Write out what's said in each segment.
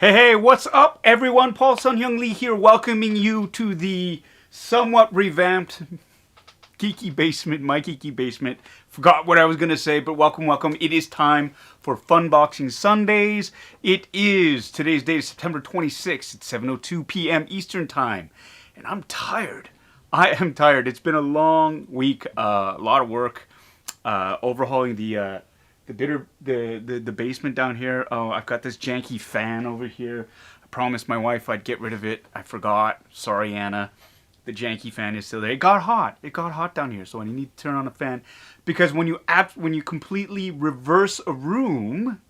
Hey, what's up, everyone? Paul Sun-Hyung Lee here, welcoming you to the somewhat revamped Geeky Basement, my Geeky Basement. Forgot what I was going to say, but welcome. It is time for FUNBOXING Sundays. Today's date is September 26th. It's 7:02 p.m. Eastern Time. And I'm tired. I am tired. It's been a long week, a lot of work, overhauling the basement down here. Oh, I've got this janky fan over here. I promised my wife I'd get rid of it. I forgot. Sorry, Anna. The janky fan is still there. It got hot. It got hot down here, so I need to turn on a fan because when you completely reverse a room,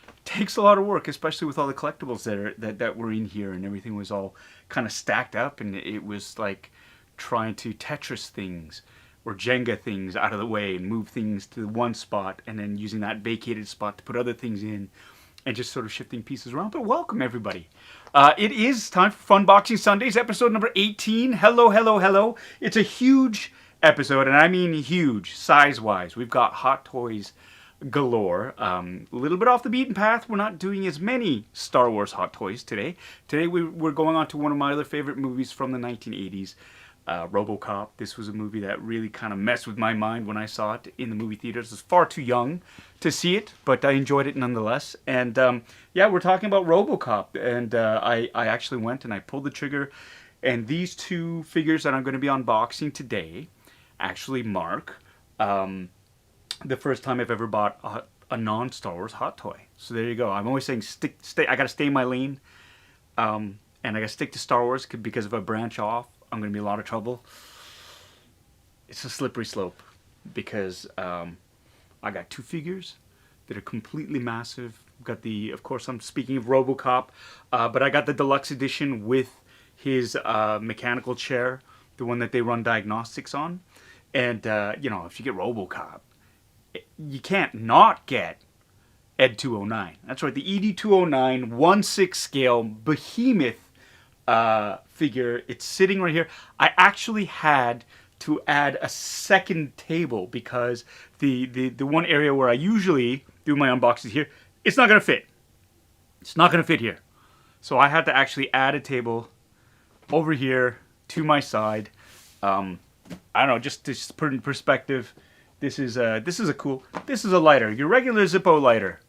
it takes a lot of work, especially with all the collectibles that were in here and everything was all kind of stacked up, and it was like trying to Tetris things or Jenga things out of the way and move things to one spot and then using that vacated spot to put other things in and just sort of shifting pieces around. But welcome, everybody. It is time for FUNBOXING Sundays, episode number 18. Hello. It's a huge episode, and I mean huge, size-wise. We've got hot toys galore. A little bit off the beaten path. We're not doing as many Star Wars hot toys today. Today we're going on to one of my other favorite movies from the 1980s. Robocop. This was a movie that really kind of messed with my mind when I saw it in the movie theaters. I was far too young to see it, but I enjoyed it nonetheless. And yeah, we're talking about Robocop. And I actually went and I pulled the trigger. And these two figures that I'm going to be unboxing today actually mark the first time I've ever bought a non-Star Wars hot toy. So there you go. I'm always saying I got to stay in my lane. And I got to stick to Star Wars because if I branch off, I'm going to be in a lot of trouble. It's a slippery slope because I got two figures that are completely massive. Got of course, I'm speaking of Robocop, but I got the deluxe edition with his mechanical chair, the one that they run diagnostics on. And, if you get Robocop, you can't not get ED-209. That's right, the ED-209 1/6 scale behemoth figure. It's sitting right here. I actually had to add a second table because the one area where I usually do my unboxings here, it's not gonna fit. It's not gonna fit here. So I had to actually add a table over here to my side. I don't know, just to put it in perspective, this is a lighter, your regular Zippo lighter.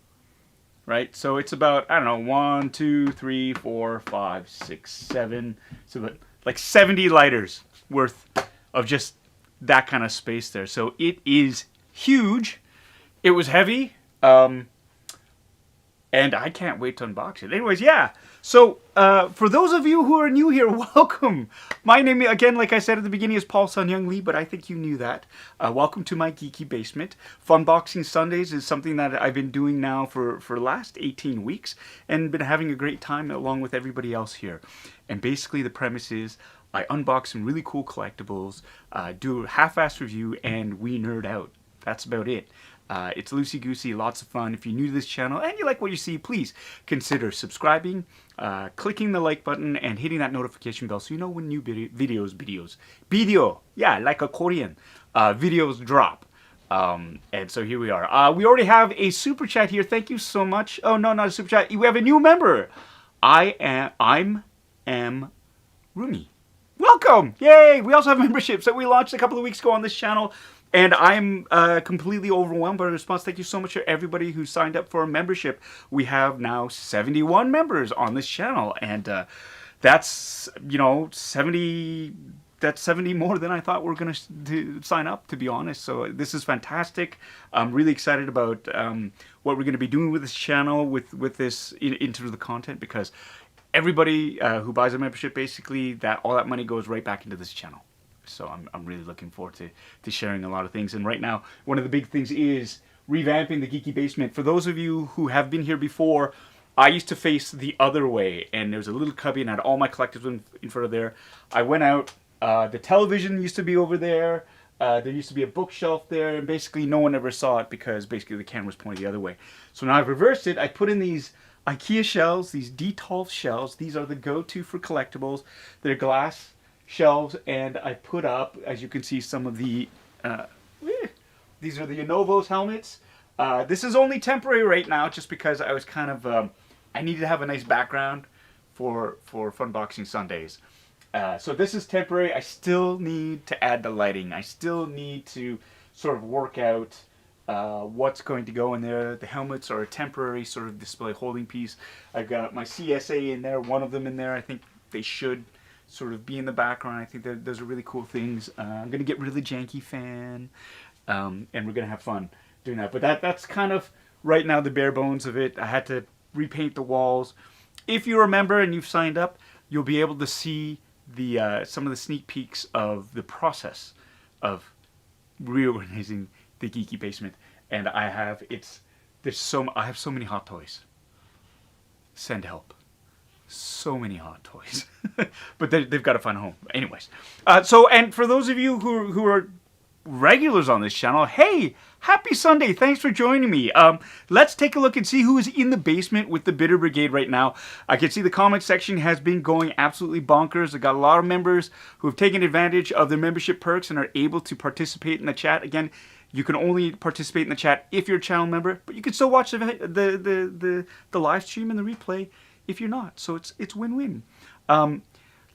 Right, so it's about, I don't know, 1, 2, 3, 4, 5, 6, 7, so about like 70 lighters worth of just that kind of space there. So it is huge. It was heavy, and I can't wait to unbox it. Anyways, yeah. So for those of you who are new here, welcome. My name, again, like I said at the beginning, is Paul Sun-Hyung Lee, but I think you knew that. Welcome to my geeky basement. FUNBOXING Sundays is something that I've been doing now for the last 18 weeks and been having a great time along with everybody else here. And basically the premise is I unbox some really cool collectibles, do a half-assed review, and we nerd out. That's about it. It's loosey-goosey, lots of fun. If you're new to this channel and you like what you see, please consider subscribing, clicking the like button, and hitting that notification bell so you know when new yeah, like a Korean, videos drop. And so here we are. We already have a super chat here. Thank you so much. Oh, no, not a super chat. We have a new member. I'm Rumi. Welcome! Yay! We also have memberships that we launched a couple of weeks ago on this channel. And I'm completely overwhelmed by the response. Thank you so much to everybody who signed up for a membership. We have now 71 members on this channel. And that's, 70... That's 70 more than I thought were going to sign up, to be honest. So this is fantastic. I'm really excited about what we're going to be doing with this channel, with this into the content, because everybody who buys a membership, basically, all that money goes right back into this channel. So I'm really looking forward to sharing a lot of things. And right now, one of the big things is revamping the Geeky Basement. For those of you who have been here before, I used to face the other way. And there's a little cubby and I had all my collectibles in front of there. I went out. The television used to be over there. There used to be a bookshelf there. And basically, no one ever saw it because basically the camera's pointed the other way. So now I've reversed it. I put in these IKEA shelves, these Detolf shelves. These are the go-to for collectibles. They're glass shelves, and I put up, as you can see, some of the these are the Lenovo's helmets. This is only temporary right now just because I was kind of I needed to have a nice background for FUNBOXING Sundays. So this is temporary. I still need to add the lighting. I still need to sort of work out what's going to go in there. The helmets are a temporary sort of display holding piece. I've got my CSA in there, one of them in there. I think they should sort of be in the background. I think that those are really cool things. I'm going to get rid of the janky fan, and we're going to have fun doing that. But that's kind of right now the bare bones of it. I had to repaint the walls. If you remember and you've signed up, you'll be able to see the some of the sneak peeks of the process of reorganizing the geeky basement. And I have so many hot toys. Send help. So many hot toys. But they've got to find a home. Anyways. And for those of you who are regulars on this channel, hey, happy Sunday. Thanks for joining me. Let's take a look and see who is in the basement with the Bitter Brigade right now. I can see the comment section has been going absolutely bonkers. I've got a lot of members who have taken advantage of their membership perks and are able to participate in the chat. Again, you can only participate in the chat if you're a channel member, but you can still watch the live stream and the replay if you're not. So it's win-win.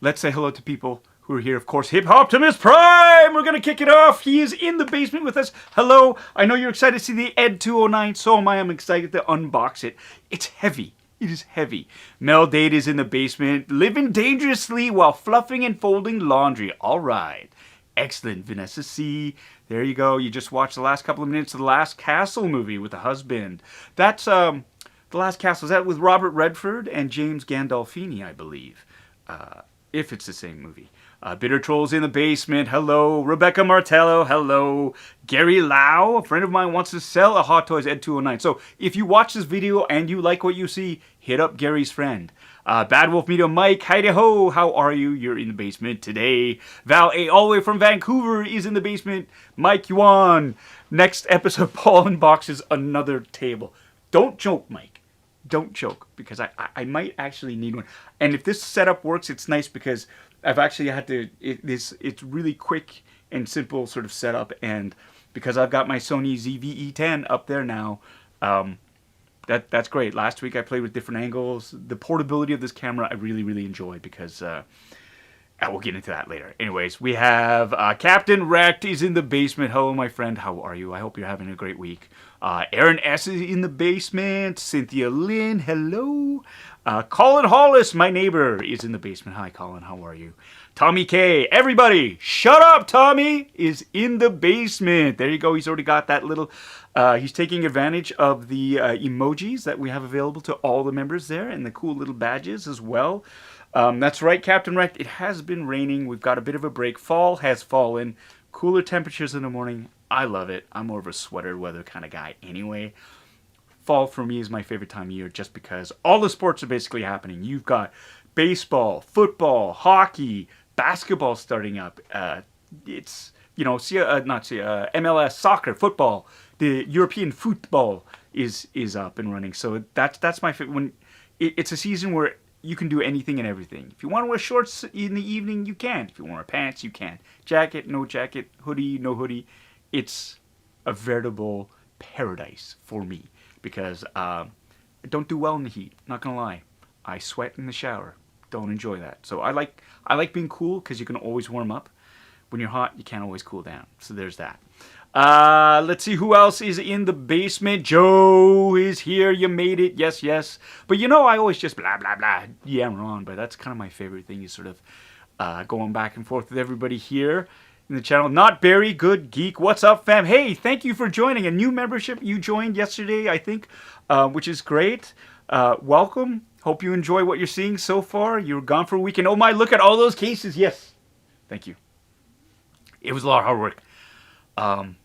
Let's say hello to people who are here. Of course, Hip Optimus Prime! We're going to kick it off. He is in the basement with us. Hello. I know you're excited to see the ED-209. So am I. I'm excited to unbox it. It's heavy. It is heavy. Mel Dade is in the basement, living dangerously while fluffing and folding laundry. All right. Excellent, Vanessa C. There you go. You just watched the last couple of minutes of the Last Castle movie with the husband. That's The Last Castle. Is that with Robert Redford and James Gandolfini, I believe? If it's the same movie. Bitter Trolls in the basement. Hello. Rebecca Martello. Hello. Gary Lau, a friend of mine, wants to sell a Hot Toys ED-209. So if you watch this video and you like what you see, hit up Gary's friend. Bad Wolf Media Mike. Hi ho. How are you? You're in the basement today. Val A, all the way from Vancouver, is in the basement. Mike Yuan. Next episode, Paul unboxes another table. Don't joke, Mike. Don't joke, because I might actually need one. And if this setup works, it's nice because I've actually had to, it's really quick and simple sort of setup, and because I've got my Sony ZV-E10 up there now, that's great. Last week I played with different angles. The portability of this camera I really enjoy because, we'll get into that later. Anyways, we have Captain Wrecked is in the basement. Hello, my friend. How are you? I hope you're having a great week. Aaron S. is in the basement. Cynthia Lynn, hello. Colin Hollis, my neighbor, is in the basement. Hi, Colin. How are you? Tommy K. Everybody, shut up, Tommy is in the basement. There you go. He's already got that little... he's taking advantage of the emojis that we have available to all the members there and the cool little badges as well. That's right, Captain Wrecked. It has been raining. We've got a bit of a break. Fall has fallen. Cooler temperatures in the morning. I love it. I'm more of a sweater weather kind of guy anyway. Fall for me is my favorite time of year just because all the sports are basically happening. You've got baseball, football, hockey, basketball starting up. It's, you know, MLS, soccer, football. The European football is up and running. So that's my favorite. When it's a season where you can do anything and everything. If you want to wear shorts in the evening, you can. If you want to wear pants, you can. Jacket, no jacket. Hoodie, no hoodie. It's a veritable paradise for me because I don't do well in the heat. Not gonna lie, I sweat in the shower. Don't enjoy that. So I like being cool because you can always warm up. When you're hot, you can't always cool down. So there's that. Let's see who else is in the basement. Joe is here. You made it. Yes, yes. But you know, I always just blah, blah, blah. Yeah, I'm wrong. But that's kind of my favorite thing is sort of going back and forth with everybody here in the channel. Not Barry, Good Geek. What's up, fam? Hey, thank you for joining. A new membership you joined yesterday, I think, which is great. Welcome. Hope you enjoy what you're seeing so far. You're gone for a weekend. Oh my, look at all those cases. Yes. Thank you. It was a lot of hard work.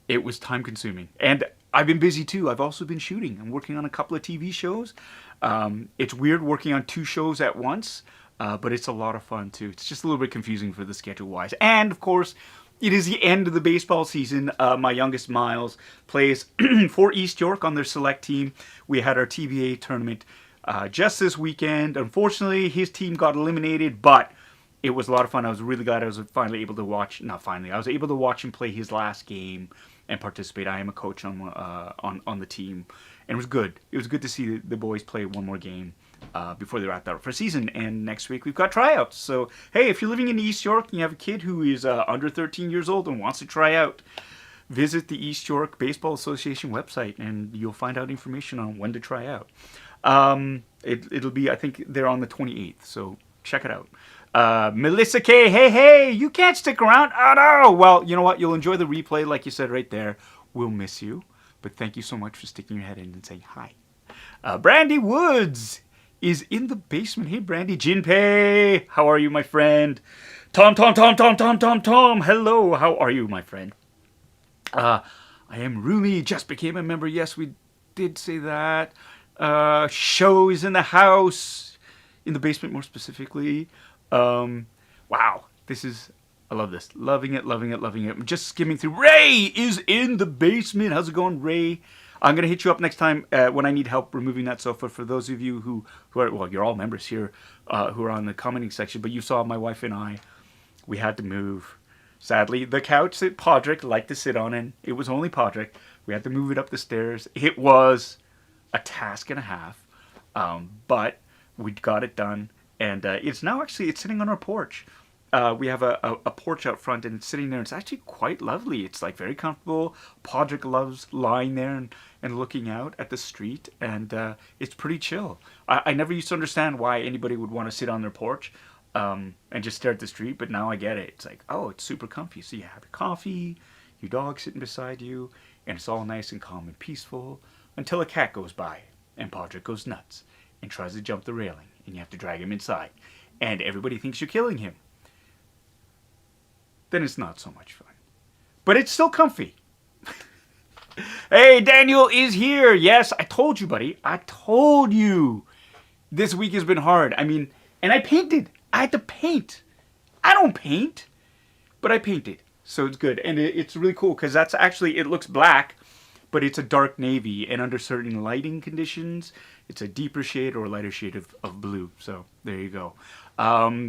It was time consuming. And I've been busy too. I've also been shooting. I'm working on a couple of TV shows. It's weird working on 2 shows at once, but it's a lot of fun too. It's just a little bit confusing for the schedule wise. And of course, it is the end of the baseball season. My youngest Miles plays for East York on their select team. We had our TBA tournament just this weekend. Unfortunately, his team got eliminated, but it was a lot of fun. I was really glad I was finally able to watch. Not finally, I was able to watch him play his last game and participate. I am a coach on the team, And it was good. It was good to see the boys play one more game before they wrapped out for season. And next week we've got tryouts. So, hey, if you're living in East York and you have a kid who is under 13 years old and wants to try out, visit the East York Baseball Association website and you'll find out information on when to try out. It'll be, I think they're on the 28th, so check it out. Melissa K, hey, you can't stick around. Oh no! Well, you know what? You'll enjoy the replay, like you said right there. We'll miss you, but thank you so much for sticking your head in and saying hi. Brandy Woods is in the basement. Hey, Brandy. Jinpei, how are you, my friend? Tom, hello, how are you, my friend? I am Rumi, just became a member. Yes, we did say that. Show is in the house, in the basement more specifically. Wow, I love this. Loving it. I'm just skimming through. Ray is in the basement. How's it going, Ray? I'm going to hit you up next time when I need help removing that sofa. For those of you who are, well, you're all members here who are on the commenting section, but you saw my wife and I, we had to move. Sadly, the couch that Podrick liked to sit on, and it was only Podrick, we had to move it up the stairs. It was a task and a half, but we got it done, and it's sitting on our porch. We have a porch out front, and it's sitting there. It's actually quite lovely. It's like very comfortable. Podrick loves lying there and looking out at the street, and it's pretty chill. I never used to understand why anybody would want to sit on their porch and just stare at the street, but now I get it. It's like, oh, it's super comfy. So you have your coffee, your dog sitting beside you, and it's all nice and calm and peaceful until a cat goes by, and Podrick goes nuts and tries to jump the railing, and you have to drag him inside, and everybody thinks you're killing him. Then it's not so much fun. But it's still comfy. Hey, Daniel is here. Yes, I told you, buddy. I told you. This week has been hard. I mean, and I painted. I had to paint. I don't paint, but I painted. So it's good. And it's really cool because that's actually, it looks black, but it's a dark navy. And under certain lighting conditions, it's a deeper shade or a lighter shade of blue. So there you go.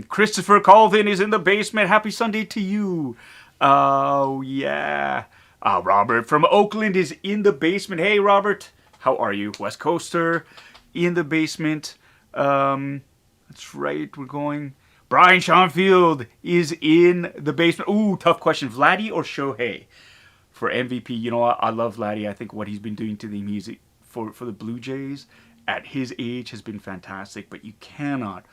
Christopher Colvin is in the basement. Happy Sunday to you. Oh, yeah. Robert from Oakland is in the basement. Hey, Robert. How are you? West Coaster in the basement. That's right. We're going. Brian Schoenfield is in the basement. Ooh, tough question. Vladdy or Shohei for MVP? You know what? I love Vladdy. I think what he's been doing to the music for the Blue Jays at his age has been fantastic. But you cannot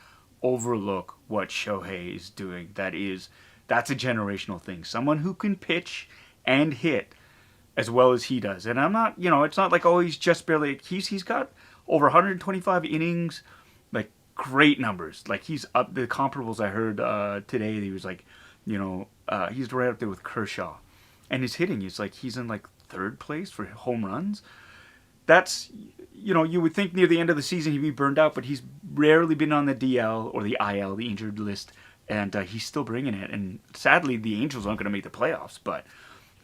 overlook what Shohei is doing. That's a generational thing. Someone who can pitch and hit as well as he does. And I'm not, it's not like, oh, he's just barely, he's got over 125 innings, like great numbers. Like he's up, the comparables I heard today, he was like, he's right up there with Kershaw. And his hitting is like, he's in like third place for home runs. That's, you would think near the end of the season he'd be burned out, but he's rarely been on the DL or the IL, the injured list, and he's still bringing it. And sadly, the Angels aren't going to make the playoffs, but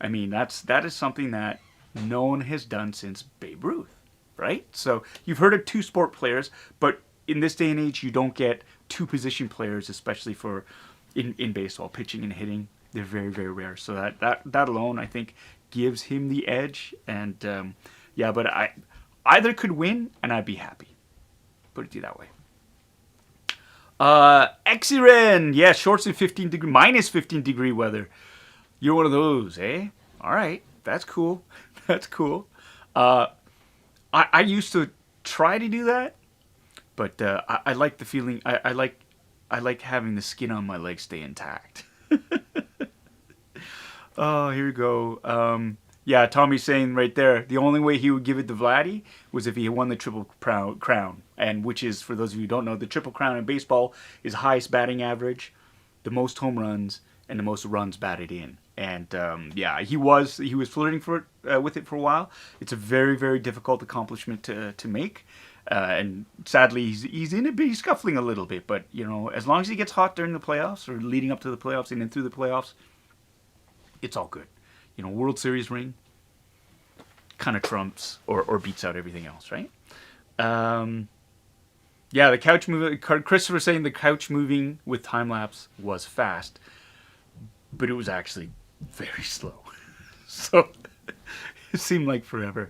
I mean, that is something that no one has done since Babe Ruth, right? So you've heard of two sport players, but in this day and age, you don't get two position players, especially for in baseball, pitching and hitting. They're very, very rare. So that alone, I think, gives him the edge. And yeah, but either could win, and I'd be happy. Put it that way. Exiren, yeah, shorts in minus 15 degree weather. You're one of those, eh? All right, that's cool. That's cool. I used to try to do that, but I like the feeling. I like having the skin on my legs stay intact. Oh, here we go. Yeah, Tommy's saying right there, the only way he would give it to Vladdy was if he won the Triple Crown. And which is, for those of you who don't know, the Triple Crown in baseball is highest batting average, the most home runs, and the most runs batted in. And yeah, he was flirting with it for a while. It's a very, very difficult accomplishment to make. And sadly, he's in it, but he's scuffling a little bit. But, as long as he gets hot during the playoffs or leading up to the playoffs and then through the playoffs, it's all good. World Series ring kind of trumps or beats out everything else, right? Yeah, the couch moving. Christopher saying the couch moving with time lapse was fast, but it was actually very slow. So it seemed like forever.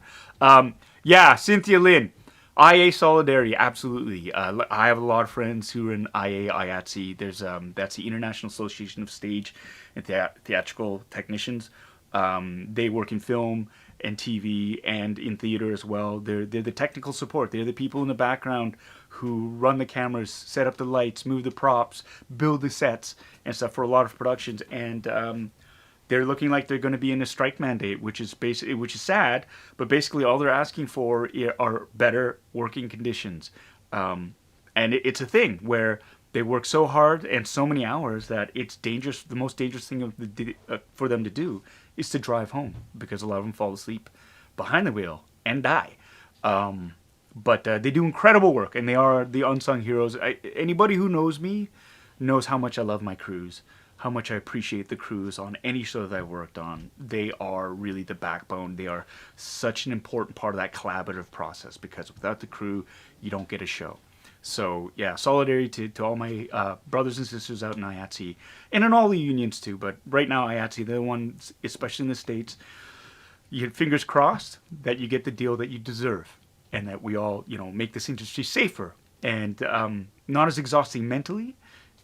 Yeah, Cynthia Lynn. IA Solidarity, absolutely. I have a lot of friends who are in IA IATSE. There's that's the International Association of Stage and Theatrical Technicians. They work in film and TV and in theater as well. They're the technical support. They're the people in the background who run the cameras, set up the lights, move the props, build the sets and stuff for a lot of productions. And they're looking like they're going to be in a strike mandate, which is sad. But basically, all they're asking for are better working conditions, and it's a thing where they work so hard and so many hours that it's dangerous. The most dangerous thing for them to do is to drive home because a lot of them fall asleep behind the wheel and die. But they do incredible work, and they are the unsung heroes. Anybody who knows me knows how much I love my crews, how much I appreciate the crews on any show that I've worked on. They are really the backbone. They are such an important part of that collaborative process because without the crew, you don't get a show. So yeah, solidarity to all my brothers and sisters out in IATSE and in all the unions too. But right now, IATSE, they're the ones, especially in the States, you get fingers crossed that you get the deal that you deserve and that we all, make this industry safer and not as exhausting mentally.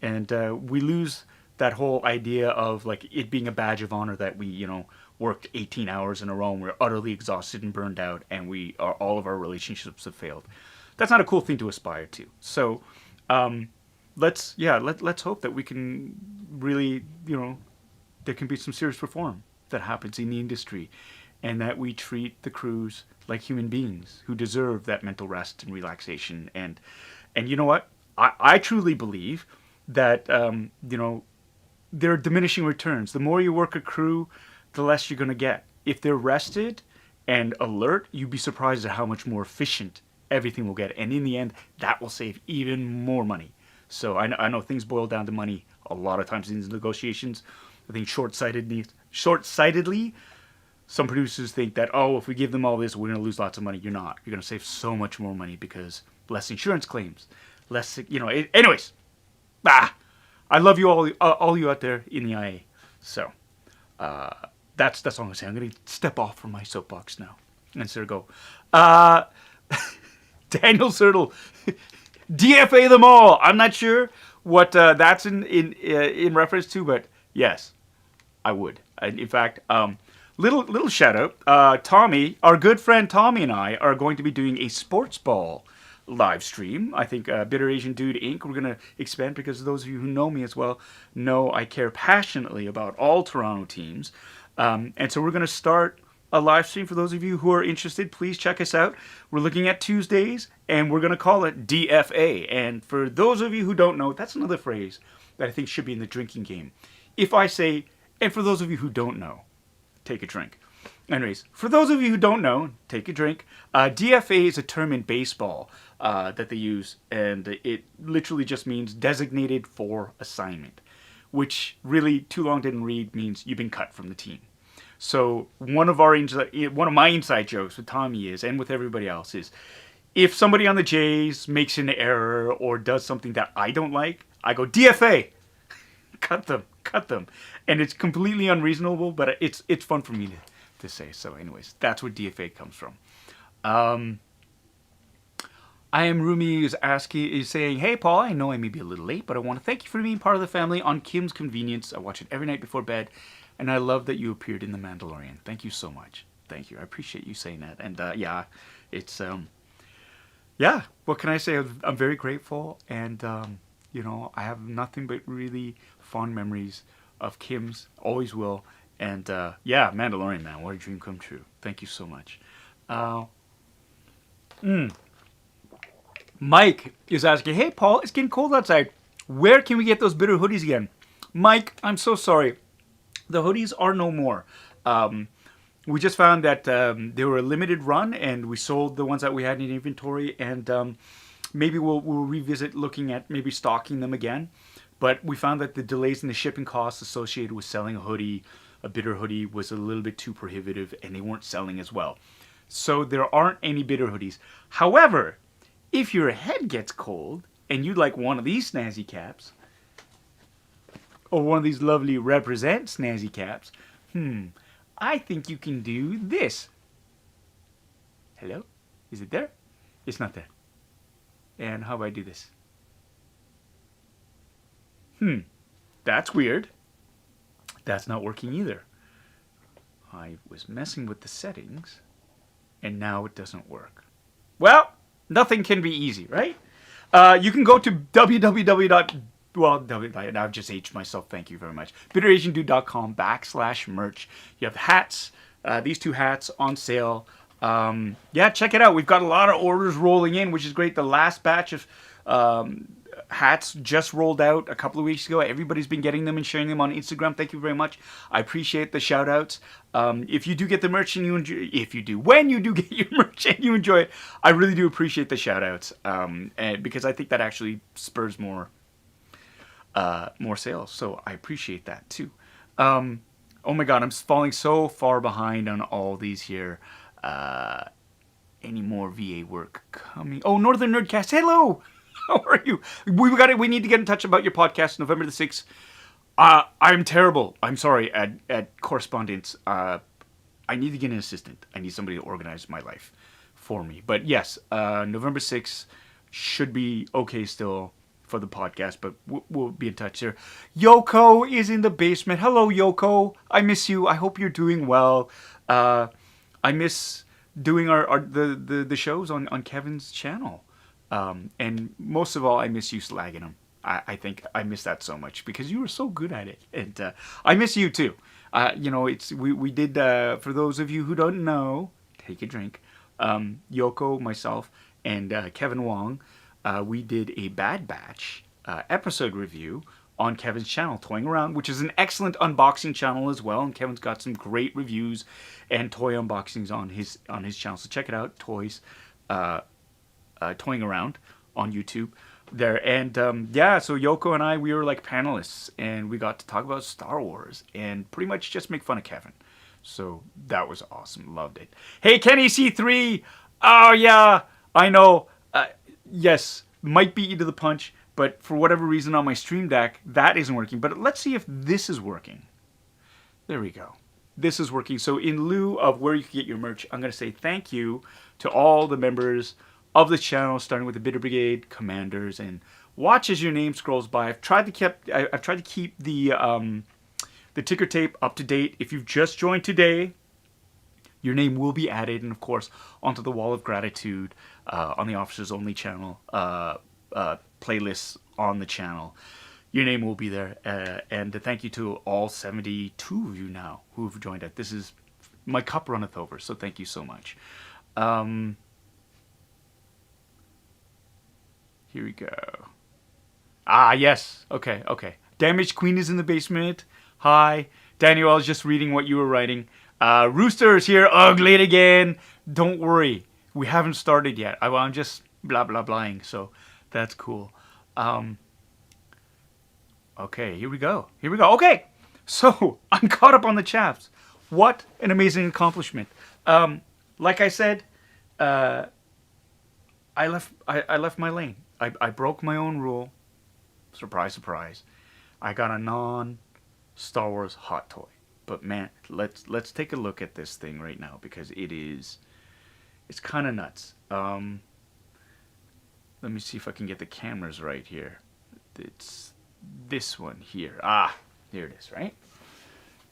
And we lose that whole idea of like it being a badge of honor that we, worked 18 hours in a row and we're utterly exhausted and burned out and all of our relationships have failed. That's not a cool thing to aspire to. So let's hope that we can really, there can be some serious reform that happens in the industry and that we treat the crews like human beings who deserve that mental rest and relaxation. And you know what? I truly believe that, there are diminishing returns. The more you work a crew, the less you're going to get. If they're rested and alert, you'd be surprised at how much more efficient everything will get. And in the end, that will save even more money. So I know things boil down to money a lot of times in these negotiations. I think short-sightedly, some producers think that, if we give them all this, we're going to lose lots of money. You're not. You're going to save so much more money because less insurance claims, less, anyways. I love you all you out there in the IA. So that's all I'm going to say. I'm going to step off from my soapbox now and sort of go. Daniel Sertle, DFA them all. I'm not sure what that's in reference to, but yes, I would. In fact, little shout out. Tommy, our good friend Tommy and I are going to be doing a sports ball live stream. I think Bitter Asian Dude Inc. We're going to expand because those of you who know me as well know I care passionately about all Toronto teams. And so we're going to start a live stream. For those of you who are interested, please check us out. We're looking at Tuesdays, and we're going to call it DFA. And for those of you who don't know, that's another phrase that I think should be in the drinking game. If I say, and for those of you who don't know, take a drink. Anyways, for those of you who don't know, take a drink. DFA is a term in baseball that they use, and it literally just means designated for assignment, which really, too long didn't read, means you've been cut from the team. So one of my inside jokes with Tommy is, and with everybody else, is if somebody on the Jays makes an error or does something that I don't like, I go DFA, cut them, and it's completely unreasonable, but it's fun for me to say. So anyways, that's where DFA comes from. I am Rumi is saying, hey Paul, I know I may be a little late, but I want to thank you for being part of the family on Kim's Convenience. I watch it every night before bed, and I love that you appeared in The Mandalorian. Thank you so much. Thank you. I appreciate you saying that. And it's what can I say? I'm very grateful, and I have nothing but really fond memories of Kim's. Always will. And Mandalorian, man, what a dream come true. Thank you so much. Mike is asking, hey Paul, it's getting cold outside. Where can we get those bitter hoodies again? Mike, I'm so sorry. The hoodies are no more. We just found that they were a limited run, and we sold the ones that we had in inventory, and maybe we'll revisit looking at maybe stocking them again. But we found that the delays in the shipping costs associated with selling a bitter hoodie, was a little bit too prohibitive, and they weren't selling as well. So there aren't any bitter hoodies. However, if your head gets cold and you'd like one of these snazzy caps, or one of these lovely Represent snazzy caps, I think you can do this. Hello? Is it there? It's not there. And how do I do this? That's weird. That's not working either. I was messing with the settings, and now it doesn't work. Well, nothing can be easy, right? You can go to www. Well, I've just aged myself. Thank you very much. bitterasiandude.com/merch. You have hats. These 2 hats on sale. Yeah, check it out. We've got a lot of orders rolling in, which is great. The last batch of hats just rolled out a couple of weeks ago. Everybody's been getting them and sharing them on Instagram. Thank you very much. I appreciate the shout outs. If you do get the merch and you enjoy, when you do get your merch and you enjoy it, I really do appreciate the shout outs. And because I think that actually spurs more sales. So I appreciate that too. Oh my God, I'm falling so far behind on all these here. Any more VA work coming? Oh, Northern Nerdcast. Hello. How are you? We need to get in touch about your podcast, November the 6th. I'm terrible. I'm sorry at correspondence. I need to get an assistant. I need somebody to organize my life for me. But yes, November 6th should be okay still for the podcast, but we'll be in touch there. Yoko is in the basement. Hello, Yoko. I miss you. I hope you're doing well. I miss doing the shows on Kevin's channel. And most of all, I miss you slagging him. I think I miss that so much because you were so good at it. And I miss you too. We did, for those of you who don't know, take a drink. Yoko, myself, and Kevin Wong, we did a Bad Batch episode review on Kevin's channel, Toying Around, which is an excellent unboxing channel as well. And Kevin's got some great reviews and toy unboxings on his channel. So check it out, Toying Around on YouTube there. And so Yoko and I, we were like panelists, and we got to talk about Star Wars and pretty much just make fun of Kevin. So that was awesome. Loved it. Hey, Kenny C3. Oh, yeah, I know. Yes, might beat you to the punch, but for whatever reason on my Stream Deck, that isn't working. But let's see if this is working. There we go. This is working. So in lieu of where you can get your merch, I'm going to say thank you to all the members of the channel, starting with the Bitter Brigade, Commanders, and watch as your name scrolls by. I've tried to keep the ticker tape up to date. If you've just joined today, your name will be added, and of course, onto the Wall of Gratitude on the Officers Only channel, playlists on the channel. Your name will be there, and thank you to all 72 of you now who have joined it. This is my cup runneth over, so thank you so much. Here we go. Ah, yes. Okay. Damaged Queen is in the basement. Hi. Daniel, I was just reading what you were writing. Rooster is here, ugly again. Don't worry. We haven't started yet. I'm just blah, blah, blahing, so that's cool. Okay, here we go. Okay, so I'm caught up on the chaps. What an amazing accomplishment. Like I said, I left my lane. I broke my own rule. Surprise, surprise. I got a non-Star Wars hot toy. But man, let's take a look at this thing right now because it's kind of nuts. Let me see if I can get the cameras right here. It's this one here. Ah, here it is, right?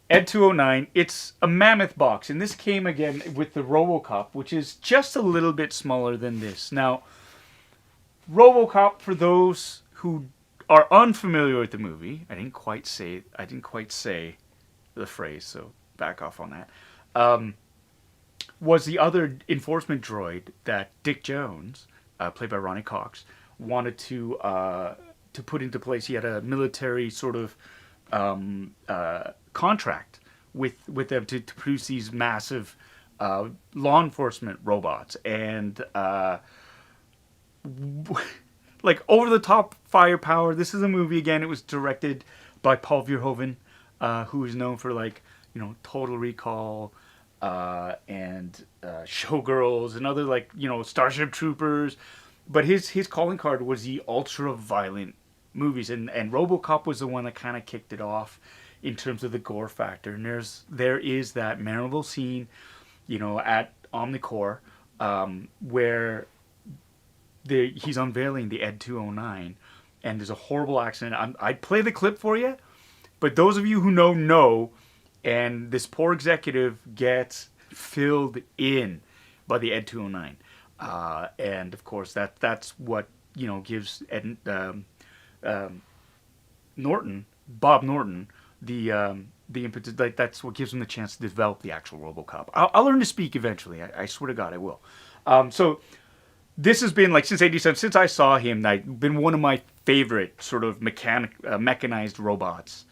ED-209. It's a mammoth box, and this came again with the Robocop, which is just a little bit smaller than this. Now, Robocop, for those who are unfamiliar with the movie, I didn't quite say the phrase, so back off on that, was the other enforcement droid that Dick Jones, played by Ronnie Cox, wanted to put into place. He had a military sort of contract with them to produce these massive law enforcement robots, and like over-the-top firepower. This is a movie, again, it was directed by Paul Verhoeven, who is known for, like, Total Recall and Showgirls and other, like, Starship Troopers. But his calling card was the ultra-violent movies, and Robocop was the one that kind of kicked it off in terms of the gore factor. And there is that memorable scene, at Omnicorps, where he's unveiling the ED-209, and there's a horrible accident. I'd play the clip for you, but those of you who know, and this poor executive gets filled in by the ED-209, and of course that's what gives Bob Norton, the impetus. Like, that's what gives him the chance to develop the actual Robocop. I'll learn to speak eventually. I swear to God, I will. So this has been, like, since '87, since I saw him, that's been one of my favorite sort of mechanized robots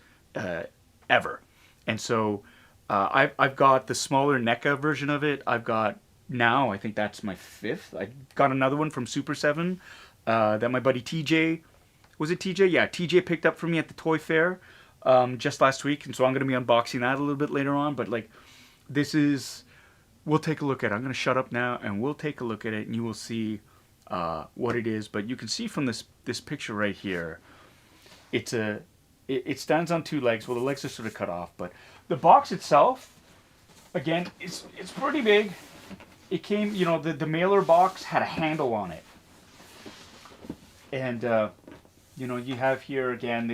ever. And so I've got the smaller NECA version of it. I've got now, I think that's my 5th. I got another one from Super 7 that my buddy TJ, was it TJ? Yeah, TJ picked up for me at the toy fair just last week, and so I'm going to be unboxing that a little bit later on. But like, we'll take a look at it. I'm going to shut up now, and we'll take a look at it, and you will see what it is. But you can see from this picture right here, it stands on 2 legs. Well, the legs are sort of cut off, but the box itself, again, it's pretty big. It came, the mailer box had a handle on it, and you have here again.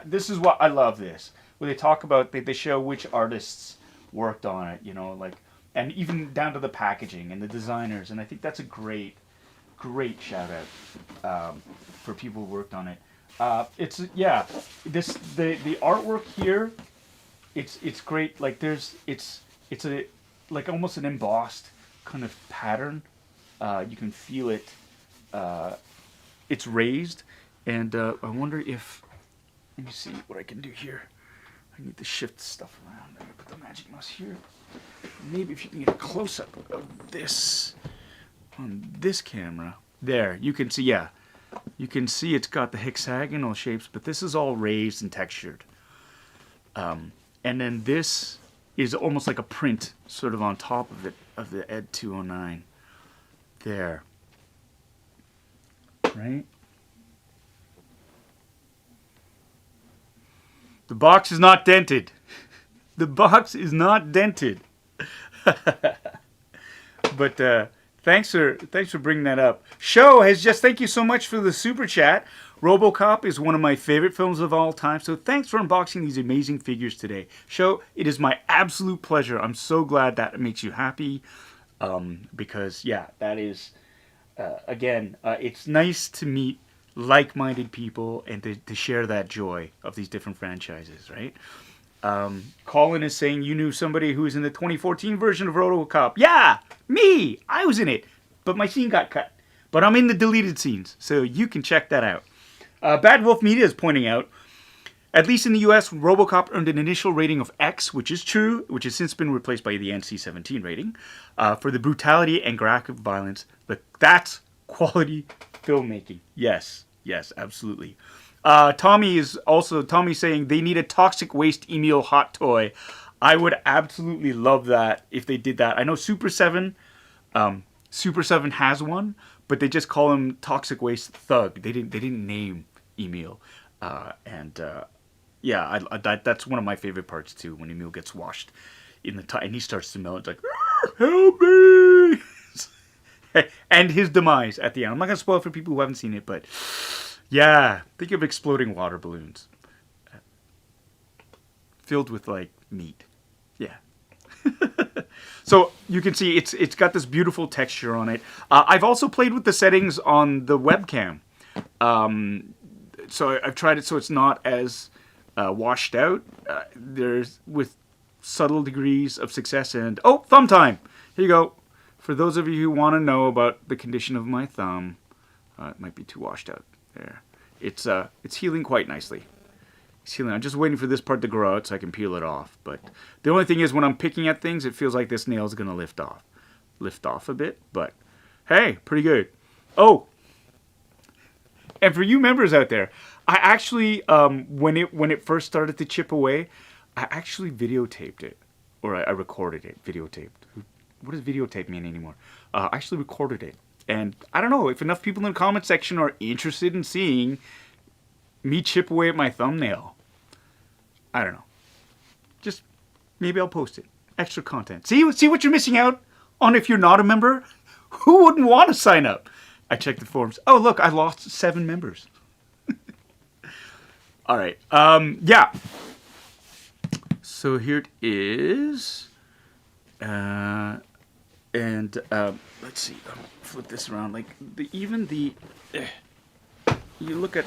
This is what I love. This where they talk about, they show which artists worked on it. Like, and even down to the packaging and the designers. And I think that's a great shout out for people who worked on it. The artwork here, it's great. Like, it's a like almost an embossed kind of pattern. You can feel it. It's raised, and I wonder if, let me see what I can do here. I need to shift stuff around. I'm gonna put the magic mouse here. Maybe if you can get a close up of this on this camera. There, you can see. Yeah, you can see it's got the hexagonal shapes, but this is all raised and textured. And then this is almost like a print, sort of on top of it, of the ED-209. There. Right? The box is not dented. The box is not dented. But thanks for bringing that up. Show has just, thank you so much for the super chat. Robocop is one of my favorite films of all time, so thanks for unboxing these amazing figures today. Show, it is my absolute pleasure. I'm so glad that makes you happy, because yeah, that is, again, it's nice to meet like-minded people and to share that joy of these different franchises, right? Colin is saying you knew somebody who was in the 2014 version of Robocop. Yeah, me! I was in it, but my scene got cut. But I'm in the deleted scenes, so you can check that out. Bad Wolf Media is pointing out, at least in the US, Robocop earned an initial rating of X, which is true, which has since been replaced by the NC-17 rating, for the brutality and graphic violence. But that's quality filmmaking. Yes, absolutely. Tommy saying they need a toxic waste Emil hot toy. I would absolutely love that if they did that. I know Super 7 has one, but they just call him Toxic Waste Thug. They didn't name Emil, yeah, that's one of my favorite parts too. When Emil gets washed in the and he starts to melt, it's like, help me, and his demise at the end. I'm not gonna spoil it for people who haven't seen it, but yeah, think of exploding water balloons filled with like meat. Yeah. So you can see it's got this beautiful texture on it. I've also played with the settings on the webcam. So I've tried it so it's not as washed out. There's with subtle degrees of success. And oh, thumb time. Here you go. For those of you who want to know about the condition of my thumb, it might be too washed out. There. It's healing quite nicely. I'm just waiting for this part to grow out so I can peel it off. But the only thing is, when I'm picking at things, it feels like this nail is going to lift off a bit. But hey, pretty good. Oh, and for you members out there, I actually, when it first started to chip away, I actually videotaped it. Or I recorded it, videotaped. What does videotape mean anymore? I actually recorded it. And I don't know, if enough people in the comment section are interested in seeing me chip away at my thumbnail, I don't know. Just maybe I'll post it. Extra content. See what you're missing out on if you're not a member? Who wouldn't want to sign up? I checked the forums. Oh, look, I lost 7 members. All right. Yeah. So here it is. And let's see. Flip this around. Like you look at.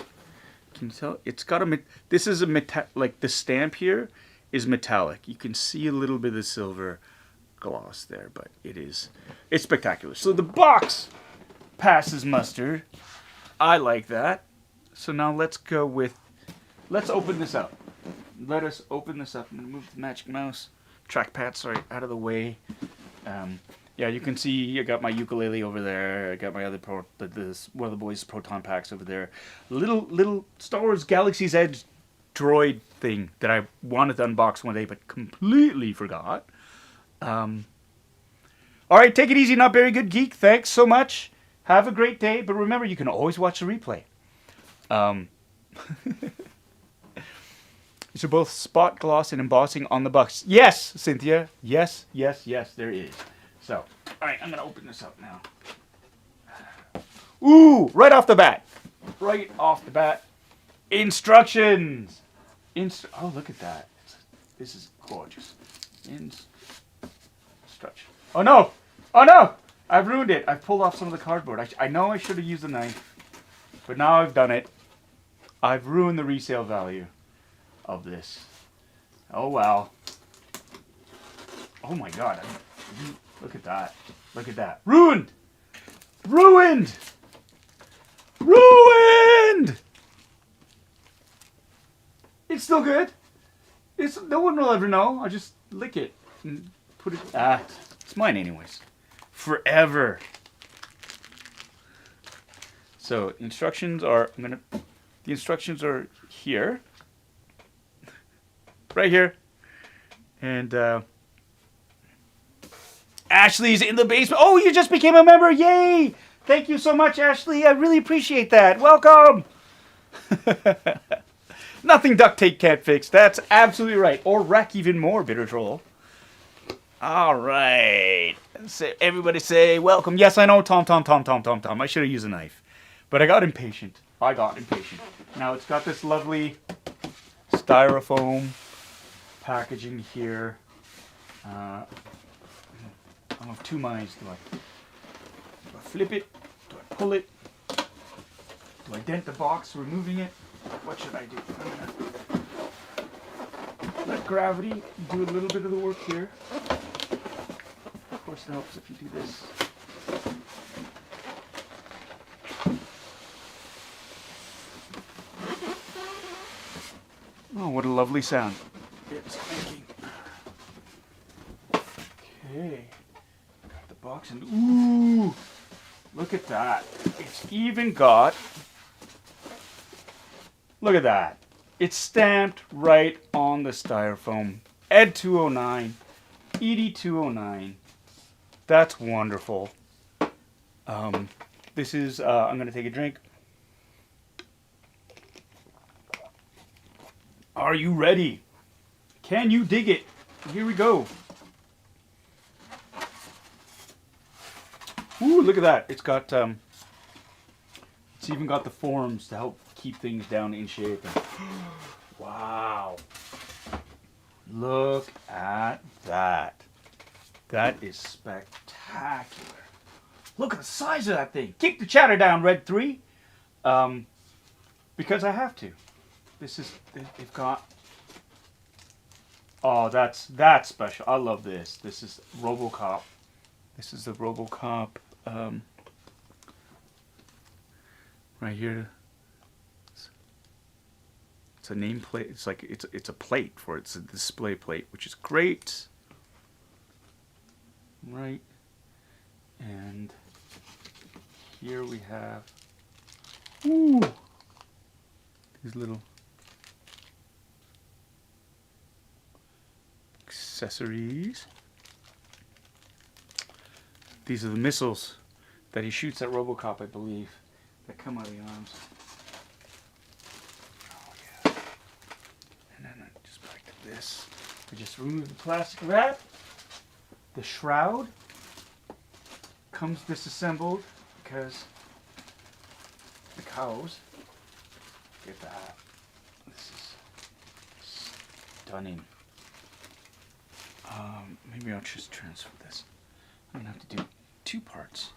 Can you tell? It's got a. This is a like the stamp here is metallic. You can see a little bit of silver gloss there, but it's spectacular. So the box passes muster. I like that. So now let's open this up. Let us open this up. I'm gonna move the magic mouse trackpad, sorry, out of the way. Yeah, you can see I got my ukulele over there. I got my other one of the boys' proton packs over there. Little Star Wars Galaxy's Edge droid thing that I wanted to unbox one day but completely forgot. All right, take it easy, Not Very Good Geek. Thanks so much. Have a great day, but remember, you can always watch the replay. These are both spot gloss and embossing on the box. Yes, Cynthia. Yes, there is. So, all right, I'm going to open this up now. Ooh, right off the bat. Instructions. Oh, look at that. This is gorgeous. Instruction. Oh, no. I've ruined it. I've pulled off some of the cardboard. I know I should have used a knife, but now I've done it. I've ruined the resale value of this. Oh, wow. Oh, my God. Look at that. Ruined! It's still good. No one will ever know. I'll just lick it and put it. It's mine anyways. Forever. So instructions are. The instructions are here. Right here. And Ashley's in the basement. Oh, you just became a member. Yay! Thank you so much, Ashley. I really appreciate that. Welcome. Nothing duct tape can't fix. That's absolutely right. Or wreck even more, Bitter Troll. All right. Everybody say welcome. Yes, I know, Tom. I should have used a knife. But I got impatient. Now it's got this lovely styrofoam packaging here. I'm of two minds. Do I flip it? Do I pull it? Do I dent the box removing it? What should I do? I'm gonna let gravity do a little bit of the work here. Of course, it helps if you do this. Oh, what a lovely sound it's making. Okay. Got the box and ooh, look at that. It's even got, look at that. It's stamped right on the styrofoam. ED-209. ED-209. That's wonderful. This is, I'm going to take a drink. Are you ready? Can you dig it? Here we go. Ooh, look at that. It's got, it's even got the forms to help keep things down in shape. Wow. Look at that. That is spectacular. Look at the size of that thing. Kick the chatter down, Red 3. Because I have to. This is, they've got, oh, that's special. I love this. This is Robocop. This is the Robocop, right here. It's a nameplate. It's like, it's a plate for it. It's a display plate, which is great. Right. And here we have, ooh, these little accessories. These are the missiles that he shoots at Robocop, I believe, that come out of the arms. Oh yeah. And then just back to this. I just remove the plastic wrap. The shroud comes disassembled because the cows. Look at that. This is stunning. Maybe I'll just transfer this. I'm gonna have to do 2 parts.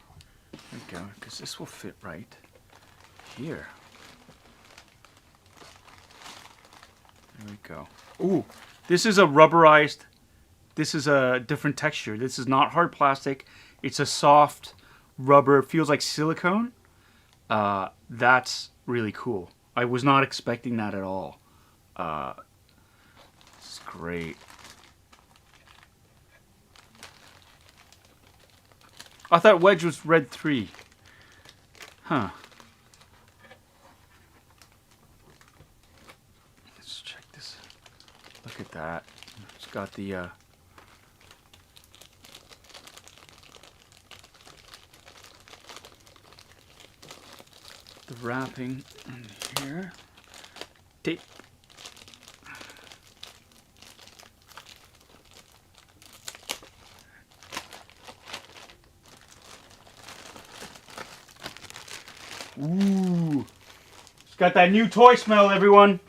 There we go, because this will fit right here. There we go. Ooh, this is a rubberized. This is a different texture. This is not hard plastic. It's a soft rubber. It feels like silicone. That's really cool. I was not expecting that at all. It's great. I thought Wedge was red 3. Huh. Let's check this. Look at that. It's got the wrapping in here. Tape. Ooh. It's got that new toy smell, everyone.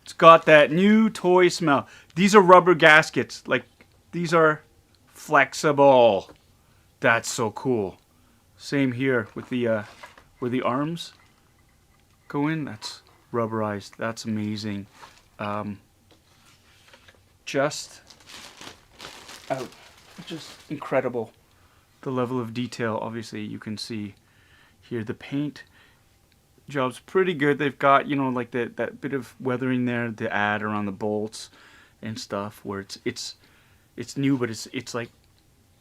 It's got that new toy smell. These are rubber gaskets. Like, these are flexible. That's so cool. Same here with the where the arms go in. That's rubberized. That's amazing. Just incredible. The level of detail, obviously, you can see here. The paint job's pretty good. They've got, you know, like that bit of weathering there, the add around the bolts and stuff, where it's new, but it's like,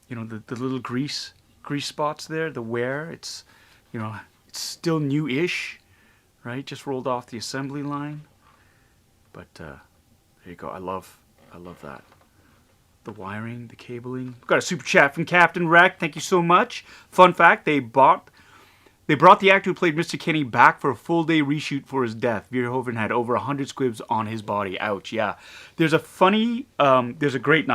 you know, the little grease spots there, the wear. It's, you know, it's still new-ish, right? Just rolled off the assembly line. But there you go. I love that. The wiring, the cabling. We've got a super chat from Captain Wreck. Thank you so much. Fun fact: they brought the actor who played Mr. Kenny back for a full-day reshoot for his death. Verhoeven had over 100 squibs on his body. Ouch, yeah. There's a funny, there's a great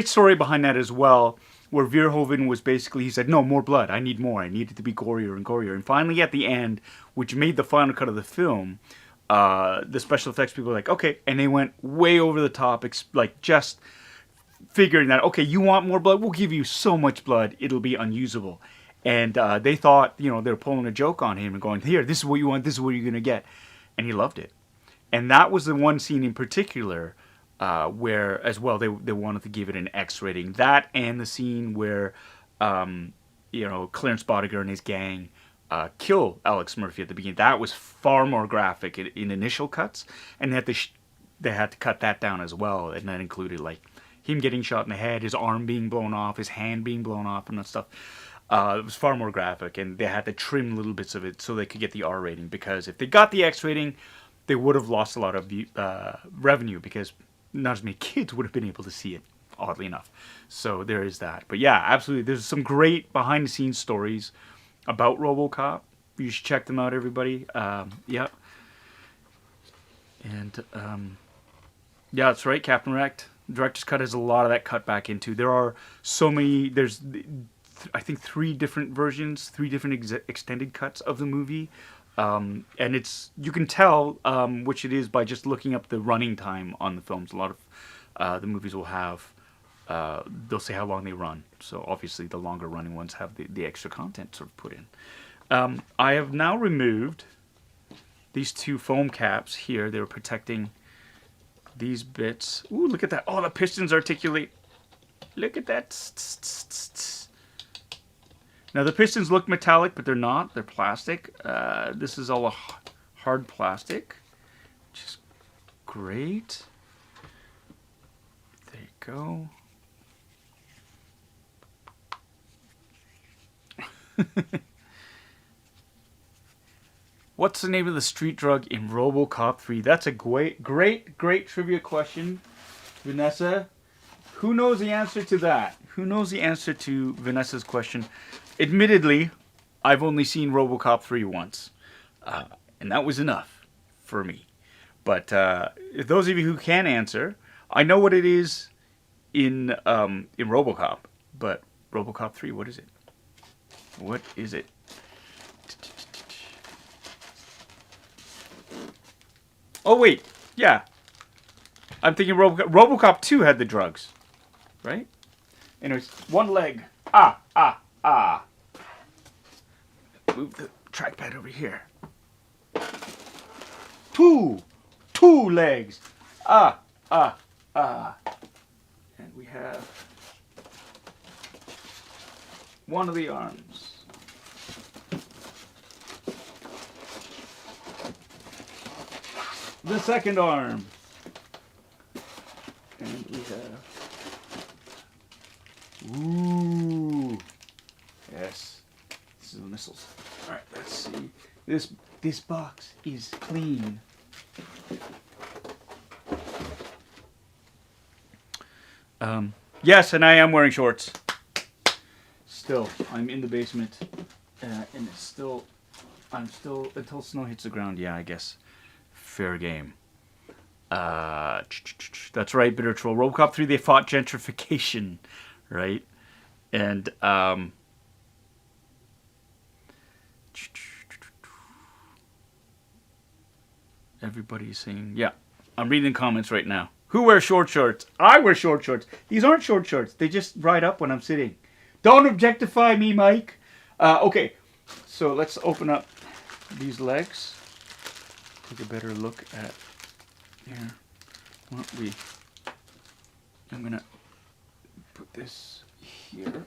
story behind that as well, where Verhoeven was basically, he said, no, more blood. I need more. I need it to be gorier and gorier. And finally, at the end, which made the final cut of the film, the special effects people were like, okay. And they went way over the top, like just figuring that, okay, you want more blood? We'll give you so much blood, it'll be unusable. And they thought, you know, they were pulling a joke on him and going, here, this is what you want, this is what you're going to get. And he loved it. And that was the one scene in particular where, as well, they wanted to give it an X rating. That and the scene where, you know, Clarence Bodiger and his gang kill Alex Murphy at the beginning. That was far more graphic in initial cuts. And they had to cut that down as well. And that included, like, him getting shot in the head, his arm being blown off, his hand being blown off, and that stuff. It was far more graphic, and they had to trim little bits of it so they could get the R rating, because if they got the X rating, they would have lost a lot of revenue, because not as many kids would have been able to see it, oddly enough. So there is that. But yeah, absolutely, there's some great behind-the-scenes stories about Robocop. You should check them out, everybody. Yeah. And, yeah, that's right, Captain Wrecked. Director's Cut has a lot of that cut back into. There are so many, there's... I think 3 different versions, 3 different extended cuts of the movie, and you can tell which it is by just looking up the running time on the films. A lot of the movies will have, they'll say how long they run. So obviously the longer running ones have the extra content sort of put in. I have now removed these 2 foam caps here. They were protecting these bits. Ooh, look at that! Oh, the pistons articulate. Look at that. Now, the pistons look metallic, but they're not. They're plastic. This is all a hard plastic, which is great. There you go. What's the name of the street drug in Robocop 3? That's a great trivia question, Vanessa. Who knows the answer to that? Who knows the answer to Vanessa's question? Admittedly, I've only seen Robocop 3 once, and that was enough for me. But those of you who can answer, I know what it is in Robocop, but Robocop 3, what is it? What is it? Oh, wait. Yeah. I'm thinking Robocop 2 had the drugs. Right? Anyways, one leg. Ah. Move the trackpad over here. Two legs. Ah. And we have one of the arms. The second arm. And we have... Ooh. Yes. This is the missiles. Alright, let's see. This box is clean. Yes, and I am wearing shorts. Still, I'm in the basement. And it's still... I'm still... Until snow hits the ground, yeah, I guess. Fair game. That's right, Bitter Troll. Robocop 3, they fought gentrification, right? And, everybody's saying, yeah, I'm reading comments right now. Who wears short shorts? I wear short shorts. These aren't short shorts. They just ride up when I'm sitting. Don't objectify me, Mike. Okay, so let's open up these legs. Take a better look at here. I'm gonna put this here.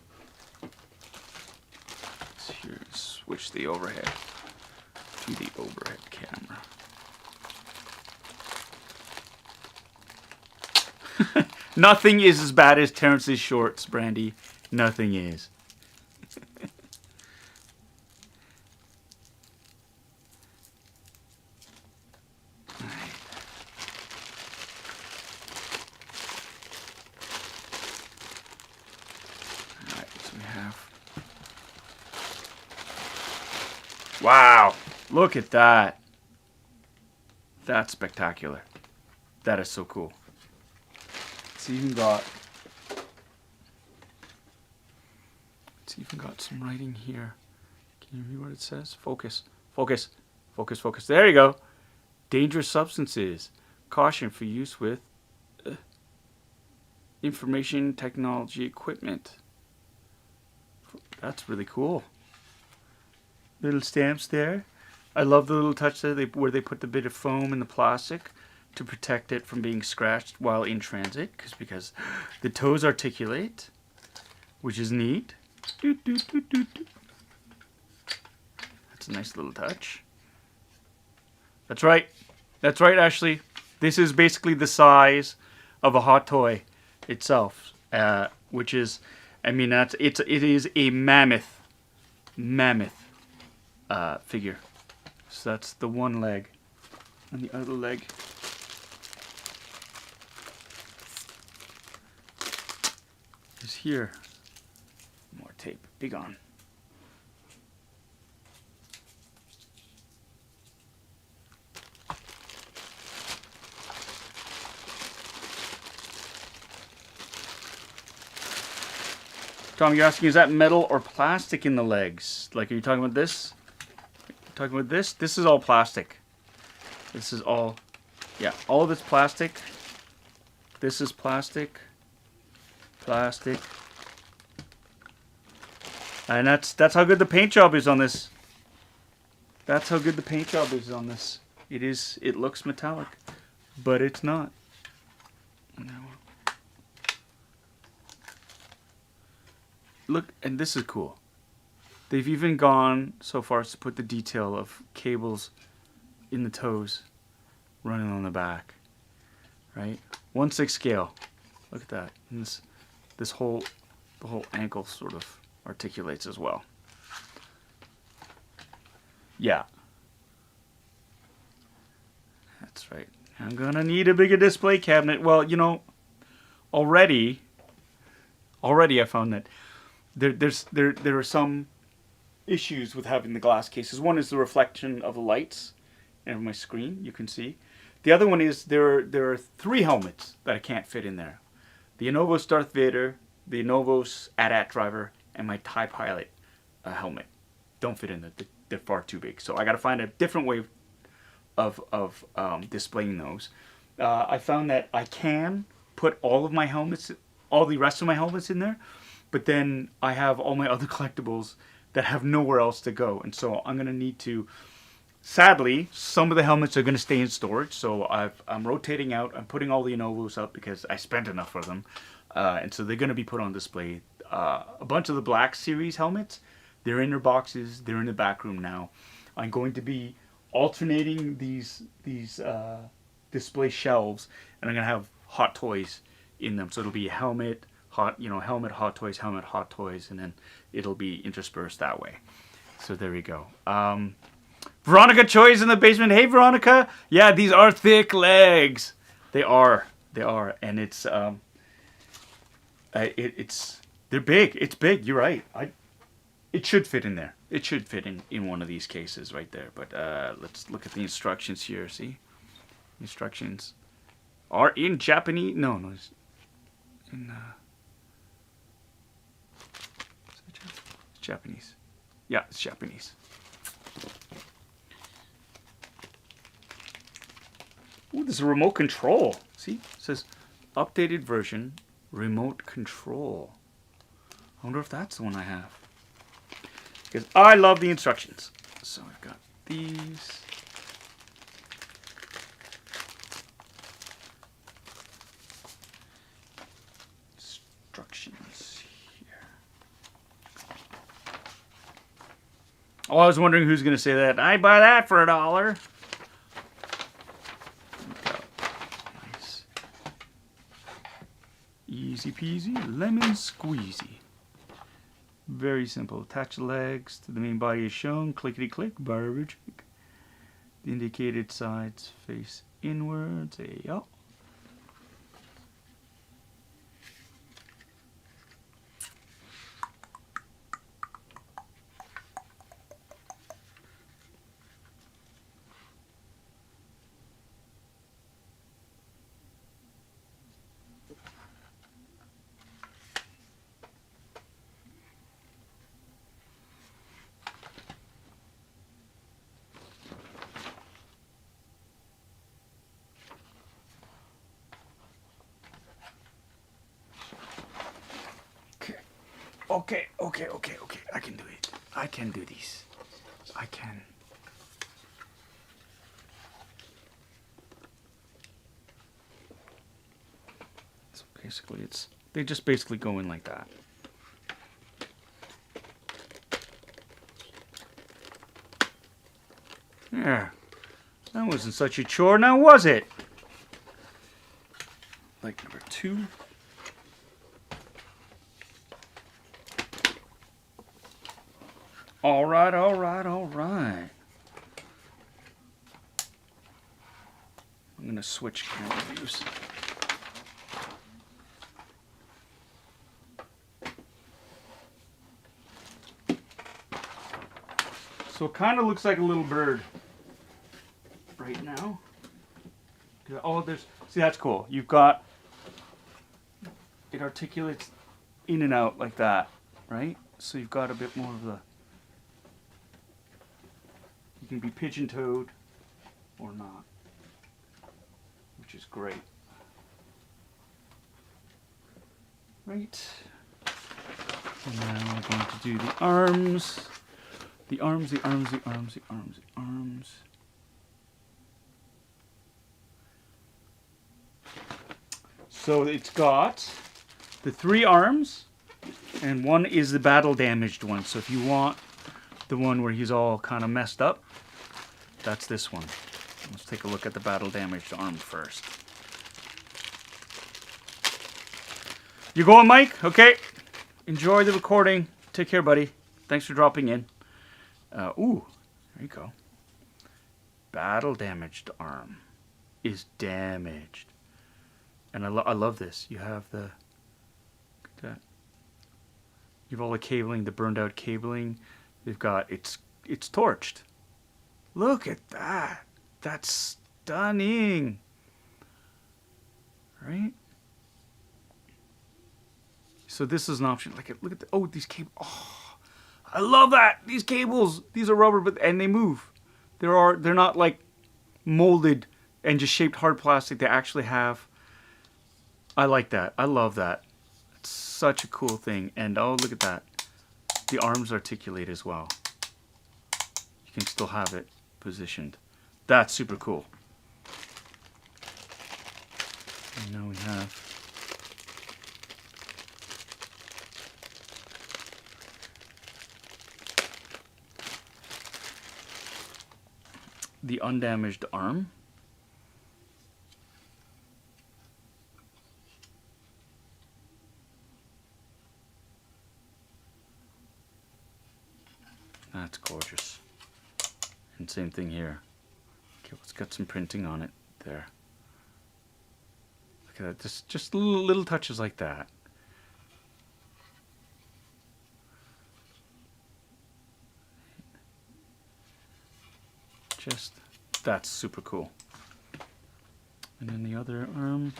Let's here switch the overhead to the overhead camera. Nothing is as bad as Terrence's shorts, Brandy. Nothing is. Wow, look at that. That's spectacular. That is so cool. It's even got some writing here. Can you read what it says? Focus. There you go. Dangerous substances. Caution for use with information technology equipment. That's really cool. Little stamps there. I love the little touch there where they put the bit of foam in the plastic to protect it from being scratched while in transit, because the toes articulate, which is neat. That's a nice little touch. That's right, Ashley. This is basically the size of a hot toy itself, which is, I mean, it is a mammoth figure. So that's the one leg, and the other leg is here. More tape. Be gone. Tom, you're asking, is that metal or plastic in the legs? Like, are you talking about this? Talking about this? This is all plastic. This is all, yeah, all of it's plastic. This is plastic. And that's how good the paint job is on this. It looks metallic, but it's not. Look, and this is cool. They've even gone so far as to put the detail of cables in the toes running on the back. Right? 1/6 scale. Look at that. And the whole ankle sort of articulates as well. Yeah. That's right. I'm gonna need a bigger display cabinet. Well, you know, already I found that there are some issues with having the glass cases. One is the reflection of the lights and my screen, you can see. The other one is there are 3 helmets that I can't fit in there. The Anovos Darth Vader, the Anovos AT-AT driver, and my TIE pilot. helmet. Don't fit in there. They're far too big. So I got to find a different way of displaying those. I found that I can put all of my helmets, all the rest of my helmets in there, but then I have all my other collectibles that have nowhere else to go. And so I'm going to need to, sadly, some of the helmets are going to stay in storage. So I'm rotating out. I'm putting all the Innovos up because I spent enough for them. And so they're going to be put on display. A bunch of the Black Series helmets, they're in their boxes. They're in the back room now. I'm going to be alternating these display shelves, and I'm going to have Hot Toys in them. So it'll be helmet, helmet, Hot Toys, helmet, Hot Toys, and then it'll be interspersed that way. So there we go. Veronica Choi's in the basement. Hey, Veronica. Yeah, these are thick legs. They are, and it's they're big. It's big. You're right. It should fit in there. It should fit in one of these cases right there. But let's look at the instructions here. See, instructions are in Japanese. No, it's in it's Japanese. Yeah, it's Japanese. Ooh, there's a remote control. See, it says updated version, remote control. I wonder if that's the one I have. Because I love the instructions. So I've got these. Instructions here. Oh, I was wondering who's going to say that. I buy that for $1. Nice. Easy peasy, lemon squeezy. Very simple. Attach the legs to the main body as shown. Clickety click. Barbage. The indicated sides face inwards. There you go. Okay. I can do it. I can do these. I can. So basically, they just basically go in like that. Yeah, that wasn't such a chore, now was it? Like number 2. All right. I'm going to switch camera views. So it kind of looks like a little bird right now. Oh, see, that's cool. You've got, it articulates in and out like that, right? So you've got a bit more of the, you can be pigeon-toed or not, which is great. Right. And now we're going to do the arms. The arms. So it's got the 3 arms, and one is the battle damaged one. So if you want the one where he's all kind of messed up, that's this one. Let's take a look at the battle damaged arm first. You going, Mike? Okay. Enjoy the recording. Take care, buddy. Thanks for dropping in. Ooh, there you go. Battle damaged arm is damaged. And I love this. You have the, you have all the cabling, the burned out cabling. They've got, it's torched. Look at that. That's stunning. Right? So this is an option. Look at these cables. Oh, I love that. These cables, these are rubber, and they move. They're not like molded and just shaped hard plastic. They actually have. I like that. I love that. It's such a cool thing. And oh, look at that. The arms articulate as well. You can still have it positioned. That's super cool. And now we have the undamaged arm. That's gorgeous. And same thing here. Okay, it's got some printing on it there. Look at that. Just little touches like that. That's super cool. And then the other arm.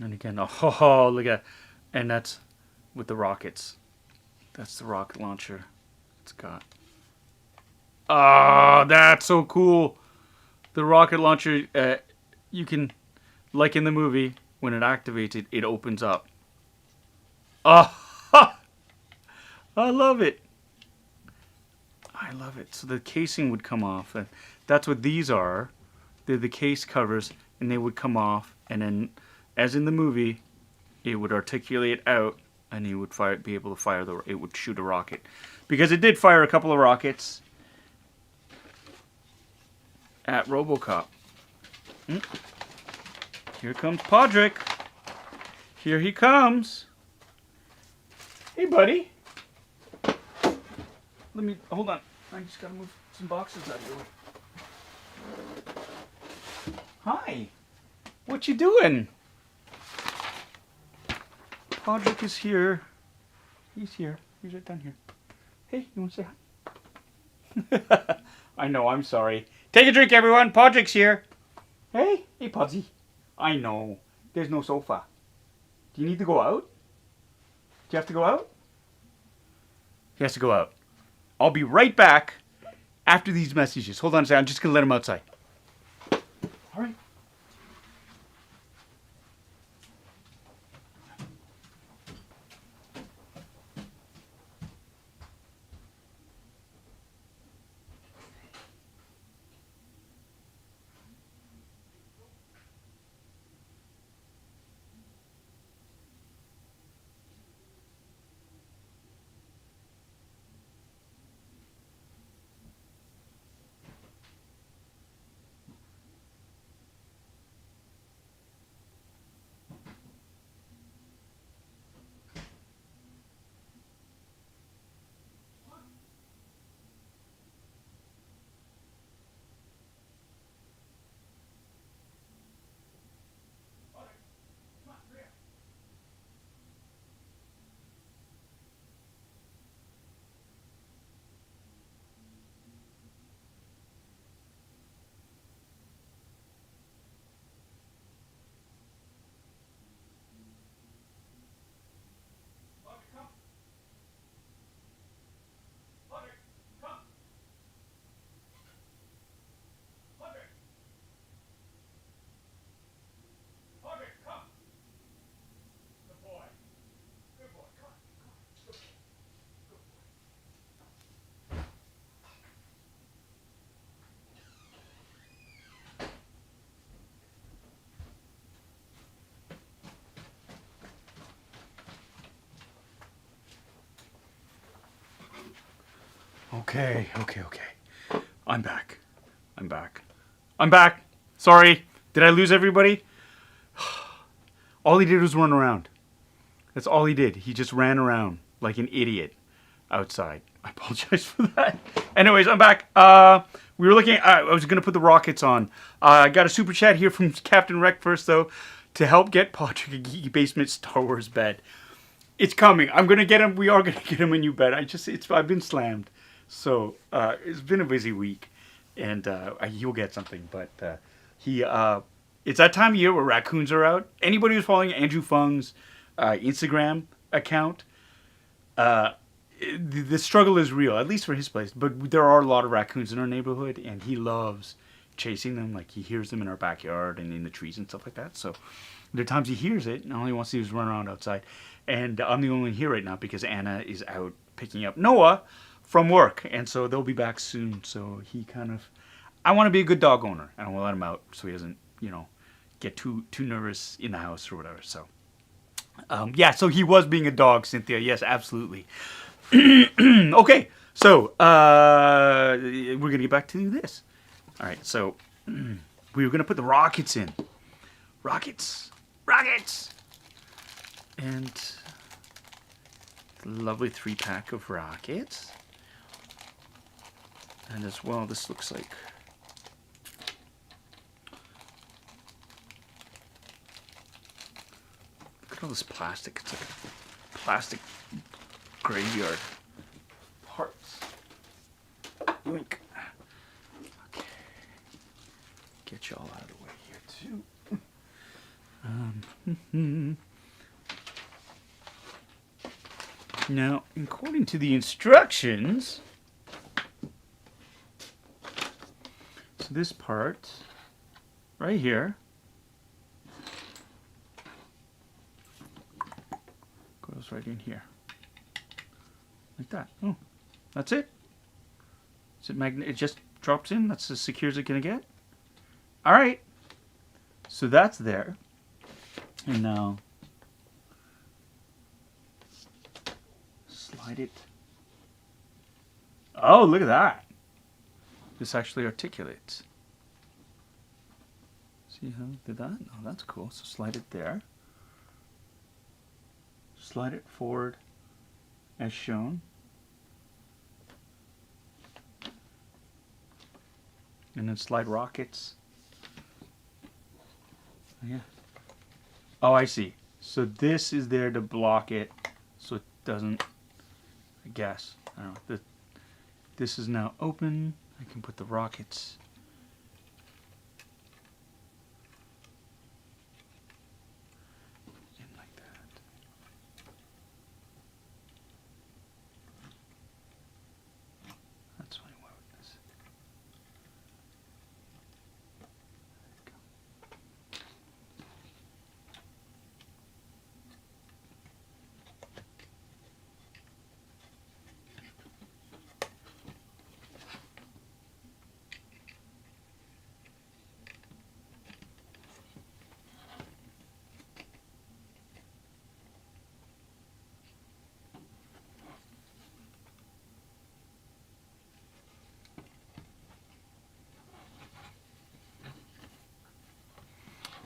And again, oh, look at, and that's with the rockets. That's the rocket launcher it's got. Ah, that's so cool. The rocket launcher, you can, like in the movie, when it activates, it opens up. Oh, I love it. I love it. So the casing would come off, and that's what these are. They're the case covers, and they would come off, and then, as in the movie, it would articulate out, and he would be able to fire it would shoot a rocket, because it did fire a couple of rockets at Robocop. Here comes Podrick. Here he comes. Hey, buddy. Let me hold on. I just gotta move some boxes out of your way. Hi. What you doing? Podrick is here. He's here. He's right down here. Hey, you want to say hi? I know, I'm sorry. Take a drink, everyone. Podrick's here. Hey, Podsy. I know. There's no sofa. Do you need to go out? Do you have to go out? He has to go out. I'll be right back after these messages. Hold on a second. I'm just going to let him outside. All right. Okay. I'm back. Sorry. Did I lose everybody? All he did was run around. That's all he did. He just ran around like an idiot outside. I apologize for that. Anyways, I'm back. We were looking at, I was going to put the rockets on. I got a super chat here from Captain Wreck first, though, to help get Podrick a Geeky Basement Star Wars bed. It's coming. I'm going to get him. We are going to get him a new bed. I've been slammed. So, it's been a busy week. and he'll get something. But he, it's that time of year where raccoons are out. Anybody who's following Andrew Fung's Instagram account, the struggle is real, at least for his place. But there are a lot of raccoons in our neighborhood, and he loves chasing them. Like, he hears them in our backyard and in the trees and stuff like that. So there are times he hears it, and all he wants to do is run around outside. And I'm the only one here right now because Anna is out picking up Noah from work, and so they'll be back soon. So he kind of, I want to be a good dog owner, and I want to let him out so he doesn't, get too nervous in the house or whatever. So yeah, so he was being a dog, Cynthia. Yes, absolutely. Okay, so we're gonna get back to this. All right, so we were gonna put the rockets in. Rockets, and the lovely 3-pack of rockets. And as well, this looks like look at all this plastic. It's like a plastic graveyard. Parts. Yoink. Okay. Get you all out of the way here too. Now, according to the instructions, so this part right here goes right in here. Like that. Oh, that's it. Is it it just drops in? That's as secure as it can get? Alright. So that's there. And now slide it. Oh, look at that. This actually articulates. See how it did that? Oh, that's cool. So slide it there. Slide it forward as shown. And then slide rockets. Oh, yeah. Oh, I see. So this is there to block it so it doesn't, I guess. I don't know. This is now open. I can put the rockets. In like that. That's funny. Why would this?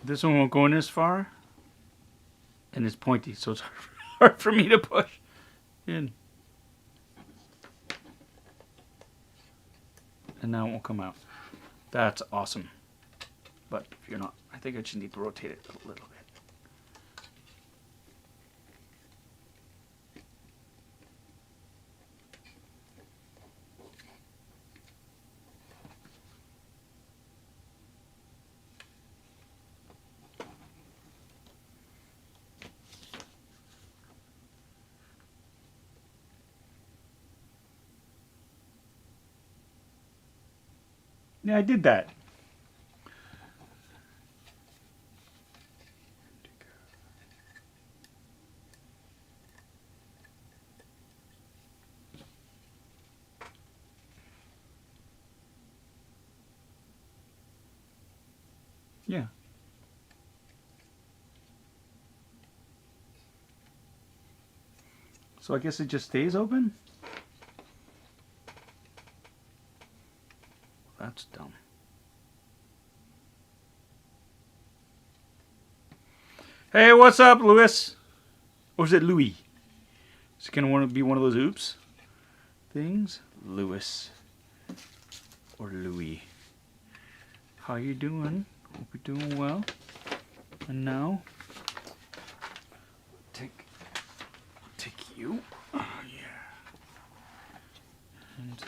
This one won't go in as far, and it's pointy, so it's hard for me to push in. And now it won't come out. That's awesome. But if you're not, I think I just need to rotate it a little bit. Yeah, I did that. Yeah. So I guess it just stays open? That's dumb. Hey, what's up, Louis? Or is it Louis? Is it gonna want to be one of those oops things? Louis or Louis. How you doing? Hope you're doing well. And now take you. Oh yeah. And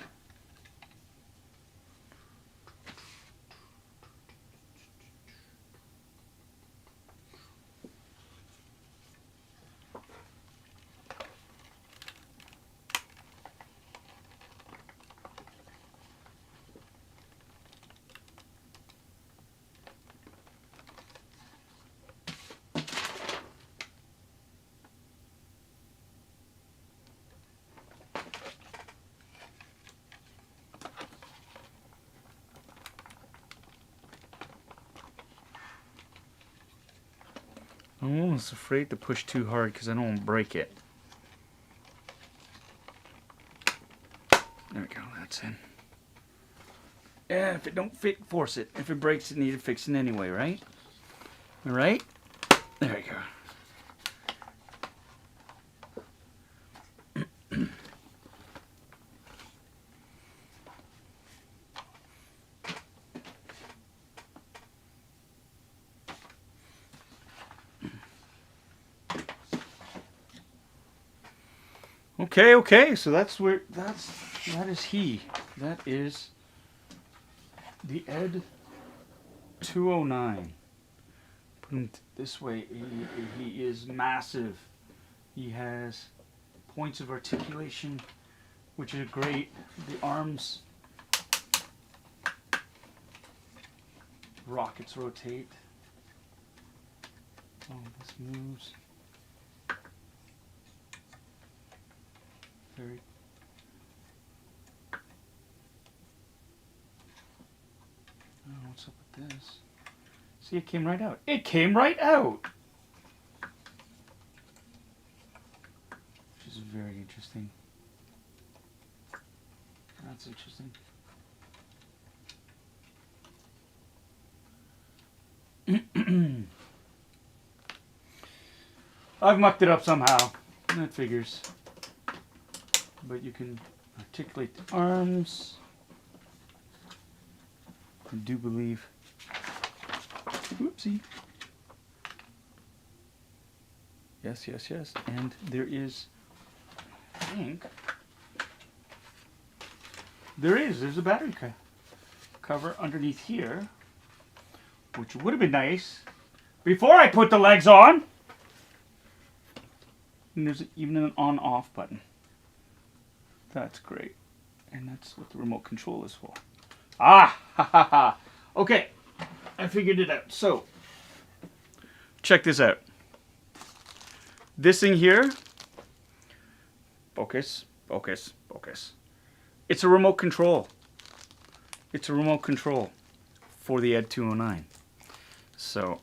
I'm almost afraid to push too hard because I don't want to break it. There we go, that's in. Yeah, if it don't fit, force it. If it breaks, it needs fixing anyway, right? All right? There we go. Okay, so that is he. That is the ED-209. Put him this way. He is massive. He has points of articulation, which are great. The arms, rockets rotate. Oh, this moves. Very. I don't know what's up with this. See, it came right out. It came right out! Which is very interesting. That's interesting. I've mucked it up somehow. That figures. But you can articulate the arms. I do believe. Whoopsie. Yes. And there is, I think, there's a battery cover underneath here, which would have been nice before I put the legs on. And there's even an on-off button. That's great. And that's what the remote control is for. Ah! Okay. I figured it out. So, check this out. This thing here. Focus. It's a remote control. It's a remote control for the ED-209. So,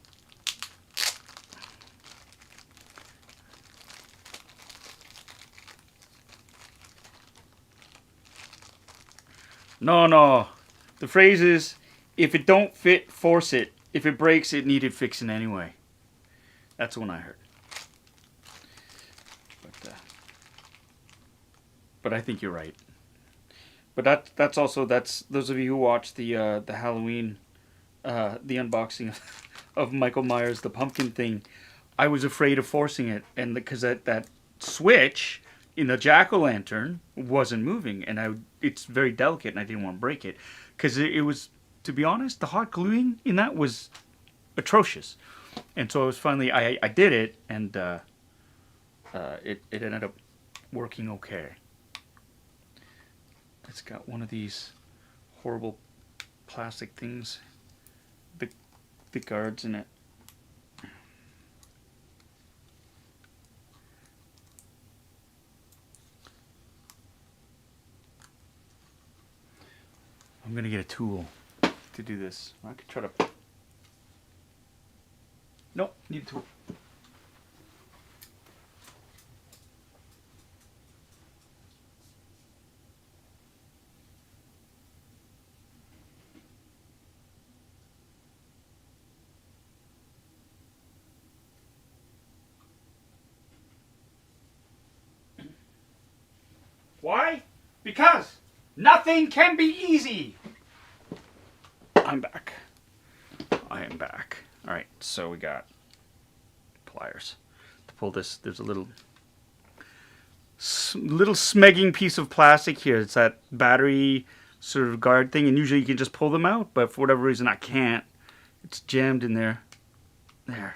no. The phrase is, if it don't fit, force it. If it breaks, it needed fixing anyway. That's the one I heard. But I think you're right. But that's those of you who watch the Halloween, the unboxing of Michael Myers, the pumpkin thing. I was afraid of forcing it, and because that switch in the jack-o'-lantern wasn't moving, and it's very delicate, and I didn't want to break it, because it was, to be honest, the hot gluing in that was atrocious, and so I was finally I did it, and it ended up working okay. It's got one of these horrible plastic things, the guards in it. I'm gonna get a tool to do this. I could try to. Nope, need a tool. Why? Because nothing can be easy. I'm back. I am back. All right, so we got pliers to pull this. There's a little smegging piece of plastic here. It's that battery sort of guard thing, and usually you can just pull them out, but for whatever reason I can't. It's jammed in there. There.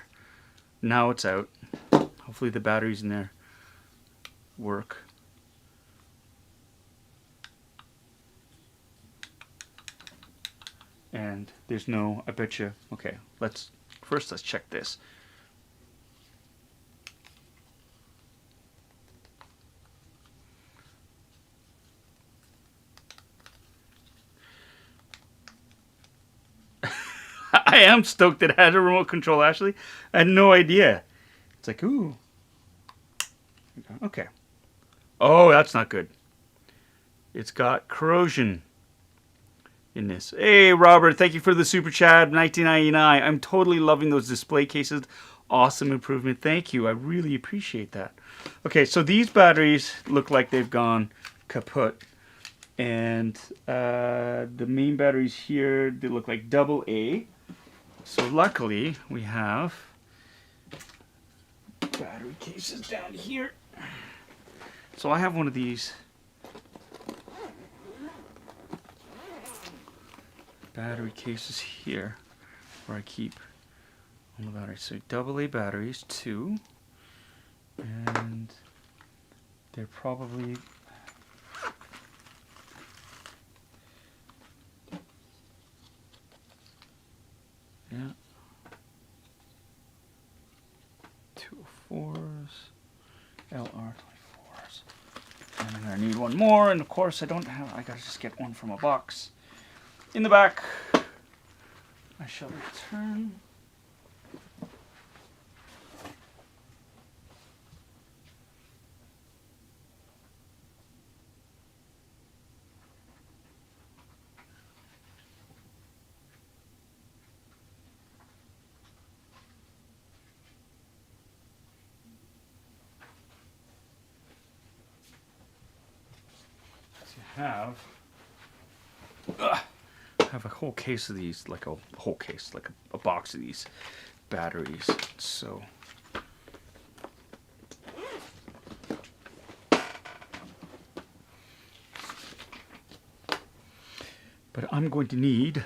Now it's out. Hopefully the batteries in there work. And there's no, I bet you, okay, let's check this. I am stoked it had a remote control, Ashley. I had no idea. It's like, ooh. Okay. Oh, that's not good. It's got corrosion in this. Hey, Robert, thank you for the super chat, 1999. I'm totally loving those display cases. Awesome improvement. Thank you. I really appreciate that. Okay, so these batteries look like they've gone kaput. And the main batteries here, they look like AA. So luckily, we have battery cases down here. So I have one of these battery cases here where I keep all the batteries. So AA batteries, 2. And they're probably... Yeah. 204s, LR24s. And I'm gonna need one more, and of course I don't have, I gotta just get one from a box. In the back, I shall return. Have a whole case of these, like a whole case, like a box of these batteries. So but I'm going to need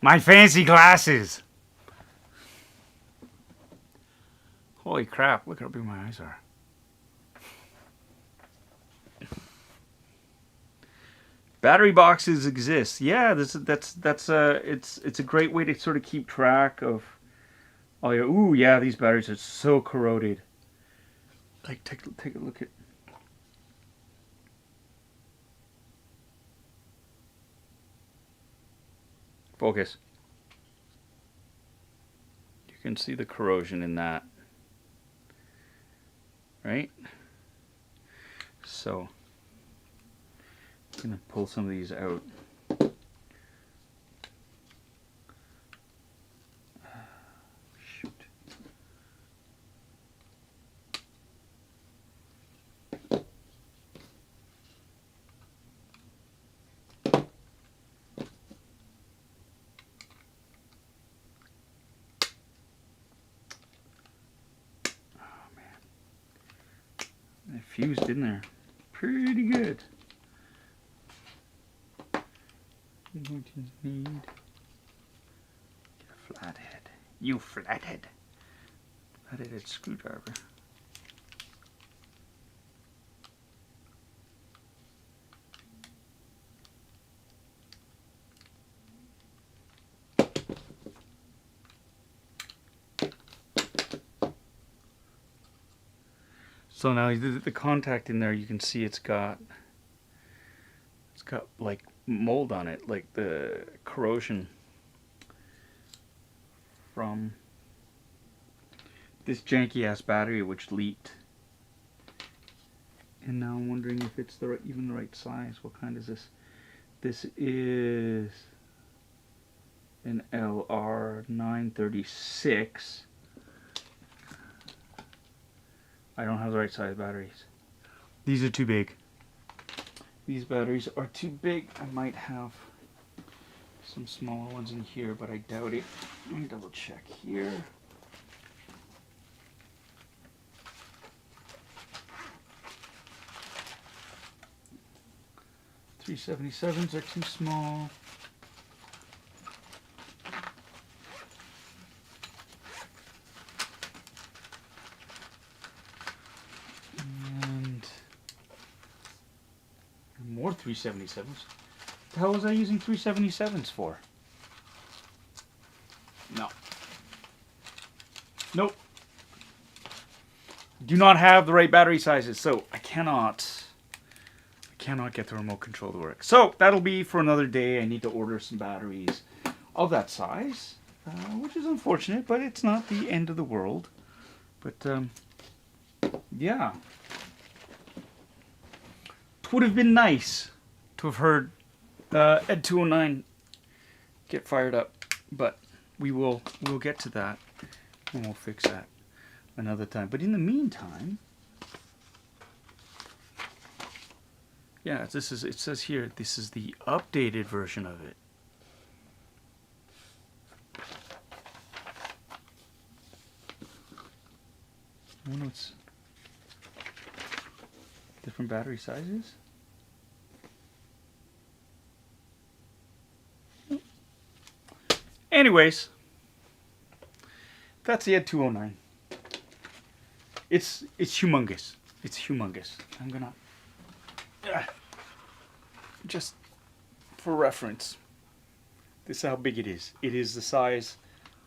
my fancy glasses. Holy crap, look how big my eyes are. Battery boxes exist. Yeah, it's a great way to sort of keep track of oh yeah, ooh yeah, these batteries are so corroded. Like take a look at focus. You can see the corrosion in that. Right? So I'm gonna pull some of these out. Shoot. It fused in there pretty good. I'm going to need a flathead. You flathead. Flatheaded screwdriver. So now the contact in there, you can see it's got like mold on it, like the corrosion from this janky ass battery which leaked. And now I'm wondering if it's even the right size. What kind is this? This is an LR936. I don't have the right size batteries. These are too big. These batteries are too big. I might have some smaller ones in here, but I doubt it. Let me double check here. .377s are too small. More 377s. What the hell was I using 377s for? No. Nope. cannot get the remote control to work. So that'll be for another day. I need to order some batteries of that size, which is unfortunate, but it's not the end of the world. But yeah, it would have been nice to have heard ED-209 get fired up, but we'll get to that, and we'll fix that another time. But in the meantime, yeah, it says here, this is the updated version of it. I wonder what's different battery sizes. Anyways, that's the ED-209. It's humongous. It's humongous. I'm gonna just for reference. This is how big it is. It is the size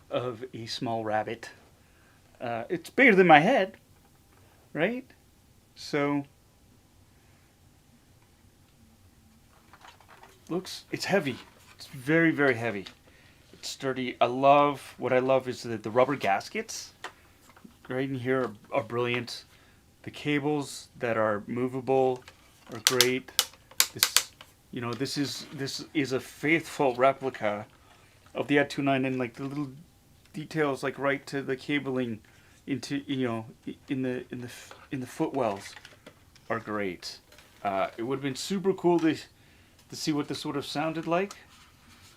of a small rabbit. It's bigger than my head, right? So it's heavy. It's very, very heavy. It's sturdy. What I love is the rubber gaskets right in here are brilliant. The cables that are movable are great. This is a faithful replica of the ED-209, and like the little details, like right to the cabling into in the footwells are great. It would have been super cool to see what this would have sounded like,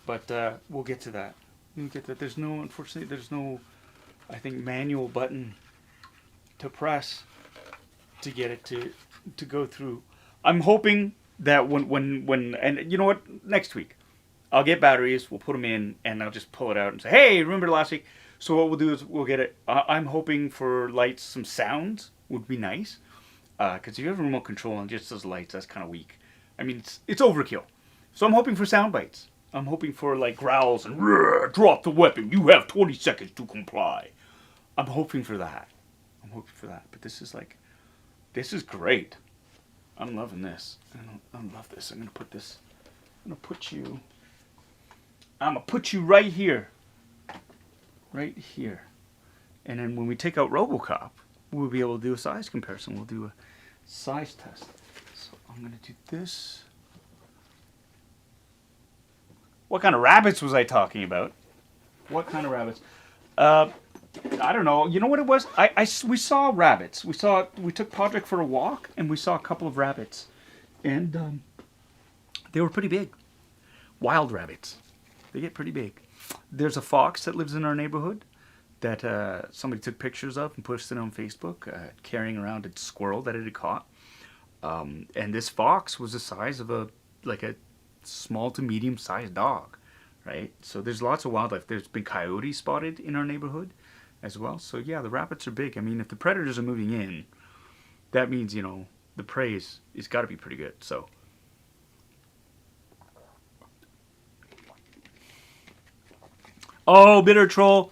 but we'll get to that. Unfortunately, there's no, I think, manual button to press to get it to go through. I'm hoping that when and you know what, next week I'll get batteries, we'll put them in, and I'll just pull it out and say, hey, remember last week? So what we'll do is we'll get it. I'm hoping for lights, some sounds would be nice, because if you have a remote control and just those lights, that's kind of weak. I mean, it's overkill. So I'm hoping for sound bites. I'm hoping for like growls and drop the weapon. You have 20 seconds to comply. I'm hoping for that. But this is great. I'm loving this. I love this. I'm gonna put you right here. Right here. And then when we take out Robocop, we'll be able to do a size comparison. We'll do a size test. So I'm gonna do this. What kind of rabbits was I talking about? What kind of rabbits? I don't know. You know what it was? We saw rabbits. We took Podrick for a walk, and we saw a couple of rabbits, and they were pretty big. Wild rabbits. They get pretty big. There's a fox that lives in our neighborhood that somebody took pictures of and posted on Facebook, carrying around a squirrel that it had caught. And this fox was the size of a small to medium sized dog, right? So there's lots of wildlife. There's been coyotes spotted in our neighborhood as well. So yeah, the rabbits are big. I mean, if the predators are moving in, that means, the prey is got to be pretty good. So oh, Bitter Troll,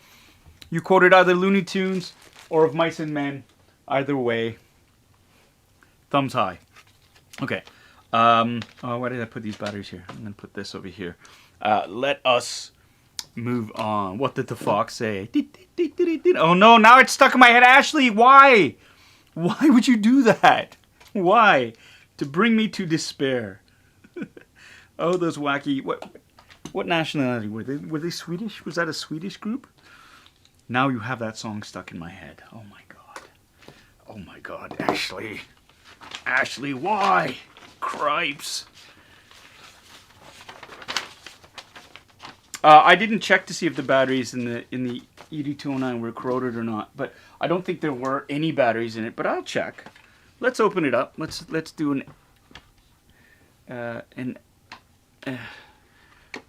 you quoted either Looney Tunes or Of Mice and Men. Either way, thumbs high. Okay. Why did I put these batteries here? I'm going to put this over here. Let us move on. What did the fox say? Oh no, now it's stuck in my head. Ashley, why? Why would you do that? Why? To bring me to despair. Oh, those wacky... What nationality were they? Were they Swedish? Was that a Swedish group? Now you have that song stuck in my head. Oh my god. Oh my god, Ashley. Ashley, why? Cripes. I didn't check to see if the batteries in the ED-209 were corroded or not, but I don't think there were any batteries in it. But I'll check. Let's open it up. Let's do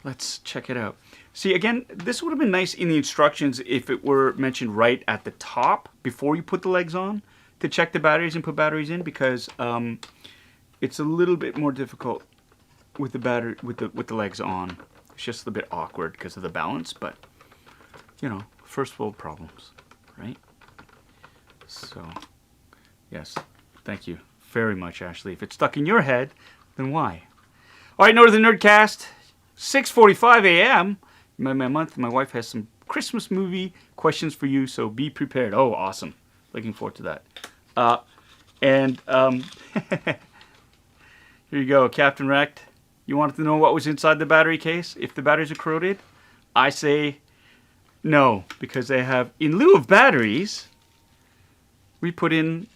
let's check it out. See, again, this would have been nice in the instructions if it were mentioned right at the top before you put the legs on to check the batteries and put batteries in, because it's a little bit more difficult with the legs on. It's just a bit awkward because of the balance, but first world problems, right? So, yes, thank you very much, Ashley. If it's stuck in your head, then why? All right, Northern Nerdcast, 6:45 a.m. My month. My wife has some Christmas movie questions for you, so be prepared. Oh, awesome! Looking forward to that. Here you go, Captain Wrecked. You wanted to know what was inside the battery case? If the batteries are corroded, I say no, because they have, in lieu of batteries, we put in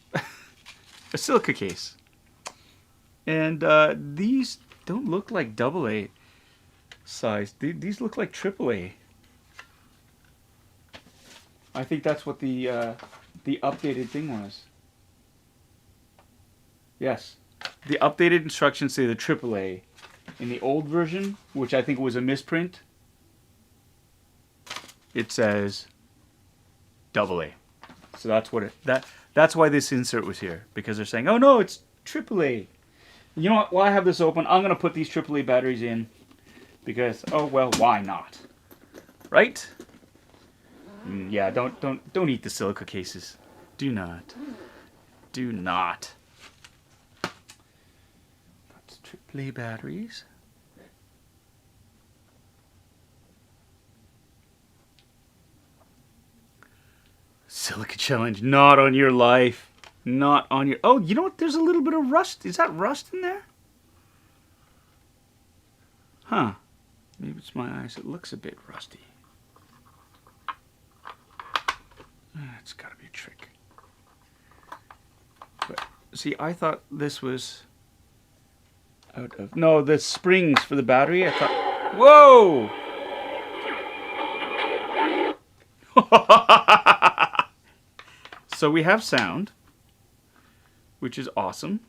a silica case. And these don't look like AA size. These look like AAA. I think that's what the updated thing was. Yes. The updated instructions say the AAA. In the old version, which I think was a misprint, it says AA. So that's what that's why this insert was here, because they're saying, "Oh no, it's AAA." You know what? While I have this open, I'm gonna put these AAA batteries in because, oh well, why not? Right? Yeah, don't eat the silica cases. Do not. Do not. That's AAA batteries. Silica challenge, not on your life. Not on your... Oh, you know what? There's a little bit of rust. Is that rust in there? Huh. Maybe it's my eyes. It looks a bit rusty. It's got to be a trick. But, see, I thought this was out of... No, the springs for the battery. I thought... Whoa! So we have sound, which is awesome.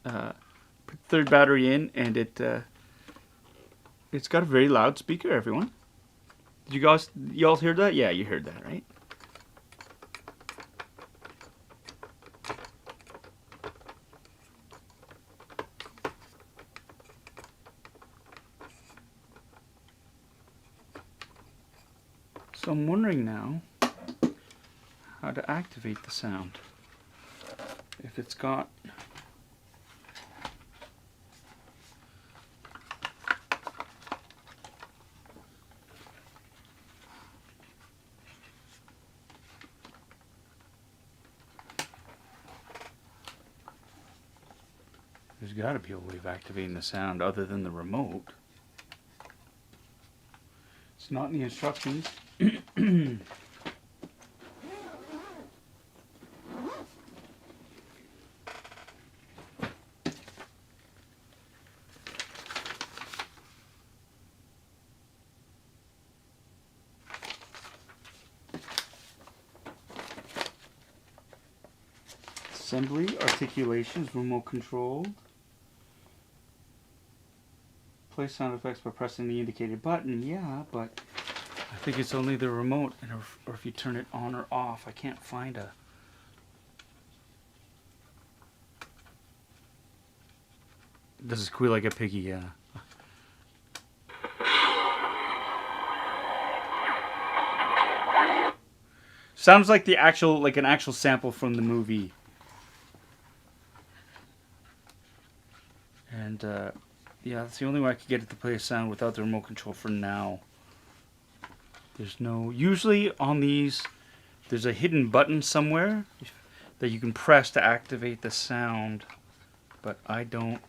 Put the third battery in, and it's got a very loud speaker, everyone. Did y'all hear that? Yeah, you heard that, right? So I'm wondering now how to activate the sound. If it's got... There's got to be a way of activating the sound other than the remote. It's not in the instructions. Assembly, articulations, remote controlled. Play sound effects by pressing the indicated button. Yeah, but I think it's only the remote, or if you turn it on or off. I can't find a... Does it squeal like a piggy? Yeah. Sounds like the actual, like an actual sample from the movie. And yeah, that's the only way I could get it to play a sound without the remote control for now. There's no... Usually on these, there's a hidden button somewhere that you can press to activate the sound, but I don't...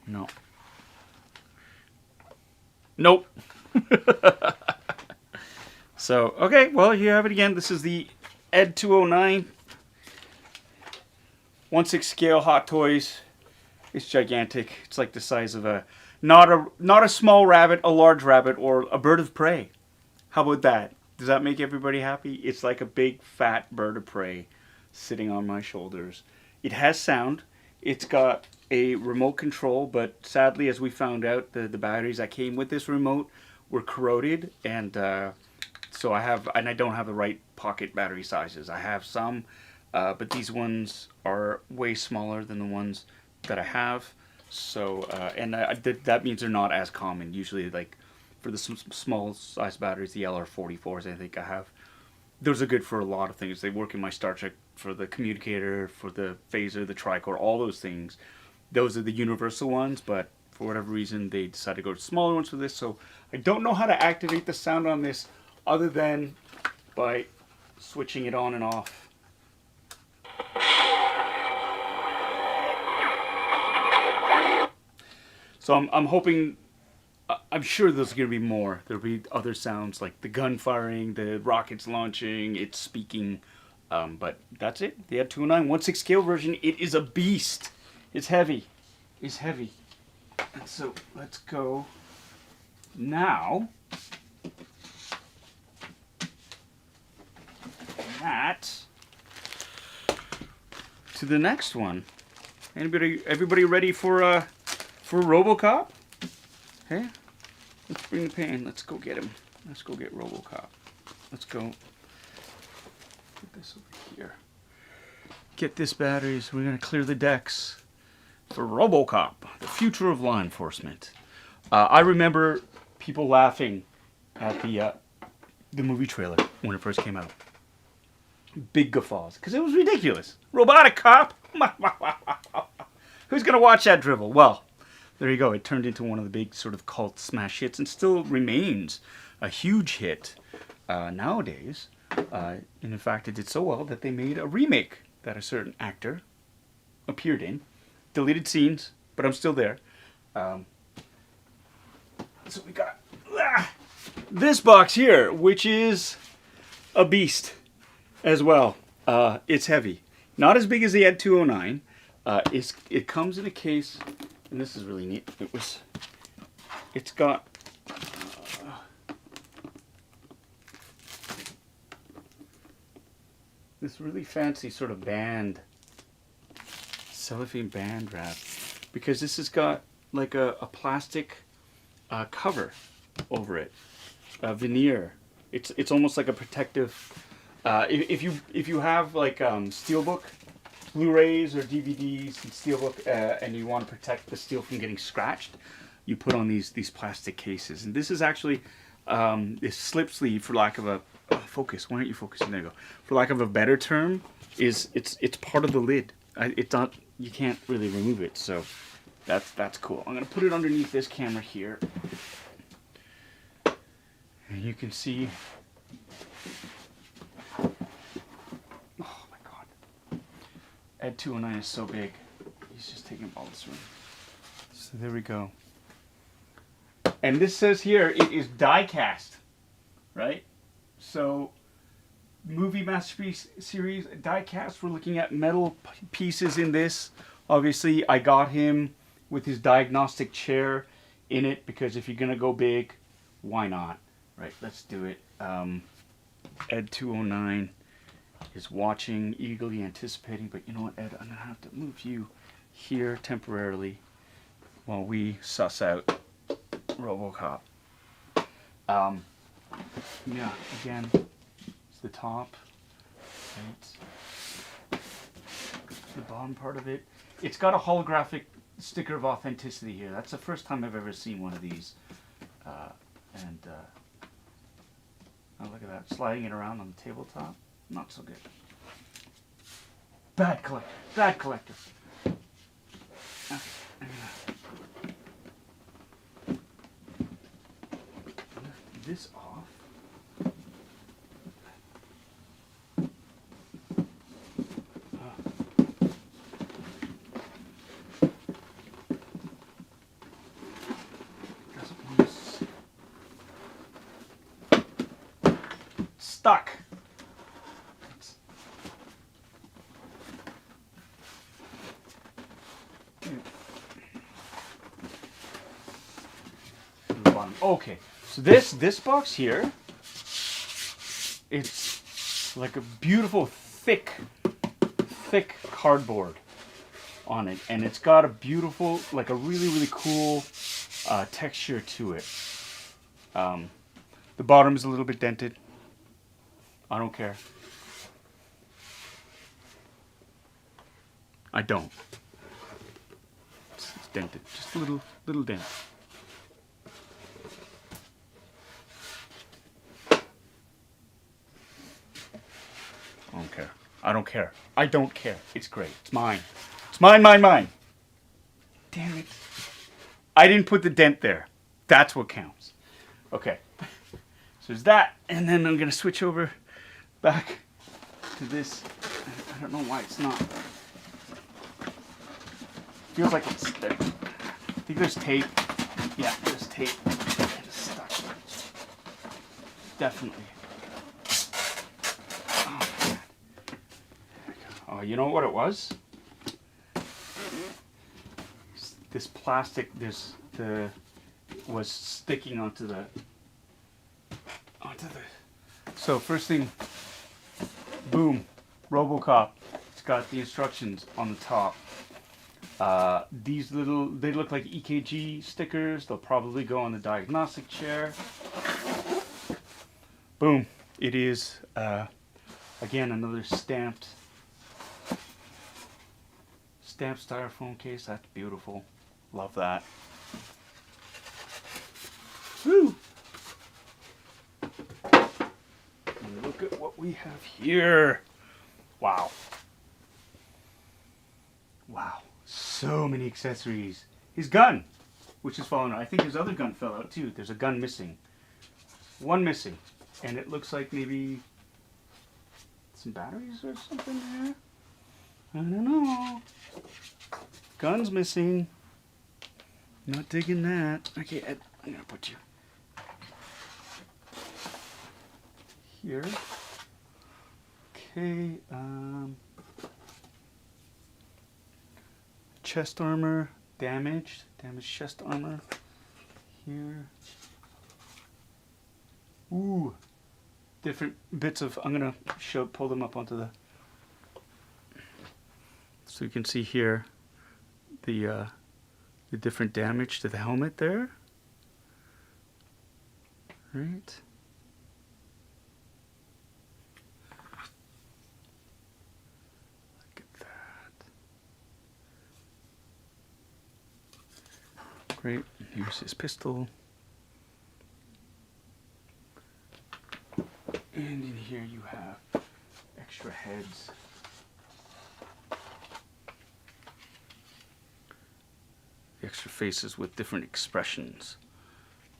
No. Nope. So, okay, well, here you have it again. This is the ED-209 1/6 scale Hot Toys. It's gigantic. It's like the size of a not a small rabbit, a large rabbit, or a bird of prey. How about that? Does that make everybody happy? It's like a big fat bird of prey sitting on my shoulders. It has sound. It's got a remote control, but sadly, as we found out, the batteries that came with this remote were corroded, and so I don't have the right pocket battery sizes. I have some, but these ones are way smaller than the ones that I have. So, that means they're not as common. Usually, like, for the small size batteries, the LR44s, I think I have, those are good for a lot of things. They work in my Star Trek for the communicator, for the phaser, the tricore, all those things. Those are the universal ones, but for whatever reason, they decided to go to smaller ones for this. So I don't know how to activate the sound on this other than by switching it on and off. So I'm hoping, I'm sure there's going to be more. There'll be other sounds like the gun firing, the rockets launching, it's speaking. But that's it. The ED-209 1/6 scale version. It is a beast. It's heavy. It's heavy. And so let's go now. That to the next one. Everybody ready for Robocop? Hey, let's bring the pain. Let's go get him. Let's go get Robocop. Let's go. Put this over here. Get this battery. So we're gonna clear the decks for Robocop, the future of law enforcement. I remember people laughing at the movie trailer when it first came out. Big guffaws because it was ridiculous. Robotic cop. Who's gonna watch that drivel? Well, there you go. It turned into one of the big sort of cult smash hits and still remains a huge hit nowadays. And in fact, it did so well that they made a remake that a certain actor appeared in. Deleted scenes, but I'm still there. So we got this box here, which is a beast as well. It's heavy. Not as big as the ED-209. It comes in a case, and this is really neat. It's got this really fancy sort of band, cellophane band wrap, because this has got like a plastic cover over it, veneer. It's almost like a protective. If you have like steelbook, Blu-rays or DVDs and steelbook, and you want to protect the steel from getting scratched, you put on these plastic cases. And this is actually this slip sleeve, for lack of a focus. Why aren't you focusing? There you go. For lack of a better term, it's part of the lid. It's not. You can't really remove it. So that's cool. I'm gonna put it underneath this camera here, and you can see. Oh my God! ED-209 is so big. He's just taking up all this room. So there we go. And this says here it is die cast, right? So, movie masterpiece series die cast. We're looking at metal pieces in this. Obviously, I got him with his diagnostic chair in it because if you're gonna go big, why not? Right? Let's do it. ED-209 is watching, eagerly anticipating. But you know what, Ed? I'm gonna have to move you here temporarily while we suss out Robocop. Yeah, again, it's the top, right? The bottom part of it. It's got a holographic sticker of authenticity here. That's the first time I've ever seen one of these. Oh, look at that, sliding it around on the tabletop. Not so good. Bad collector. Bad collector. This off. Doesn't want to stuck. Okay. So this box here, it's like a beautiful thick cardboard on it, and it's got a beautiful, like a really cool texture to it. The bottom is a little bit dented. I don't care. I don't. It's dented. Just a little dent. I don't care. I don't care. I don't care. It's great. It's mine. It's mine, mine, mine. Damn it. I didn't put the dent there. That's what counts. Okay. So there's that. And then I'm going to switch over back to this. I don't know why it's not. Feels like it's there. I think there's tape. Yeah, there's tape. It's stuck. Definitely. Oh, you know what it was? This plastic, was sticking onto the. So first thing, boom, Robocop. It's got the instructions on the top. These they look like EKG stickers. They'll probably go on the diagnostic chair. Boom. It is, again, another stamped styrofoam case. That's beautiful. Love that. Woo! And look at what we have here. Wow. Wow. So many accessories. His gun, which is falling out. I think his other gun fell out too. There's a gun missing. One missing. And it looks like maybe some batteries or something there. I don't know. Gun's missing. Not digging that. Okay, Ed, I'm gonna put you here. Okay, chest armor, damaged chest armor here. Ooh, different bits of, I'm gonna pull them up onto the, so you can see here the different damage to the helmet there. Right. Look at that. Great. Here's his pistol. And in here you have extra heads. The extra faces with different expressions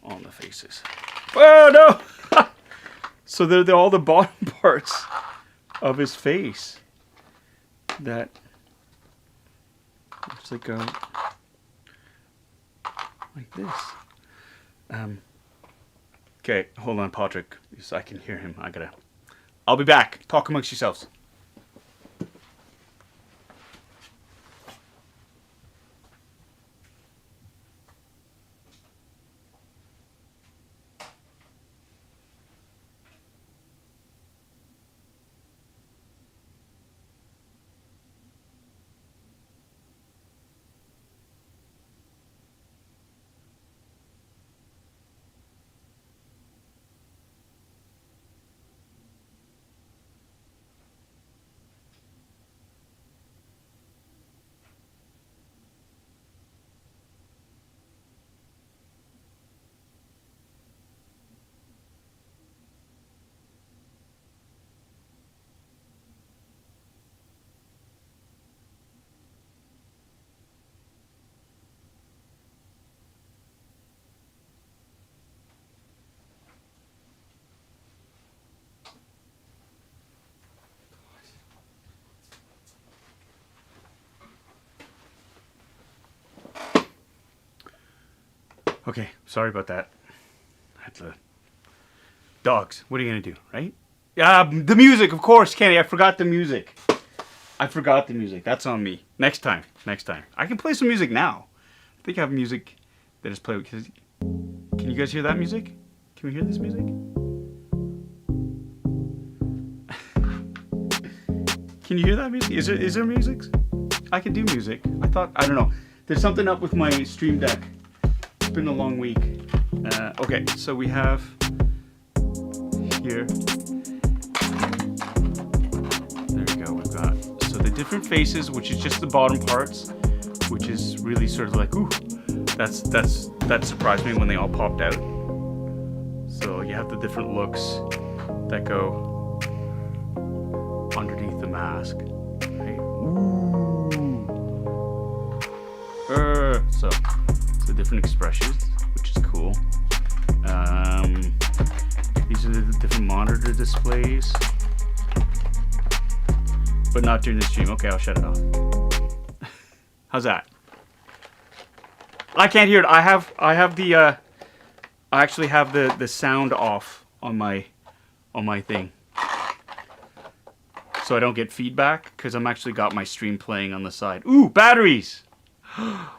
on the faces. Oh no! So they're all the bottom parts of his face. That looks like this. Okay, hold on, Patrick, so I can hear him. I'll be back. Talk amongst yourselves. Okay, sorry about that. Dogs. What are you gonna do, right? The music, of course, Kenny. I forgot the music. That's on me. Next time. I can play some music now. I think I have music that is played. Can you guys hear that music? Can we hear this music? Can you hear that music? Is there music? I can do music. I don't know. There's something up with my Stream Deck. It's been a long week. Okay, so we have here. There we go. We've got the different faces, which is just the bottom parts. which is really sort of like, ooh, that surprised me when they all popped out. So you have the different looks that go underneath the mask. Right? Ooh. So the different expressions, which is cool. These are the different monitor displays, but not during the stream. Okay, I'll shut it off. How's that? I can't hear it. I actually have the sound off on my thing, so I don't get feedback because I'm actually got my stream playing on the side. Ooh, batteries! I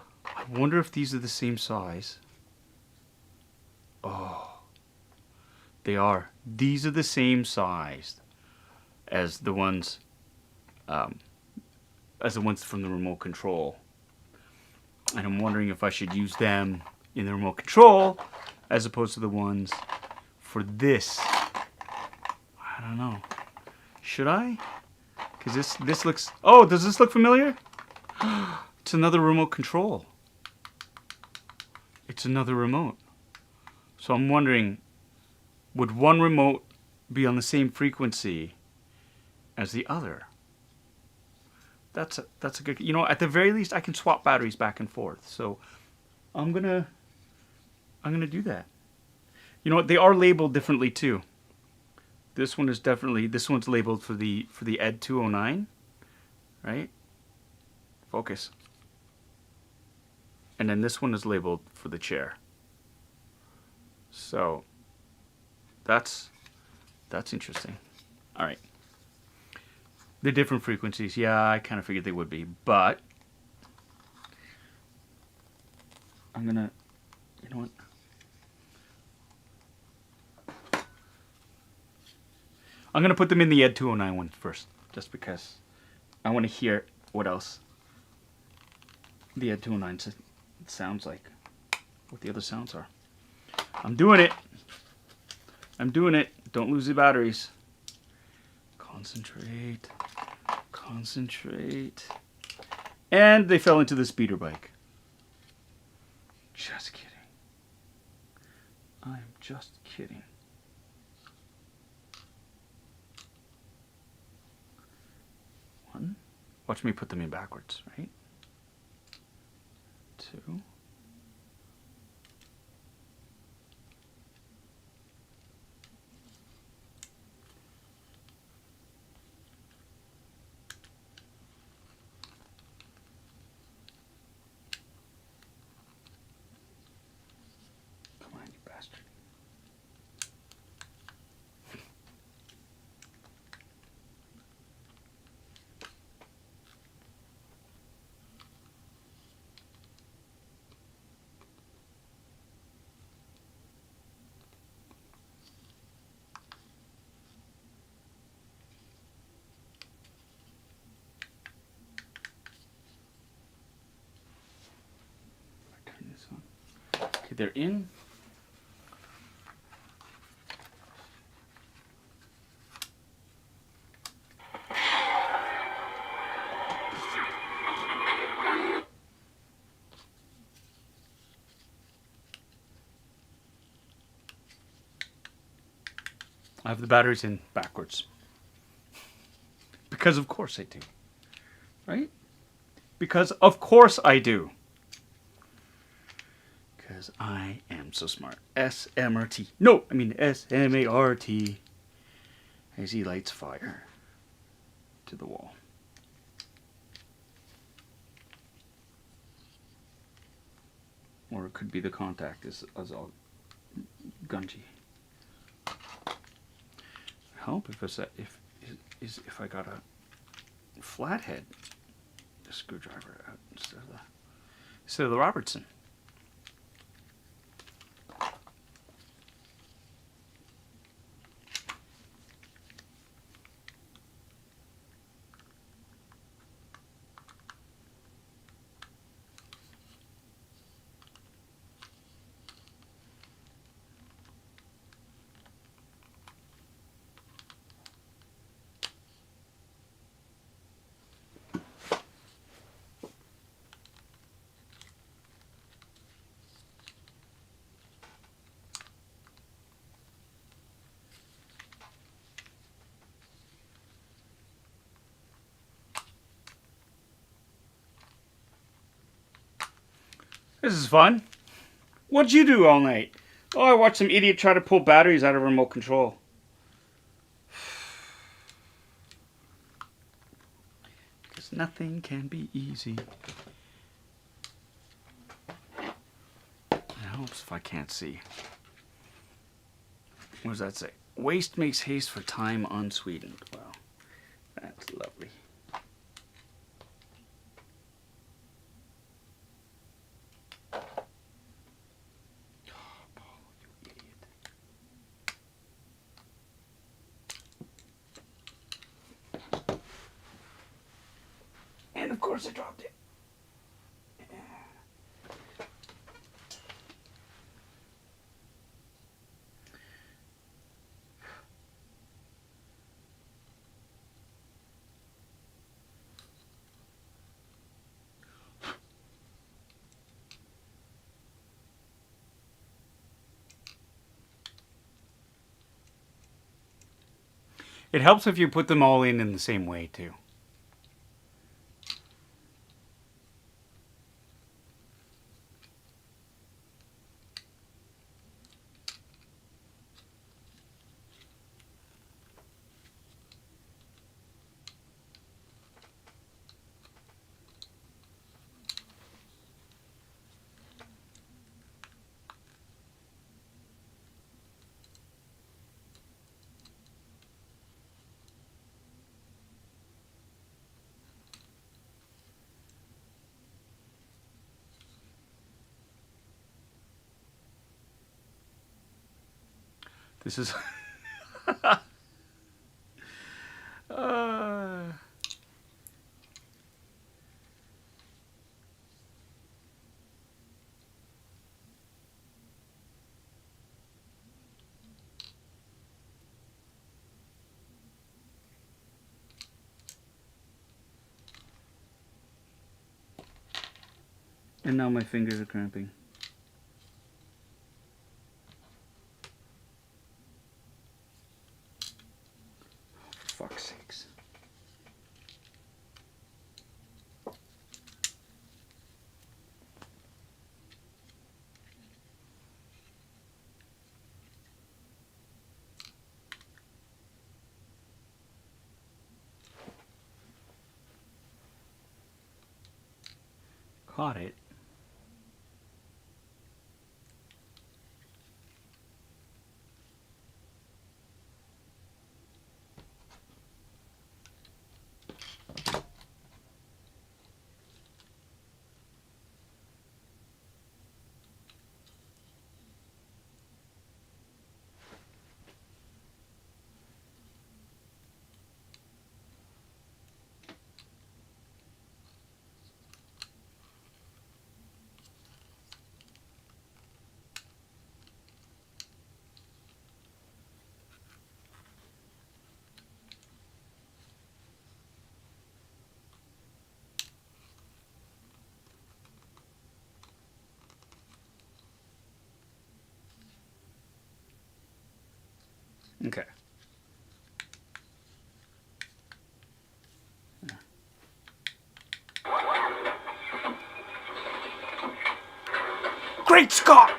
wonder if these are the same size. Oh, they are. These are the same size as the ones from the remote control. And I'm wondering if I should use them in the remote control as opposed to the ones for this. I don't know. Should I? Because this looks... Oh, does this look familiar? It's another remote control. It's another remote. So I'm wondering, would one remote be on the same frequency as the other? That's a good... You know, at the very least, I can swap batteries back and forth. So I'm gonna do that. You know what? They are labeled differently too. This one's labeled for the ED-209, right? Focus. And then this one is labeled for the chair. So that's interesting. All right. The different frequencies, yeah, I kind of figured they would be, but I'm gonna, you know what? I'm gonna put them in the ED-209 one first, just because I want to hear what else the ED-209 sounds like, what the other sounds are. I'm doing it. Don't lose the batteries. Concentrate. And they fell into the speeder bike. Just kidding. I'm just kidding. One. Watch me put them in backwards, right? Two. Okay, they're in. I have the batteries in backwards. Because of course I do. Right? Because of course I do. Because I am so smart. SMRT. No, I mean SMART. As he lights fire to the wall. Or it could be the contact is all gungy. Help if I got a flathead screwdriver out instead of the Robertson. This is fun. What'd you do all night? Oh, I watched some idiot try to pull batteries out of a remote control. Because nothing can be easy. It helps if I can't see. What does that say? Waste makes haste for time unsweetened. Wow, that's lovely. And of course I dropped it. It helps if you put them all in the same way too. This is and now my fingers are cramping. For fuck's sakes. Caught it. Okay. Great Scott!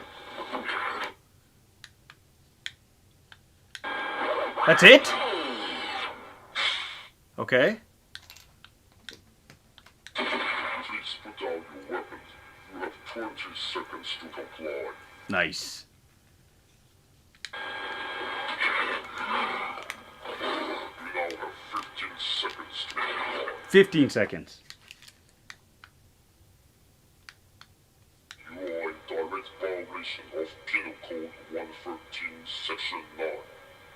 That's it? Okay. Please put down your weapons. You have 20 seconds to comply. Nice. You now have 15 seconds to comply. 15 seconds. You are in direct violation of Penal Code 113, Section 9.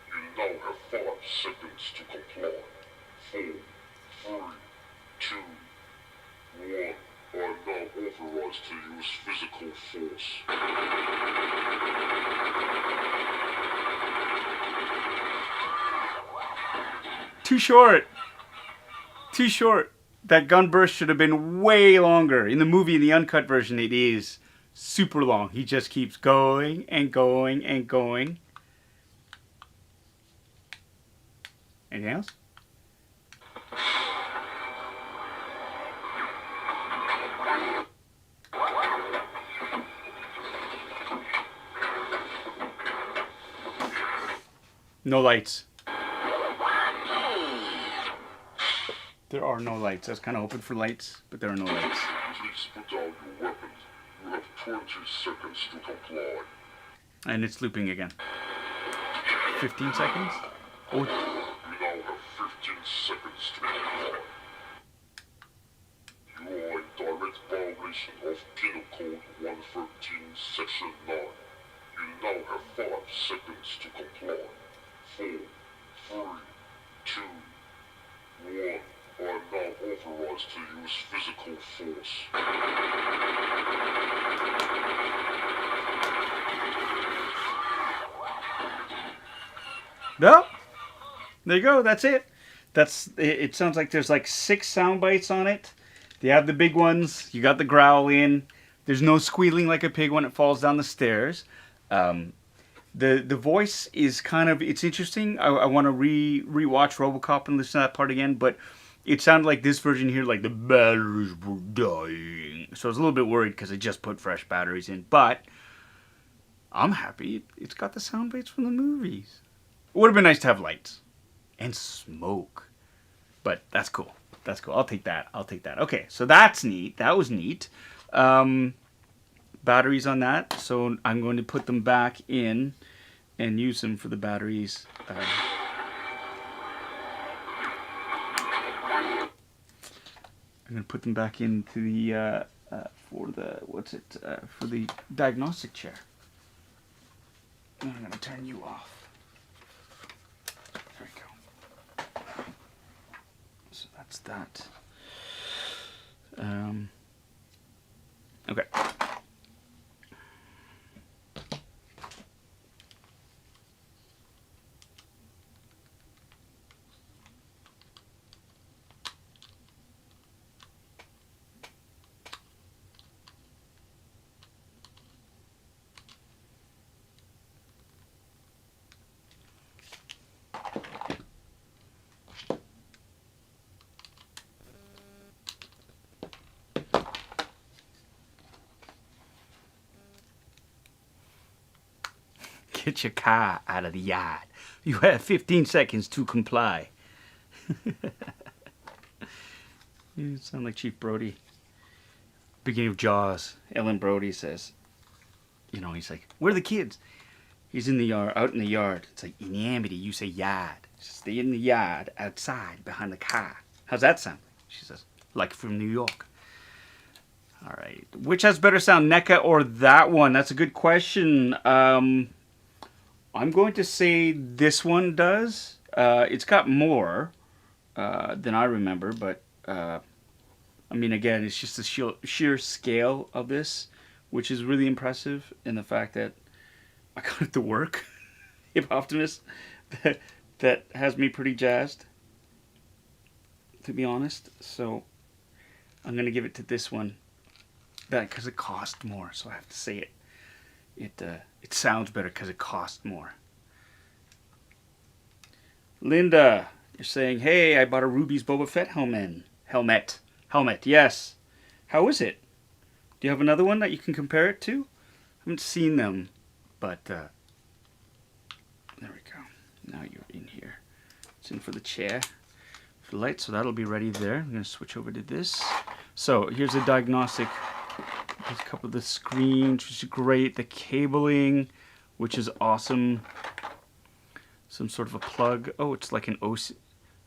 You now have 5 seconds to comply. 4, 3, 2, 1. I am now authorized to use physical force. Too short. Too short. That gun burst should have been way longer. In the movie, in the uncut version, it is super long. He just keeps going and going and going. Anything else? No lights. There are no lights. I was kind of hoping for lights, but there are no lights. Please put down your weapons. You have 20 seconds to comply. And it's looping again. 15 seconds? Oh. You now have 15 seconds to comply. You are in direct violation of Penal Code 113, Section 9. You now have 5 seconds to comply. 4, 3, 2, 1. I am now authorized to use physical force. No. There you go. That's it. It sounds like there's like 6 sound bites on it. They have the big ones. You got the growl in. There's no squealing like a pig when it falls down the stairs. The voice is kind of, it's interesting. I want to rewatch Robocop and listen to that part again, but it sounded like this version here, like the batteries were dying. So I was a little bit worried because I just put fresh batteries in, but I'm happy. It's got the sound bites from the movies. It would have been nice to have lights and smoke, but that's cool. That's cool. I'll take that. Okay, so that's neat. That was neat. Batteries on that, so I'm going to put them back in and use them for the batteries. I'm going to put them back into the for the diagnostic chair. And I'm going to turn you off. There we go. So that's that. Okay. Get your car out of the yard. You have 15 seconds to comply. You sound like Chief Brody. Beginning of Jaws, Ellen Brody says, you know, he's like, where are the kids? He's in the yard, out in the yard. It's like, in Amity, you say yard. Stay in the yard, outside, behind the car. How's that sound? She says, like from New York. All right. Which has better sound, NECA or that one? That's a good question. I'm going to say this one does. It's got more than I remember, but I mean, again, it's just the sheer scale of this, which is really impressive in the fact that I got it to work. Hip Optimus, that has me pretty jazzed, to be honest. So I'm going to give it to this one, because it cost more, so I have to say it. It sounds better because it costs more. Linda, you're saying, hey, I bought a Ruby's Boba Fett helmet. Yes. How is it? Do you have another one that you can compare it to? I haven't seen them, but there we go. Now you're in here. It's in for the chair, for the light, so that'll be ready there. I'm going to switch over to this. So here's a diagnostic. There's a couple of the screens, which is great. The cabling, which is awesome. Some sort of a plug. Oh, it's like an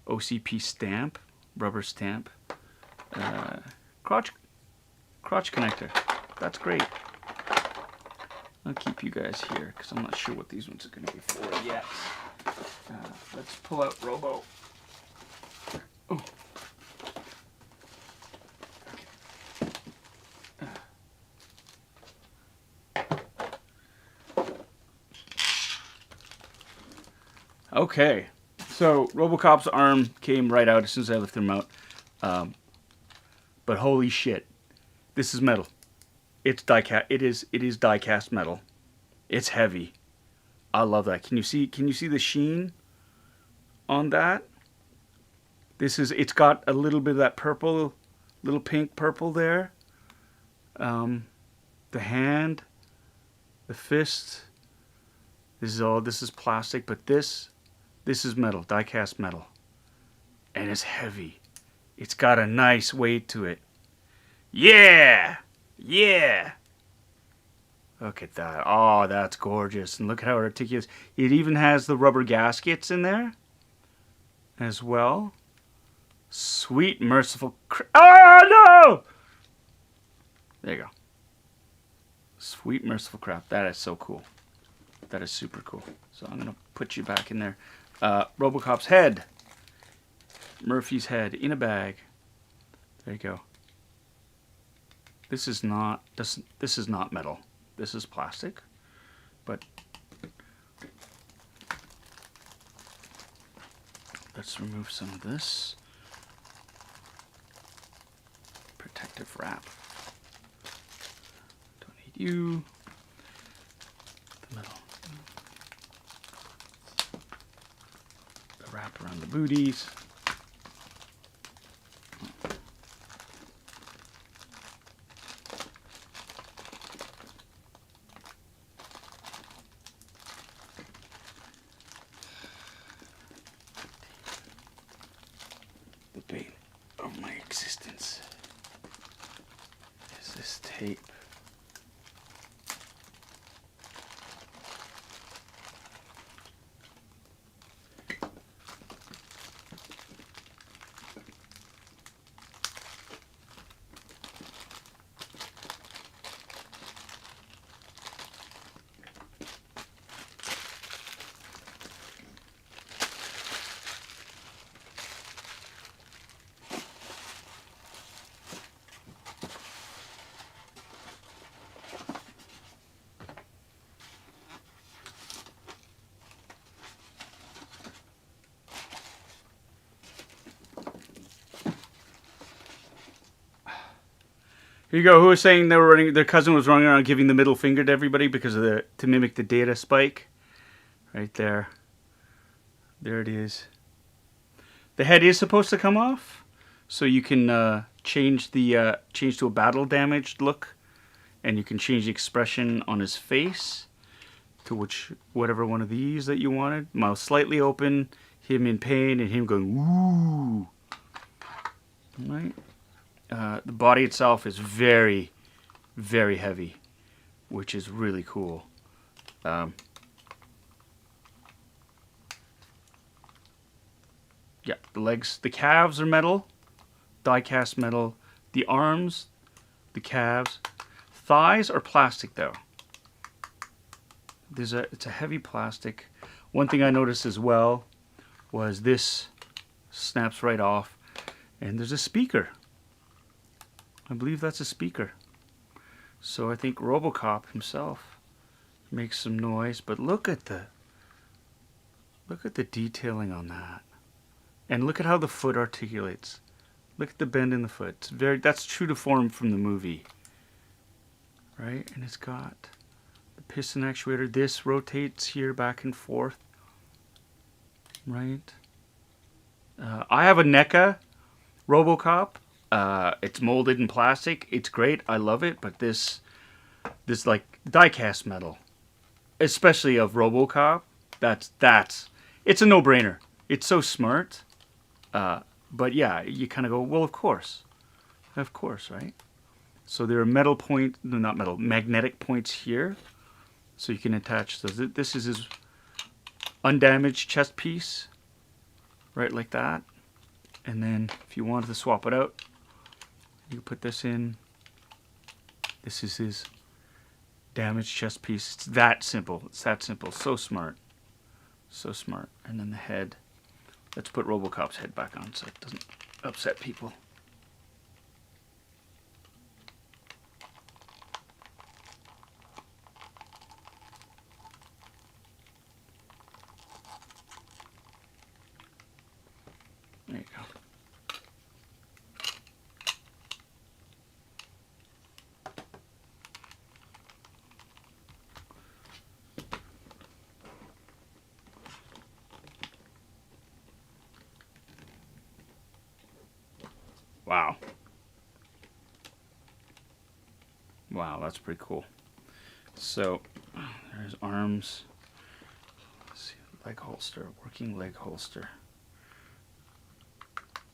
OCP stamp, rubber stamp. Crotch connector. That's great. I'll keep you guys here because I'm not sure what these ones are going to be for yet. Let's pull out Robo. Oh. Okay, so Robocop's arm came right out as soon as I lifted him out. But holy shit, this is metal. It's die-cast. It is die-cast metal. It's heavy. I love that. Can you see the sheen on that? It's got a little bit of that purple, little pink purple there. The hand, the fist. This is plastic, but this This is metal, die-cast metal. And it's heavy. It's got a nice weight to it. Yeah! Yeah! Look at that. Oh, that's gorgeous. And look how articulate. It even has the rubber gaskets in there as well. Sweet, merciful. Oh, no! There you go. Sweet, merciful crap. That is so cool. That is super cool. So I'm going to put you back in there. Robocop's head. Murphy's head in a bag. There you go. This is not metal. This is plastic. But let's remove some of this protective wrap. Don't need you. The metal. The wrap around the booties. The bane of my existence is this tape. Here you go. Who was saying they were running? Their cousin was running around giving the middle finger to everybody because of to mimic the data spike. Right there. There it is. The head is supposed to come off, so you can change to a battle damaged look, and you can change the expression on his face to whatever one of these that you wanted. Mouth slightly open, him in pain, and him going woo. Right. The body itself is very, very heavy, which is really cool. Yeah, the legs, the calves are metal, die-cast metal. The arms, the calves, thighs are plastic though. It's a heavy plastic. One thing I noticed as well was this snaps right off, and there's a speaker. I believe that's a speaker. So I think Robocop himself makes some noise, but look at the detailing on that. And look at how the foot articulates. Look at the bend in the foot. That's true to form from the movie. Right? And it's got the piston actuator. This rotates here back and forth. Right? I have a NECA Robocop. It's molded in plastic. It's great. I love it. But this like die-cast metal, especially of Robocop, it's a no-brainer. It's so smart. But yeah, you kind of go, well, of course, right? So there are magnetic points here, so you can attach those. This is his undamaged chest piece, right, like that. And then if you wanted to swap it out, you put this in. This is his damaged chest piece. It's that simple. So smart. So smart. And then the head. Let's put Robocop's head back on so it doesn't upset people. There you go. Wow. Wow, that's pretty cool. So, there's arms. Let's see, leg holster, working leg holster.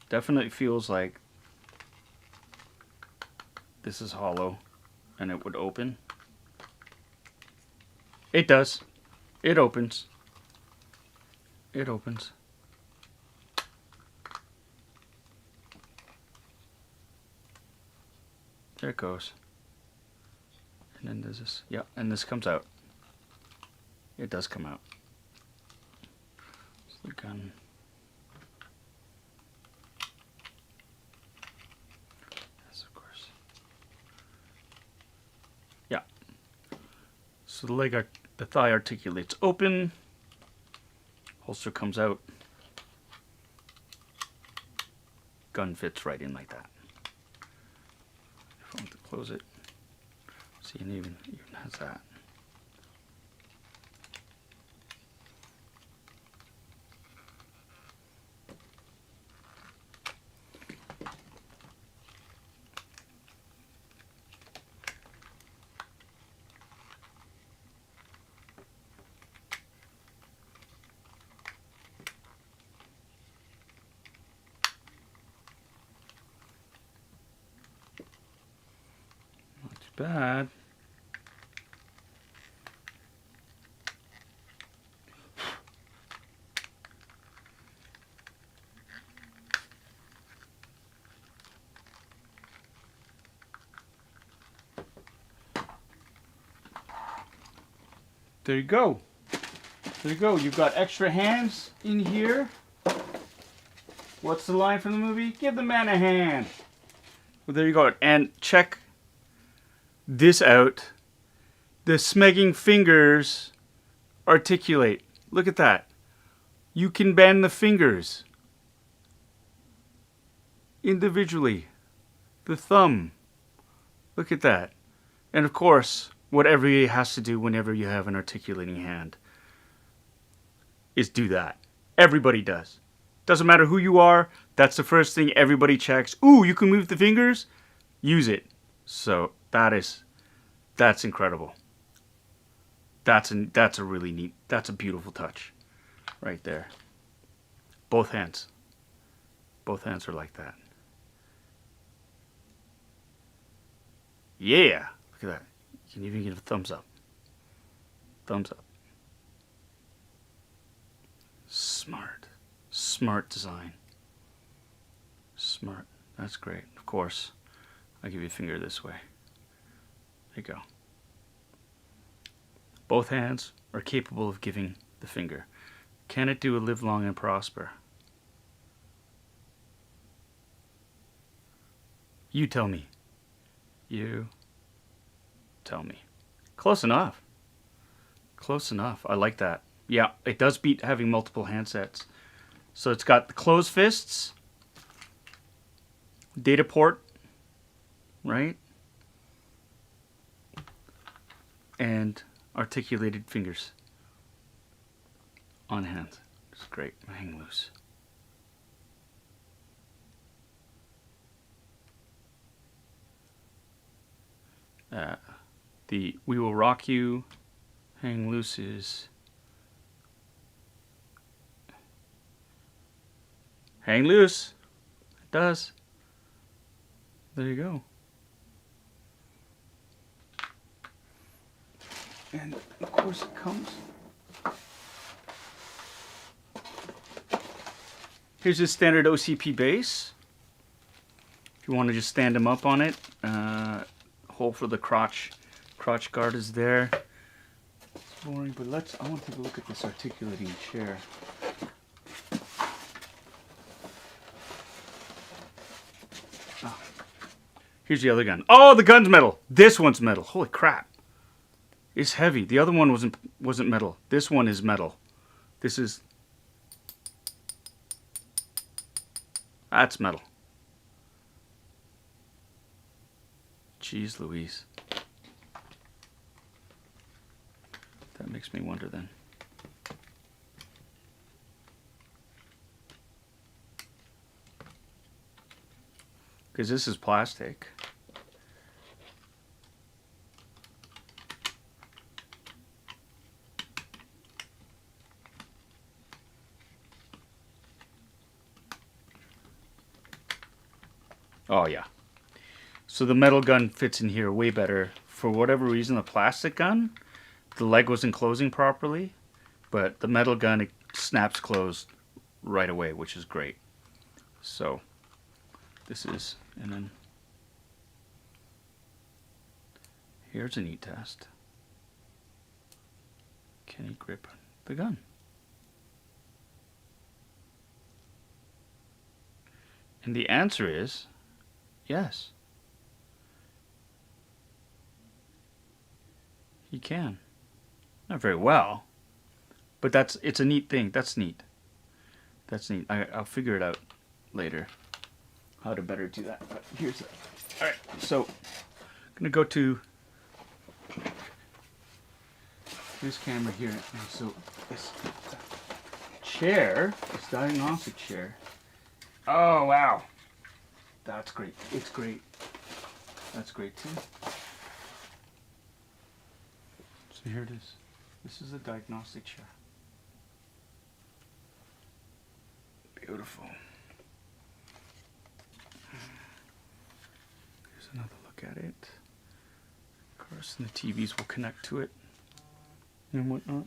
Definitely feels like this is hollow and it would open. It does. It opens. It opens. There it goes. And then there's this. Yeah, and this comes out. It does come out. It's the gun. Yes, of course. Yeah. So the thigh articulates open. Holster comes out. Gun fits right in like that. If I want to close it, see, it even has that. Not too bad. There you go. There you go. You've got extra hands in here. What's the line from the movie? Give the man a hand. Well, there you go. And check this out. The smegging fingers articulate. Look at that. You can bend the fingers individually. The thumb. Look at that. And of course, what everybody has to do whenever you have an articulating hand is do that. Everybody does. Doesn't matter who you are, that's the first thing everybody checks. Ooh, you can move the fingers? Use it. So that's incredible. That's a really neat, that's a beautiful touch right there. Both hands. Both hands are like that. Yeah, look at that. You can even give a thumbs up. Thumbs up. Smart. Smart design. Smart. That's great. Of course, I'll give you a finger this way. There you go. Both hands are capable of giving the finger. Can it do a live long and prosper? You tell me. You tell me. Close enough. Close enough. I like that. Yeah, it does beat having multiple handsets. So it's got the closed fists, data port, right? And articulated fingers on hand. It's great. Hang loose. The We Will Rock You hang loose is hang loose. It does. There you go. And of course it comes. Here's a standard OCP base. If you want to just stand them up on it, hole for the crotch guard is there. It's boring, but I want to take a look at this articulating chair. Oh. Here's the other gun. Oh, the gun's metal. This one's metal. Holy crap. It's heavy. The other one wasn't metal. This one is metal. This is... That's metal. Jeez Louise. That makes me wonder then. Because this is plastic. Oh yeah. So the metal gun fits in here way better. For whatever reason, the plastic gun, the leg wasn't closing properly, but the metal gun, it snaps closed right away, which is great. So this is, and then here's a neat test. Can he grip the gun? And the answer is yes. He can. Not very well, but it's a neat thing. That's neat. That's neat. I'll figure it out later how to better do that. But here's it. All right. So I'm gonna go to this camera here. And so this chair, this diagnostic chair. Oh wow, that's great. It's great. That's great too. So here it is. This is a diagnostic chair. Beautiful. Here's another look at it. Of course, and the TVs will connect to it and whatnot.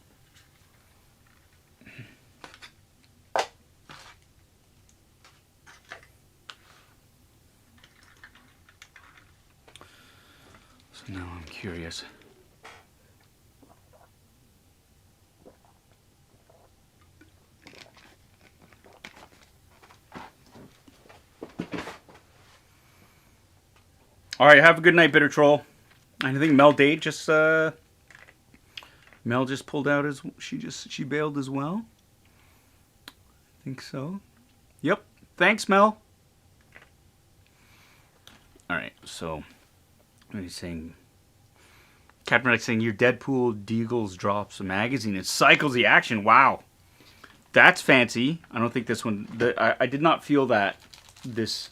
So now I'm curious. All right, have a good night, Bitter Troll. I think Mel Dade just Mel just pulled out as she bailed as well. I think so. Yep. Thanks, Mel. All right, so what he's saying. Captain Rex saying your Deadpool Deagles drops a magazine. It cycles the action. Wow, that's fancy. I don't think this one. I did not feel that this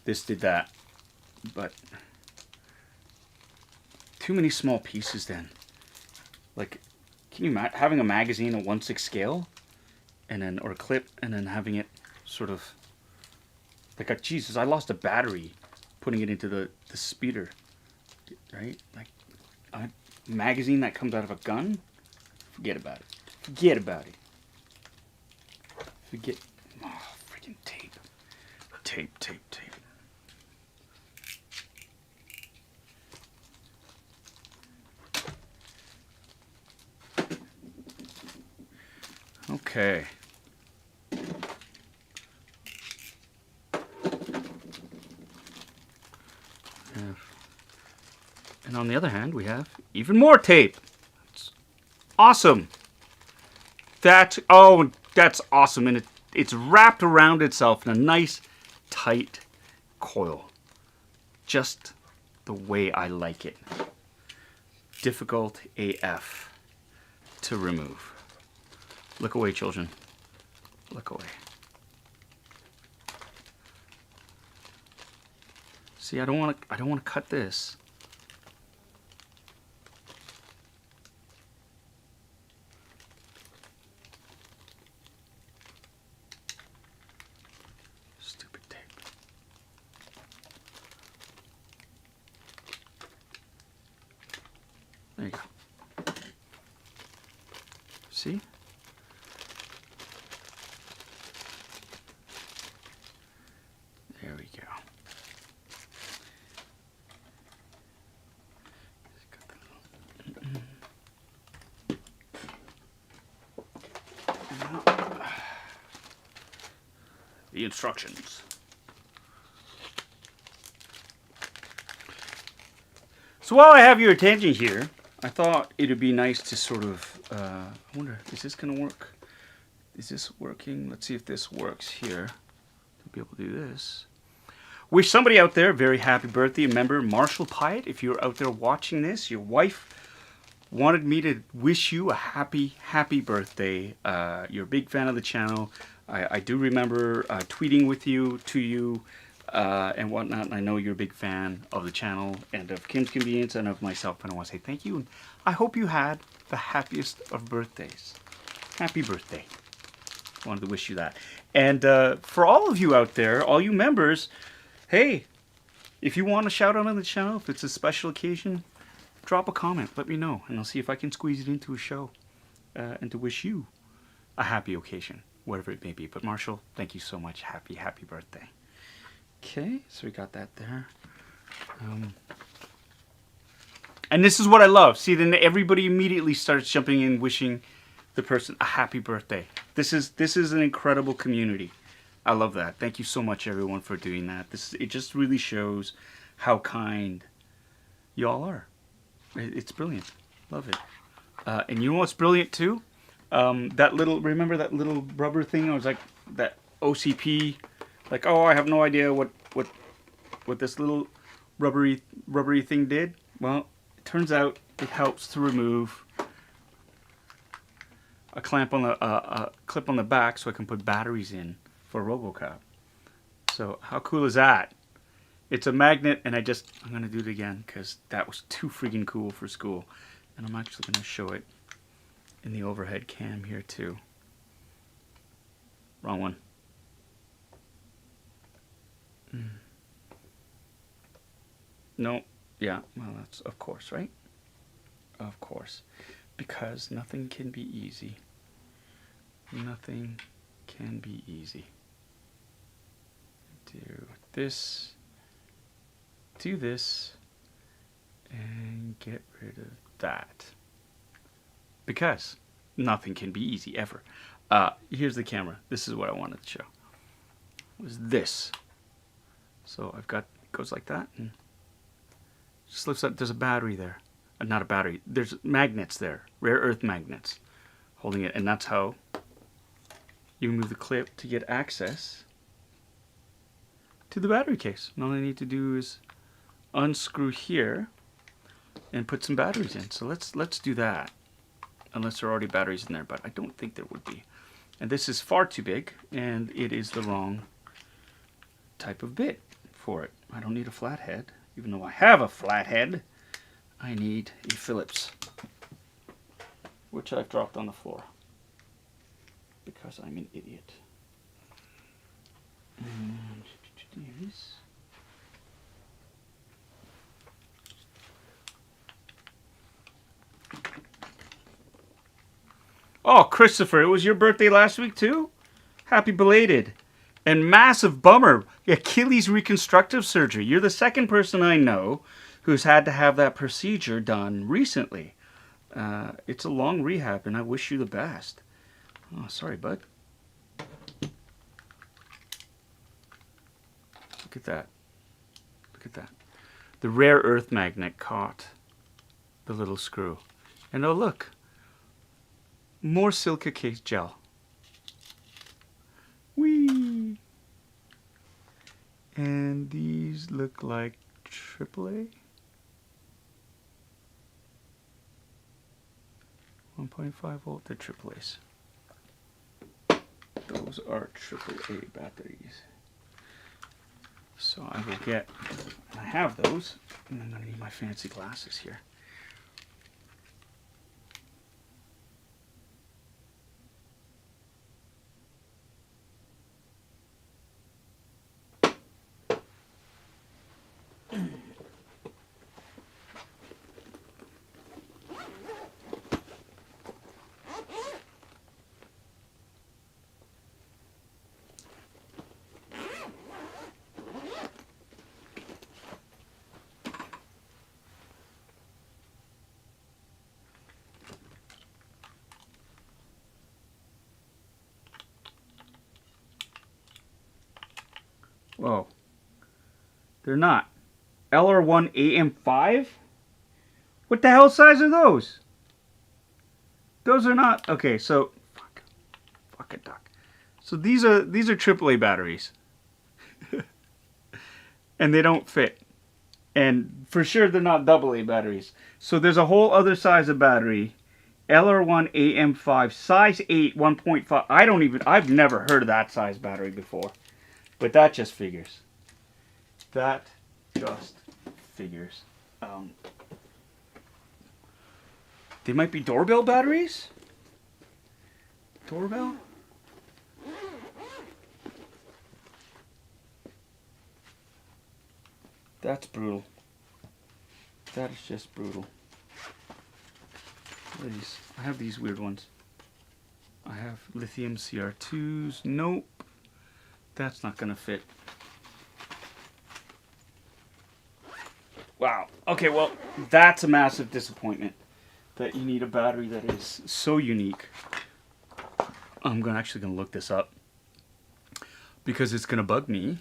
did that, but. Too many small pieces then. Like, can you imagine having a magazine at 1/6 scale, and then or a clip, and then having it sort of like a Jesus? I lost a battery putting it into the speeder, right? Like a magazine that comes out of a gun. Forget about it. Forget about it. Forget. Oh, freaking tape. Tape. Okay. And on the other hand, we have even more tape. It's awesome. That's awesome. And it's wrapped around itself in a nice, tight coil. Just the way I like it. Difficult AF to remove. Look away, children. Look away. See, I don't want to cut this. Stupid tape. There you go. See? There we go. The instructions. So while I have your attention here, I thought it would be nice to sort of, I wonder, is this going to work? Is this working? Let's see if this works here. To be able to do this. Wish somebody out there a very happy birthday. Remember, Marshall Pyatt, if you're out there watching this, your wife wanted me to wish you a happy birthday. You're a big fan of the channel. I do remember tweeting with you, to you, and whatnot. And I know you're a big fan of the channel and of Kim's Convenience and of myself. And I want to say thank you. And I hope you had the happiest of birthdays. Happy birthday. Wanted to wish you that. And for all of you out there, all you members, hey, If you want a shout out on the channel, if it's a special occasion, drop a comment. Let me know, and I'll see if I can squeeze it into a show and to wish you a happy occasion, whatever it may be. But Marshall, thank you so much. Happy birthday. Okay, so we got that there. And this is what I love. See, then everybody immediately starts jumping in, wishing the person a happy birthday. This is an incredible community. I love that. Thank you so much, everyone, for doing that. It just really shows how kind y'all are. It's brilliant. Love it. And you know what's brilliant too? Remember that little rubber thing? I was like, that OCP, like, oh, I have no idea what this little rubbery thing did. Well, it turns out it helps to remove a clip on the back, so I can put batteries in for Robocop. So how cool is that? It's a magnet, and I'm gonna do it again because that was too freaking cool for school. And I'm actually gonna show it in the overhead cam here too. Wrong one. No, yeah, well, that's of course, right? Of course, because nothing can be easy. Nothing can be easy. Do this, and get rid of that. Because nothing can be easy ever. Here's the camera. This is what I wanted to show. Was this. So I've got, it goes like that, and just lifts up. There's a battery there. Not a battery. There's magnets there. Rare earth magnets holding it, and that's how you remove the clip to get access to the battery case. And all I need to do is unscrew here and put some batteries in. So let's do that. Unless there are already batteries in there, but I don't think there would be. And this is far too big, and it is the wrong type of bit for it. I don't need a flathead, even though I have a flathead. I need a Phillips, which I've dropped on the floor because I'm an idiot. And these. Oh, Christopher, it was your birthday last week too? Happy belated. And massive bummer, Achilles reconstructive surgery. You're the second person I know who's had to have that procedure done recently. It's a long rehab, and I wish you the best. Oh, sorry, bud. Look at that. Look at that. The rare earth magnet caught the little screw. And oh, look. More silica case gel. Whee! And these look like AAA. 1.5 volt, they're AAAs. Those are AAA batteries. So I will get, I have those, and I'm going to need my fancy glasses here. Whoa. They're not. LR1 AM5? What the hell size are those? Those are not. Okay, so fuck a duck. So these are AAA batteries. And they don't fit. And for sure they're not AA batteries. So there's a whole other size of battery. LR1 AM5 size 8 1.5. I've never heard of that size battery before. But that just figures. That just figures. They might be doorbell batteries? Doorbell? That's brutal. That is just brutal. What are these? I have these weird ones. I have lithium CR2s. Nope. That's not gonna fit. Wow. Okay, well, that's a massive disappointment. That you need a battery that is so unique. I'm actually gonna look this up. Because it's gonna bug me.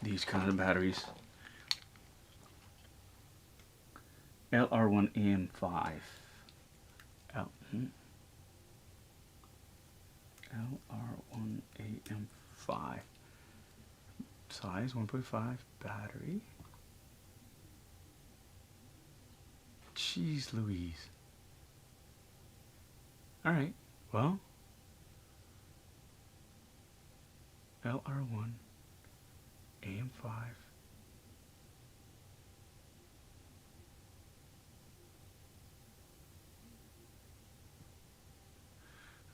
These kind of batteries. LR1AM5. LR1AM5. Size 1.5. Battery. Jeez Louise. Alright, well. LR1 AM5.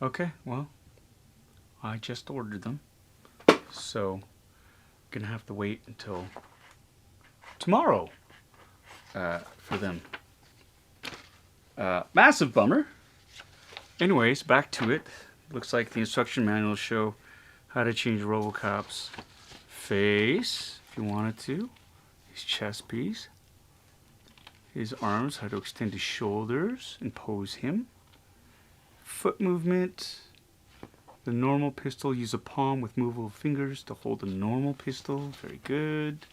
Okay, well, I just ordered them, so gonna have to wait until tomorrow for them. Massive bummer. Anyways, back to it. Looks like the instruction manuals show how to change Robocop's face if you wanted to, his chest piece, his arms, how to extend his shoulders and pose him, foot movement, the normal pistol, use a palm with movable fingers to hold a normal pistol, very good.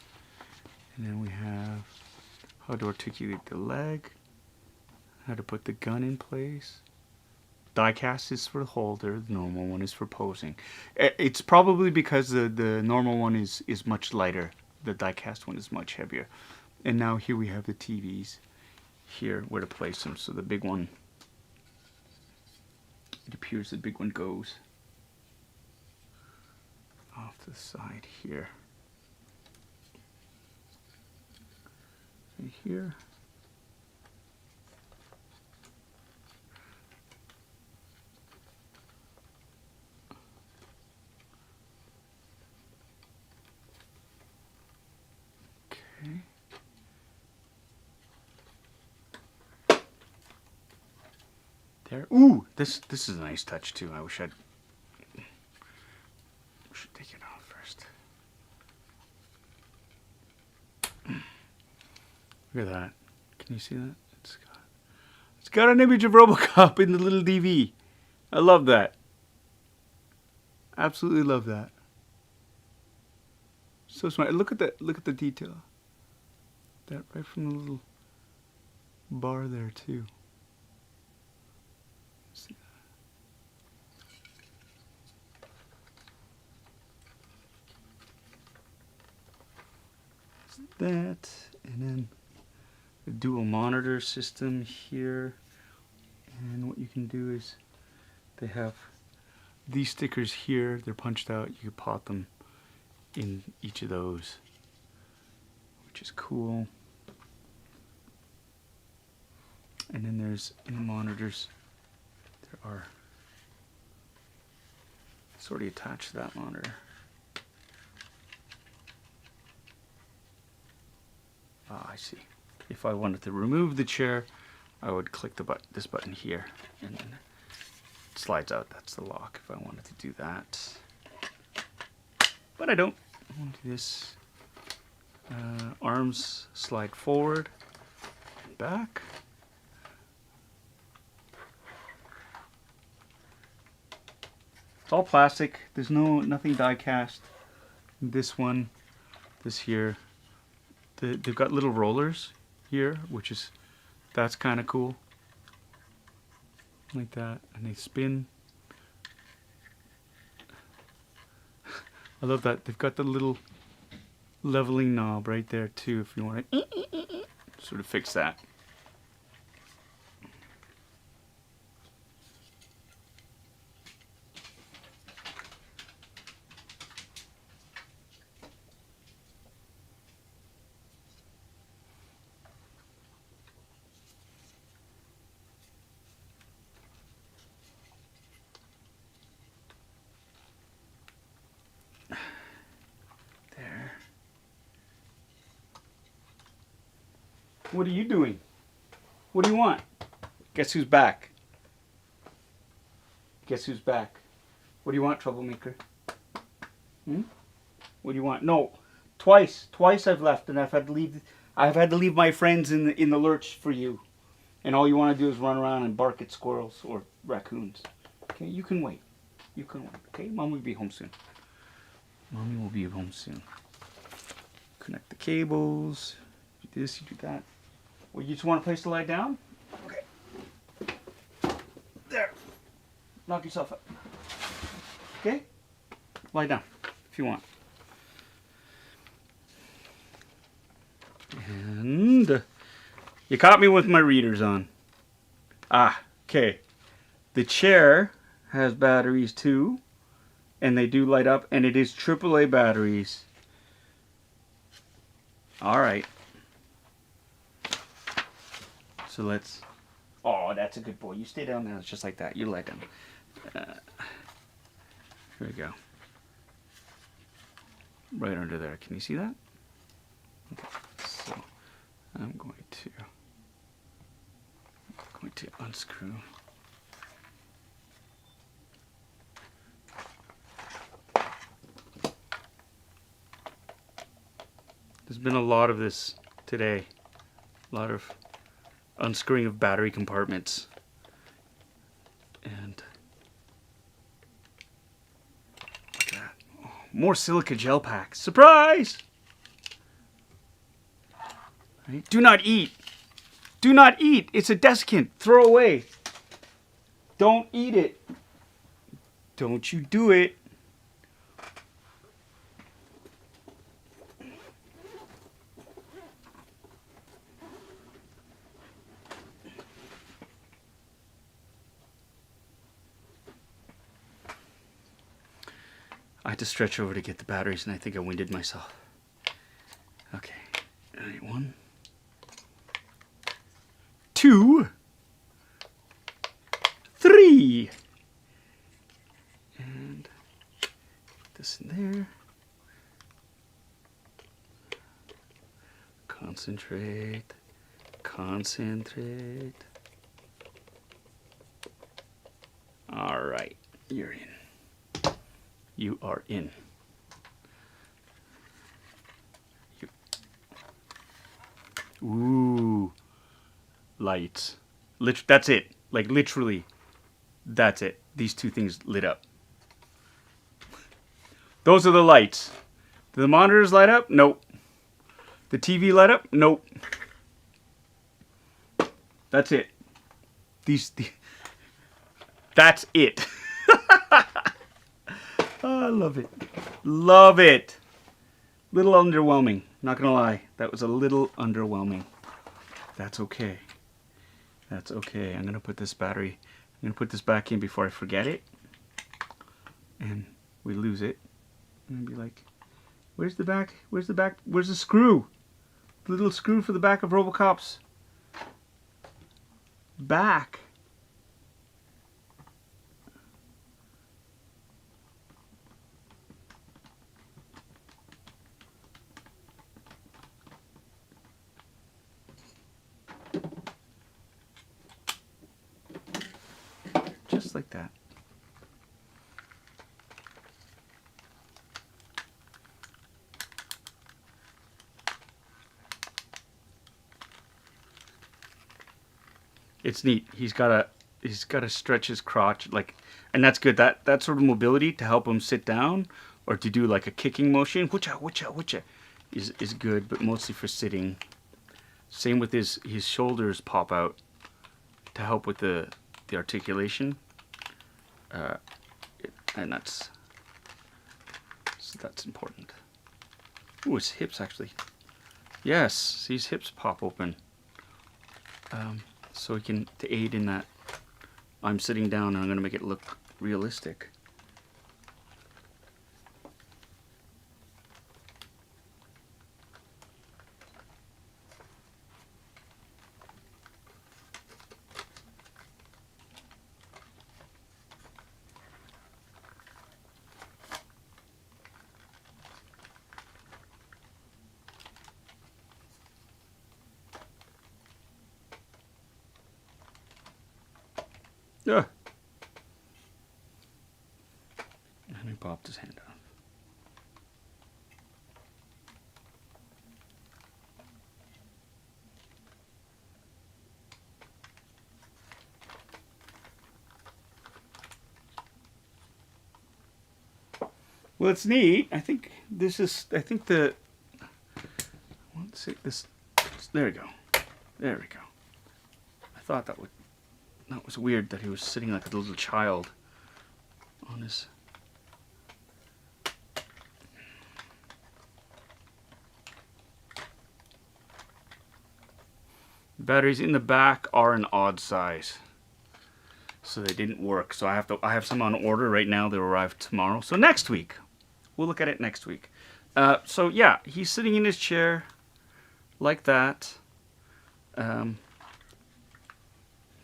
And then we have how to articulate the leg, how to put the gun in place. Die cast is for the holder, the normal one is for posing. It's probably because the normal one is much lighter, the die cast one is much heavier. And now here we have the TVs here where to place them. So the big one, it appears the big one goes off to the side here. Right here. Okay. There. Ooh, this is a nice touch too. I wish I should take it off first. Look at that. Can you see that? It's got an image of Robocop in the little DV. I love that. Absolutely love that. So smart. Look at that. Look at the detail. That right from the little bar there too. See that, and then the dual monitor system here. And what you can do is they have these stickers here. They're punched out. You can pop them in each of those, which is cool. And then there's in the monitors, there are, it's already attached to that monitor. Ah, I see. If I wanted to remove the chair, I would click the this button here, and then it slides out. That's the lock if I wanted to do that. But I don't. I want to do this. Arms slide forward, back. It's all plastic. There's nothing die cast. This one, this here. They've got little rollers here, that's kind of cool. Like that, and they spin. I love that. They've got the little leveling knob right there too, if you want to sort of fix that. What are you doing? What do you want? Guess who's back? Guess who's back? What do you want, troublemaker? Hmm? What do you want? No, twice I've left, and I've had to leave. I've had to leave my friends in the lurch for you, and all you want to do is run around and bark at squirrels or raccoons. Okay, you can wait. You can wait. Okay, Mom will be home soon. Mommy will be home soon. Connect the cables. Do this. You do that. Well, you just want a place to lie down? Okay. There. Knock yourself up. Okay? Lie down if you want. And you caught me with my readers on. Ah, okay. The chair has batteries too, and they do light up, and it is AAA batteries. All right. So let's. Oh, that's a good boy. You stay down there. It's just like that. You lie down. Here we go. Right under there. Can you see that? Okay. So I'm going to unscrew. There's been a lot of this today. A lot of unscrewing of battery compartments. And look at that. Oh, more silica gel packs. Surprise! Right? Do not eat. Do not eat. It's a desiccant. Throw away. Don't eat it. Don't you do it. I had to stretch over to get the batteries, and I think I winded myself. Okay. All right, 1, 2, 3. And put this in there. Concentrate. Concentrate. All right. You're in. You are in. Ooh. Lights. That's it. Like literally. That's it. These two things lit up. Those are the lights. Do the monitors light up? Nope. The TV light up? Nope. That's it. That's it. Oh, I love it. Love it. Little underwhelming. Not gonna lie. That was a little underwhelming. That's okay. That's okay. I'm gonna put this battery. I'm gonna put this back in before I forget it. And we lose it. And be like, where's the back? Where's the back? Where's the screw? The little screw for the back of Robocop's back. Just like that. It's neat. He's got to stretch his crotch like, and that's good. That sort of mobility to help him sit down or to do like a kicking motion, whicha, is good, but mostly for sitting. Same with his shoulders pop out to help with the articulation. And that's important. Ooh, his hips actually. Yes, his hips pop open. So he can, to aid in that, I'm sitting down and I'm going to make it look realistic. And he popped his hand out. Well, it's neat. I think this is. I think the. Let's see this. There we go. There we go. I thought that was weird that he was sitting like a little child on his. The batteries in the back are an odd size, so they didn't work. So I have some on order right now. They'll arrive tomorrow. So next week, we'll look at it next week. So yeah, he's sitting in his chair like that. And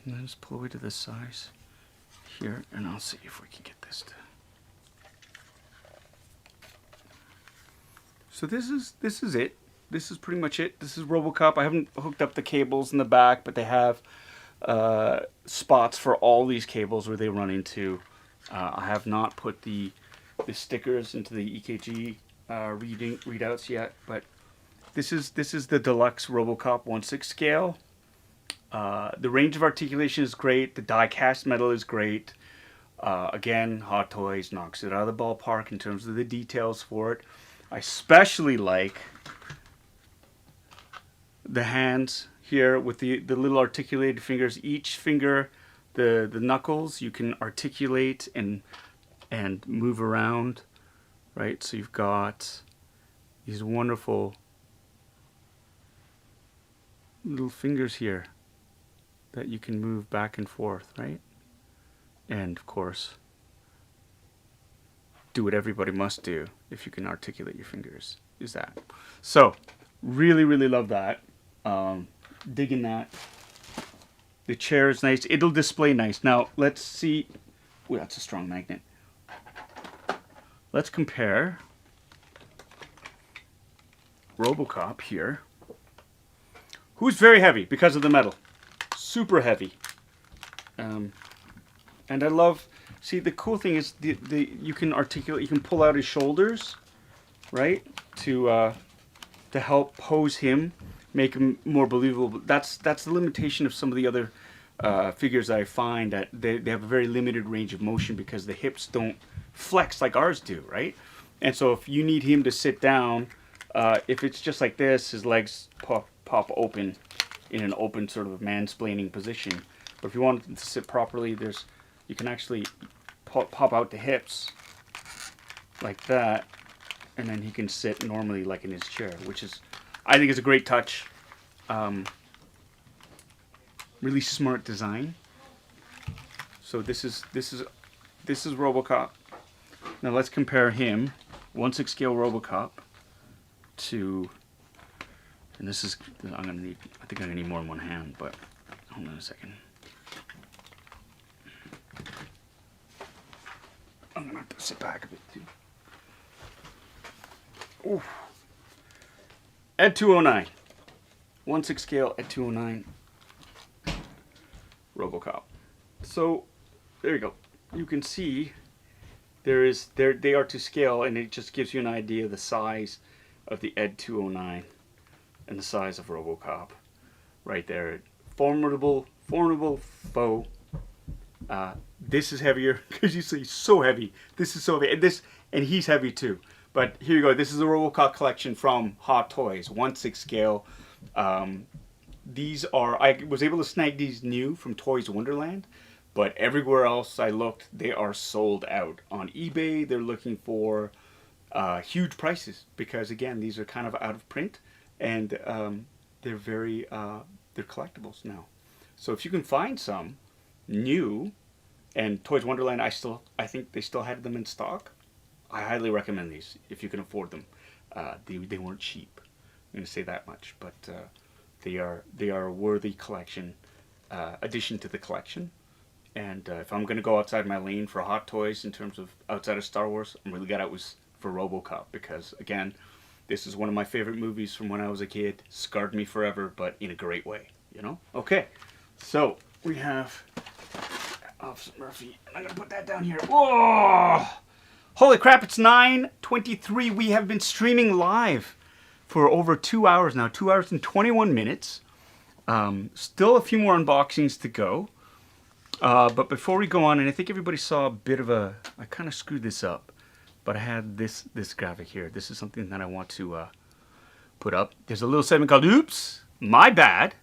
then just pull away to this size here, and I'll see if we can get this to. So this is it. This is pretty much it. This is Robocop. I haven't hooked up the cables in the back, but they have spots for all these cables where they run into. I have not put the stickers into the EKG readouts yet, but this is the deluxe Robocop 1/6 scale. The range of articulation is great. The die-cast metal is great. Again, Hot Toys knocks it out of the ballpark in terms of the details for it. I especially like the hands here with the little articulated fingers. Each finger, the knuckles, you can articulate and move around, right? So you've got these wonderful little fingers here that you can move back and forth, right? And of course, do what everybody must do if you can articulate your fingers, is that. So, really, really love that. Digging that. The chair is nice. It'll display nice. Now, let's see. Ooh, that's a strong magnet. Let's compare Robocop here, who's very heavy because of the metal. Super heavy. And I love, see, the cool thing is you can articulate, you can pull out his shoulders, right? To help pose him, make him more believable. That's the limitation of some of the other figures I find, that they have a very limited range of motion because the hips don't flex like ours do, right? And so if you need him to sit down, if it's just like this, his legs pop open in an open sort of mansplaining position. But if you want him to sit properly, you can actually pop out the hips like that, and then he can sit normally like in his chair, which is, I think, is a great touch. Really smart design. So this is Robocop. Now let's compare him, 1/6 scale Robocop, to, and this is, I think I'm gonna need more than one hand, but hold on a second. I'm gonna have to sit back a bit too. Ooh. ED-209. 1/6 scale ED-209 Robocop. So there you go. You can see they are to scale, and it just gives you an idea of the size of the ED-209 and the size of Robocop right there. Formidable foe. This is heavier because you see, so heavy. This is so heavy, and he's heavy too. But here you go. This is a Robocop collection from Hot Toys, 1/6 scale. These are, I was able to snag these new from Toys Wonderland, but everywhere else I looked, they are sold out. On eBay, they're looking for huge prices because, again, these are kind of out of print, and they're they're collectibles now. So if you can find some new, and Toys Wonderland, I think they still had them in stock. I highly recommend these if you can afford them. They weren't cheap. I'm going to say that much, but they are a worthy collection, addition to the collection. And if I'm going to go outside my lane for Hot Toys in terms of outside of Star Wars, I'm really glad it was for Robocop, because again, this is one of my favorite movies from when I was a kid. Scarred me forever, but in a great way, you know? Okay, so we have Officer Murphy. And I'm going to put that down here. Whoa! Holy crap, it's 9:23. We have been streaming live for over 2 hours now. 2 hours and 21 minutes. Still a few more unboxings to go. But before we go on, and I think everybody saw a bit of a... I kind of screwed this up. But I had this graphic here. This is something that I want to put up. There's a little segment called Oops, My Bad.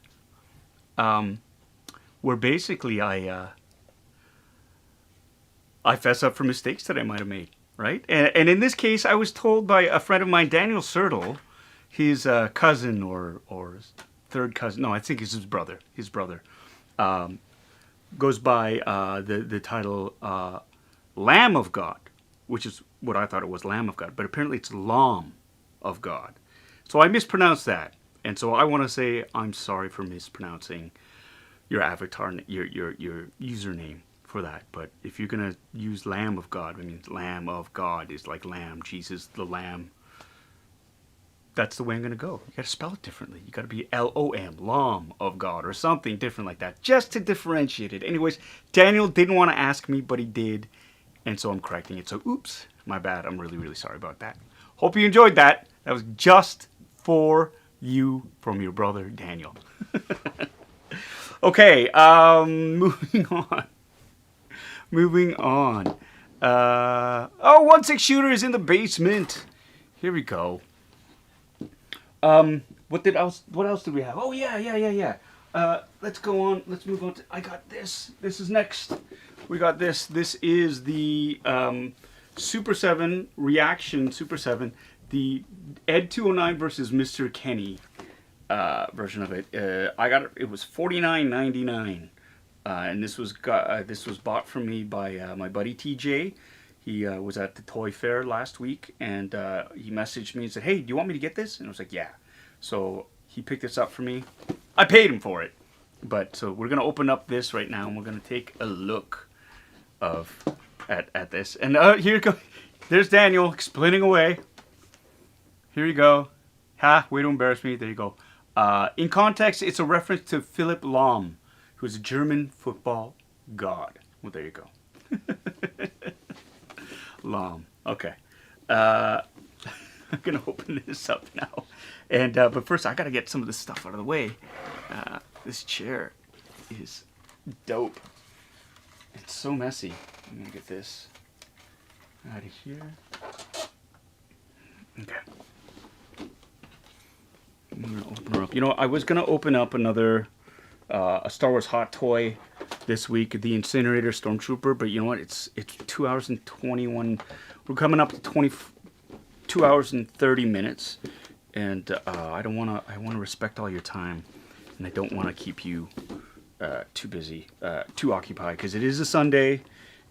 Where basically I fess up for mistakes that I might have made. Right? And in this case, I was told by a friend of mine, Daniel Sertle, his cousin or third cousin. No, I think it's his brother. His brother goes by the title Lamb of God, which is what I thought it was, Lamb of God. But apparently it's Lamb of God. So I mispronounced that. And so I want to say I'm sorry for mispronouncing your avatar, your username. For that, but if you're gonna use Lamb of God, I mean Lamb of God is like Lamb, Jesus the Lamb. That's the way I'm gonna go. You gotta spell it differently. You gotta be L-O-M, Lamb of God, or something different like that, just to differentiate it. Anyways, Daniel didn't want to ask me, but he did, and so I'm correcting it. So, oops, my bad. I'm really, really sorry about that. Hope you enjoyed that. That was just for you from your brother Daniel. Okay, moving on. Moving on. 1-6 shooter is in the basement. Here we go. What else did we have? Oh yeah. Let's go on. Let's move on to, I got this. This is next. We got this. This is the Super 7 Reaction Super 7, the ED-209 versus Mr. Kenny version of it. I got it. It was $49.99. And this was bought for me by my buddy TJ. He was at the toy fair last week, and he messaged me and said, "Hey, do you want me to get this?" And I was like, "Yeah." So he picked this up for me. I paid him for it, but so we're gonna open up this right now, and we're gonna take a look at this. And here you go. There's Daniel explaining away. Here you go. Way to embarrass me. There you go. In context, it's a reference to Philipp Lahm, who's a German football god. Well, there you go. Lahm. Okay. I'm going to open this up now. And but first, I got to get some of this stuff out of the way. This chair is dope. It's so messy. I'm going to get this out of here. Okay. I'm going to open her up. You know, I was going to open up another... a Star Wars hot toy this week, the Incinerator Stormtrooper, but you know what? It's 2 hours and 21. We're coming up to 2 hours and 30 minutes, and I want to respect all your time, and I don't want to keep you too busy, too occupied, because it is a Sunday,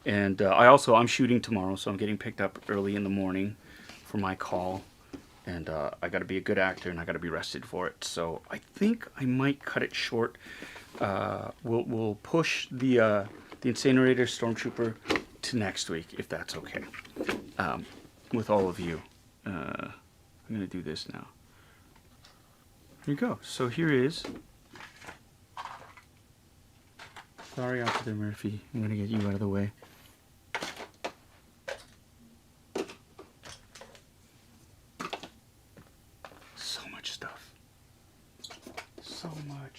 and I'm shooting tomorrow, so I'm getting picked up early in the morning for my call. And I got to be a good actor, and I got to be rested for it. So I think I might cut it short. We'll push the Incinerator Stormtrooper to next week, if that's okay, with all of you. I'm gonna do this now. Here you go. So here is. Sorry, Officer Murphy. I'm gonna get you out of the way. So much.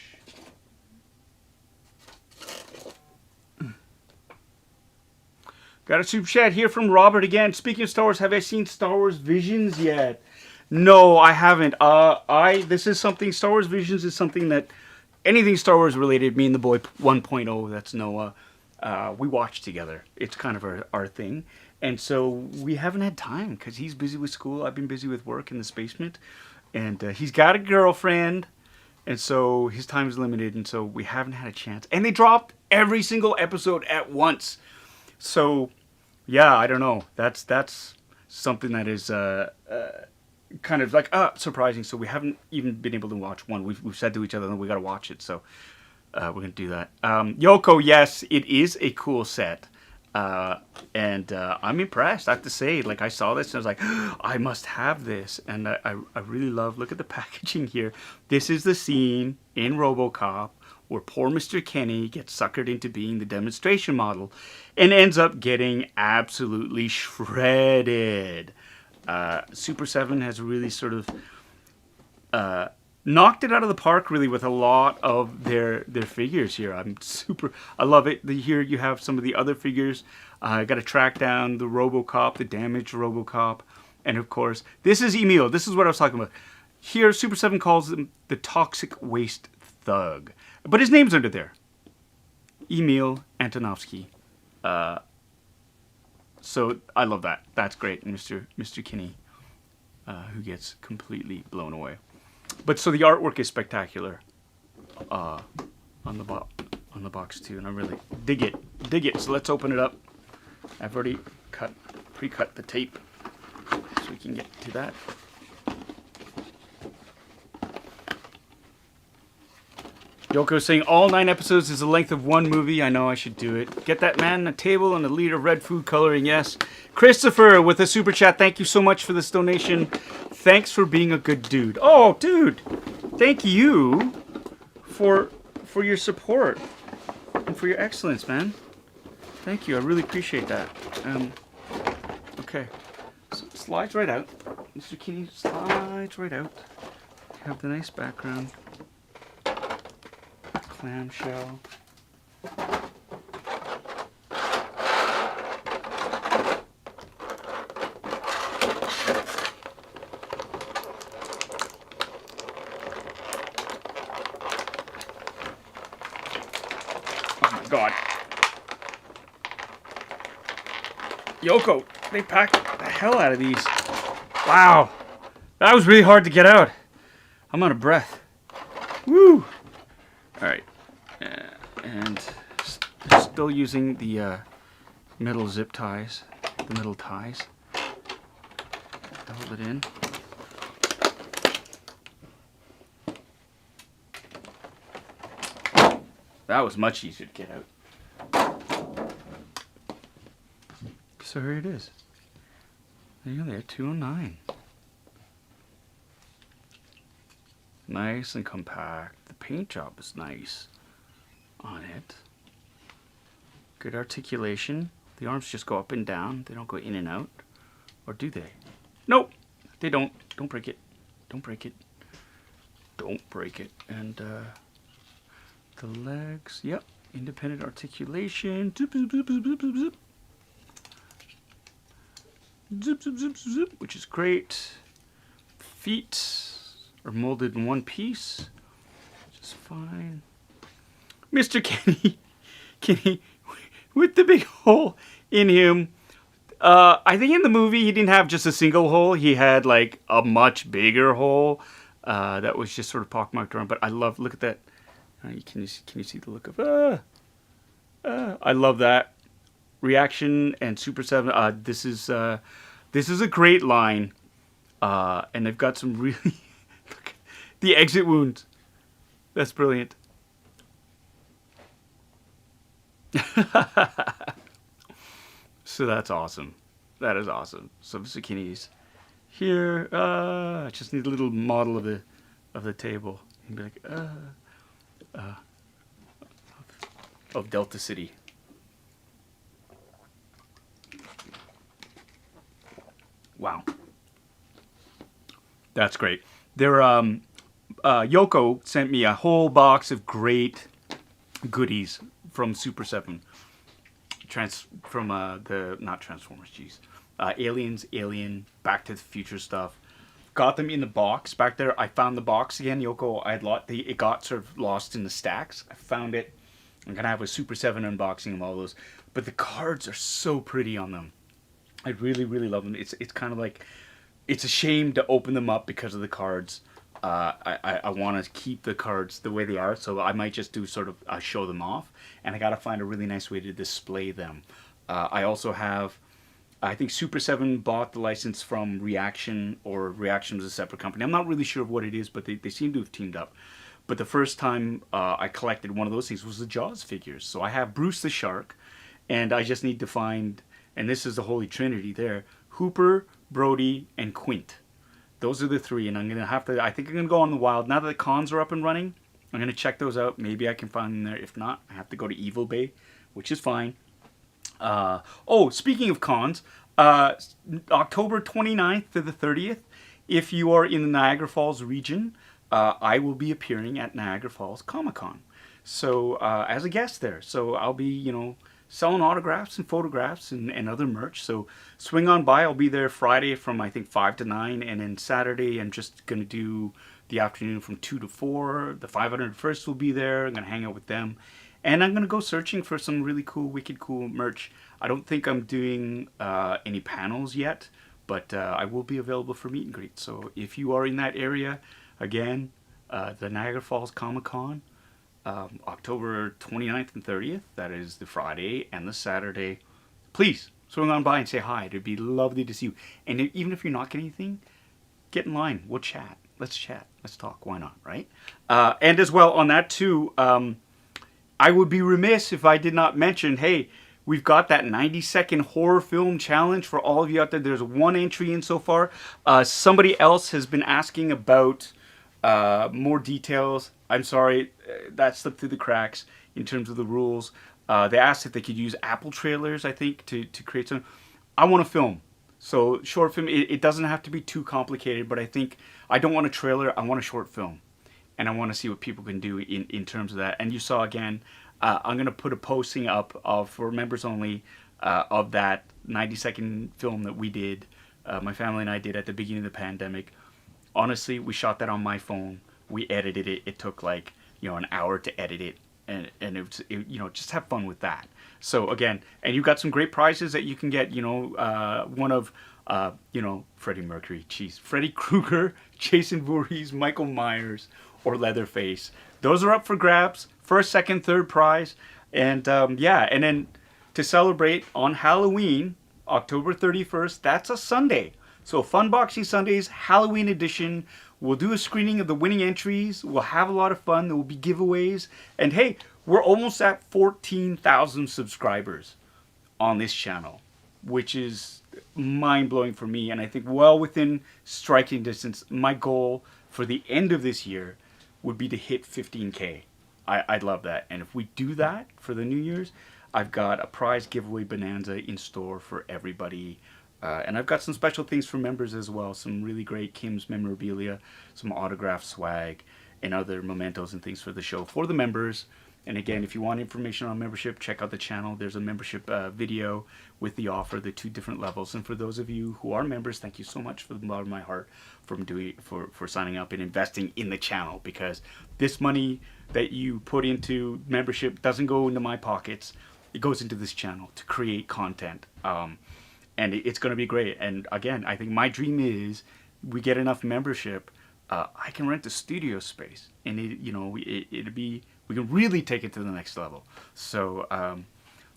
Got a super chat here from Robert again. Speaking of Star Wars, have I seen Star Wars Visions yet? No, I haven't. This is something, Star Wars Visions is something that, anything Star Wars related, me and the boy 1.0, that's Noah, we watch together. It's kind of our thing. And so we haven't had time because he's busy with school. I've been busy with work in this basement. And he's got a girlfriend. And so his time is limited. And so we haven't had a chance. And they dropped every single episode at once. So, yeah, I don't know. That's something that is kind of like surprising. So we haven't even been able to watch one. We've said to each other that we got to watch it. So we're going to do that. Yoko, yes, it is a cool set. And I'm impressed, I have to say. Like, I saw this and I was like, I must have this. And I really love, look at the packaging here. This is the scene in Robocop where poor Mr. Kenny gets suckered into being the demonstration model and ends up getting absolutely shredded. Super 7 has really sort of knocked it out of the park really with a lot of their figures here. I love it. Here you have some of the other figures. I got to track down the Robocop, the damaged Robocop, and of course this is Emil. This is what I was talking about. Here Super 7 calls him the Toxic Waste Thug, but his name's under there, Emil Antonovsky. So I love that. That's great, Mr. Kinney, who gets completely blown away. But so the artwork is spectacular on the box too, and I really dig it. So let's open it up. I've already pre-cut the tape, so we can get to that. Yoko saying all 9 episodes is the length of one movie. I know I should do it. Get that man a table and a liter of red food coloring. Yes. Christopher with a super chat. Thank you so much for this donation. Thanks for being a good dude. Oh, dude. Thank you for your support and for your excellence, man. Thank you. I really appreciate that. Okay. So it slides right out. Mr. Kinney slides right out. Have the nice background. Clamshell. Oh my god. Yoko, they packed the hell out of these. Wow. That was really hard to get out. I'm out of breath. Woo! Alright. And still using the metal zip ties, the metal ties. Hold it in. That was much easier to get out. So here it is. There you go, there, 209. Nice and compact. The paint job is nice on it. Good articulation. The arms just go up and down. They don't go in and out. Or do they? Nope. They don't. Don't break it. Don't break it. Don't break it. And the legs. Yep. Independent articulation. Zip, zip, zip, zip, zip, zip. Zip, zip, zip, zip. Which is great. Feet are molded in one piece. Which is fine. Mr. Kenny, with the big hole in him. I think in the movie he didn't have just a single hole. He had like a much bigger hole that was just sort of pockmarked around. But I love, look at that. Can you see the look of? I love that reaction and Super 7. This is a great line, and they've got some really look, the exit wounds. That's brilliant. So that's awesome. That is awesome. So Mr. Kinney's here. I just need a little model of the table. And be like, of Delta City. Wow. That's great. There, Yoko sent me a whole box of great goodies from Super 7. Not Transformers, jeez. Aliens, Alien, Back to the Future stuff. Got them in the box back there. I found the box again, Yoko. It got sort of lost in the stacks. I found it. I'm gonna have a Super 7 unboxing of all those. But the cards are so pretty on them. I really, really love them. It's kind of like, it's a shame to open them up because of the cards. I want to keep the cards the way they are, so I might just do sort of show them off, and I gotta find a really nice way to display them. I also have, I think Super 7 bought the license from Reaction, or Reaction was a separate company. I'm not really sure of what it is, but they seem to have teamed up. But the first time I collected one of those things was the Jaws figures. So I have Bruce the Shark, and I just need to find, and this is the Holy Trinity there, Hooper, Brody, and Quint. Those are the three, and I'm going to have to, I think I'm going to go on the wild. Now that the cons are up and running, I'm going to check those out. Maybe I can find them there. If not, I have to go to Evil Bay, which is fine. Speaking of cons, October 29th to the 30th, if you are in the Niagara Falls region, I will be appearing at Niagara Falls Comic Con. So, as a guest there. So, I'll be, selling autographs and photographs and other merch. So, swing on by. I'll be there Friday from, I think, 5 to 9. And then Saturday, I'm just going to do the afternoon from 2 to 4. The 501st will be there. I'm going to hang out with them. And I'm going to go searching for some really cool, wicked cool merch. I don't think I'm doing any panels yet, but I will be available for meet and greet. So if you are in that area, again, the Niagara Falls Comic Con, October 29th and 30th, that is the Friday and the Saturday, please swing on by and say hi. It'd be lovely to see you. And even if you're not getting anything, get in line. We'll chat. Let's chat. Let's talk. Why not, right? And as well on that too, I would be remiss if I did not mention, hey, we've got that 90-second horror film challenge for all of you out there. There's one entry in so far. Somebody else has been asking about more details. I'm sorry, that slipped through the cracks in terms of the rules. They asked if they could use Apple trailers, I think, to create some. I want a film. So short film, it doesn't have to be too complicated, but I think I don't want a trailer. I want a short film. And I want to see what people can do in terms of that. And you saw again, I'm going to put a posting up for members only of that 90-second film that we did, my family and I did at the beginning of the pandemic. Honestly, we shot that on my phone. We edited it. It took like, an hour to edit it. And just have fun with that. So again, and you've got some great prizes that you can get, one of, Freddie Mercury, Freddy Krueger, Jason Voorhees, Michael Myers, or Leatherface. Those are up for grabs. First, second, third prize. And and then to celebrate on Halloween, October 31st, that's a Sunday. So FUNBOXING Sundays, Halloween edition. We'll do a screening of the winning entries. We'll have a lot of fun. There will be giveaways. And hey, we're almost at 14,000 subscribers on this channel, which is mind-blowing for me. And I think well within striking distance. My goal for the end of this year would be to hit 15K. I'd love that. And if we do that for the New Year's, I've got a prize giveaway bonanza in store for everybody. And I've got some special things for members as well. Some really great Kim's memorabilia, some autograph swag, and other mementos and things for the show for the members. And again, if you want information on membership, check out the channel. There's a membership video with the offer, the 2 different levels. And for those of you who are members, thank you so much from the bottom of my heart for signing up and investing in the channel, because this money that you put into membership doesn't go into my pockets. It goes into this channel to create content. And it's going to be great. And again, I think my dream is we get enough membership, I can rent a studio space, and it'd be, we can really take it to the next level. So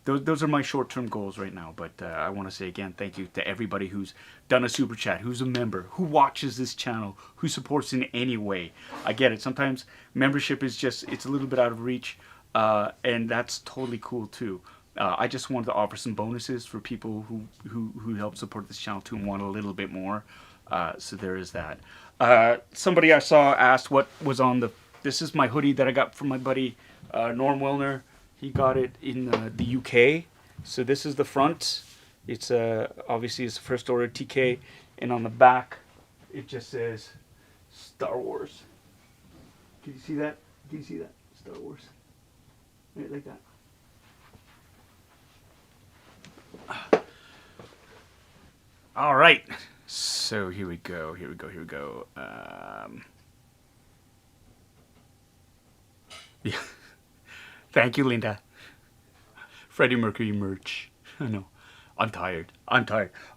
those are my short-term goals right now. But I want to say again, thank you to everybody who's done a super chat, who's a member, who watches this channel, who supports in any way. I get it. Sometimes membership is it's a little bit out of reach, and that's totally cool too. I just wanted to offer some bonuses for people who help support this channel too and want a little bit more. So there is that. Somebody I saw asked what was on this is my hoodie that I got from my buddy Norm Wilner. He got it in the UK. So this is the front. It's obviously it's first order TK, and on the back it just says Star Wars. Can you see that? Can you see that? Star Wars. Right, like that. All right, so here we go. Yeah. Thank you, Linda. Freddie Mercury merch. I know. I'm tired.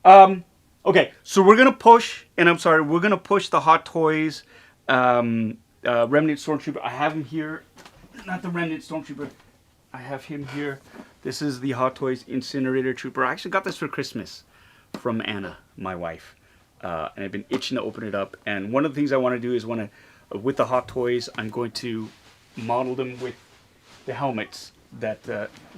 Okay, so we're gonna push, and we're gonna push the Hot Toys Remnant Stormtrooper. I have him here. Not the Remnant Stormtrooper. I have him here. This is the Hot Toys Incinerator Trooper. I actually got this for Christmas from Anna, my wife. And I've been itching to open it up. And one of the things I want to do is with the Hot Toys, I'm going to model them with the helmets that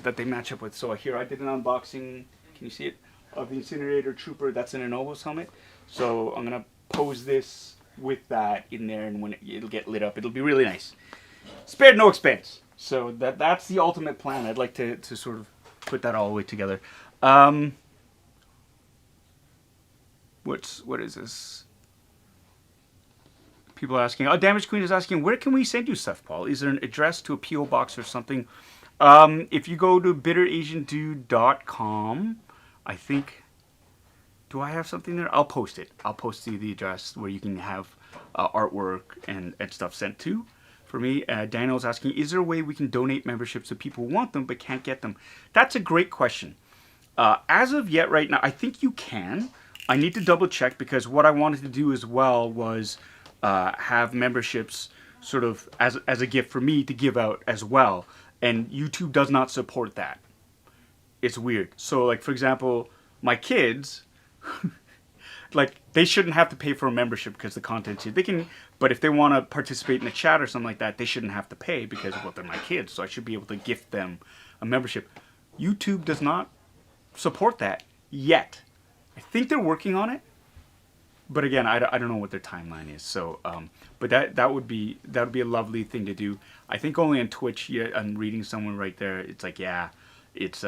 they match up with. So here I did an unboxing, can you see it, of the Incinerator Trooper. That's an Anovos helmet. So I'm going to pose this with that in there, and when it'll get lit up, it'll be really nice. spared no expense. So that's the ultimate plan. I'd like to sort of put that all the way together. What is this? People are asking. Oh, Damage Queen is asking, where can we send you stuff, Paul? Is there an address to a PO box or something? If you go to bitterasiandude.com, I think. Do I have something there? I'll post it. I'll post the address where you can have artwork and stuff sent to. For me, Daniel's asking, is there a way we can donate memberships to people who want them but can't get them? That's a great question. As of yet, right now, I think you can. I need to double check because what I wanted to do as well was have memberships sort of as a gift for me to give out as well. And YouTube does not support that. It's weird. So, like, for example, my kids... like, they shouldn't have to pay for a membership because the content's here. They can, but if they want to participate in a chat or something like that, they shouldn't have to pay because, well, they're my kids. So I should be able to gift them a membership. YouTube does not support that yet. I think they're working on it, but again, I don't know what their timeline is. So, but that would be a lovely thing to do. I think only on Twitch. Yeah, I'm reading someone right there. It's like, yeah, it's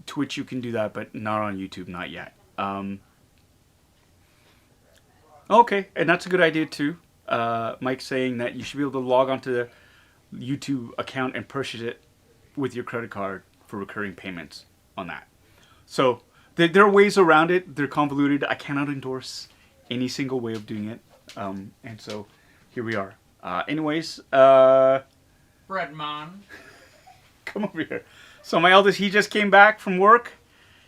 Twitch. You can do that, but not on YouTube, not yet. Okay, and that's a good idea too. Mike's saying that you should be able to log onto the YouTube account and purchase it with your credit card for recurring payments on that. So there are ways around it. They're convoluted. I cannot endorse any single way of doing it. And so here we are. Anyways, Breadman. come over here. So my eldest, he just came back from work.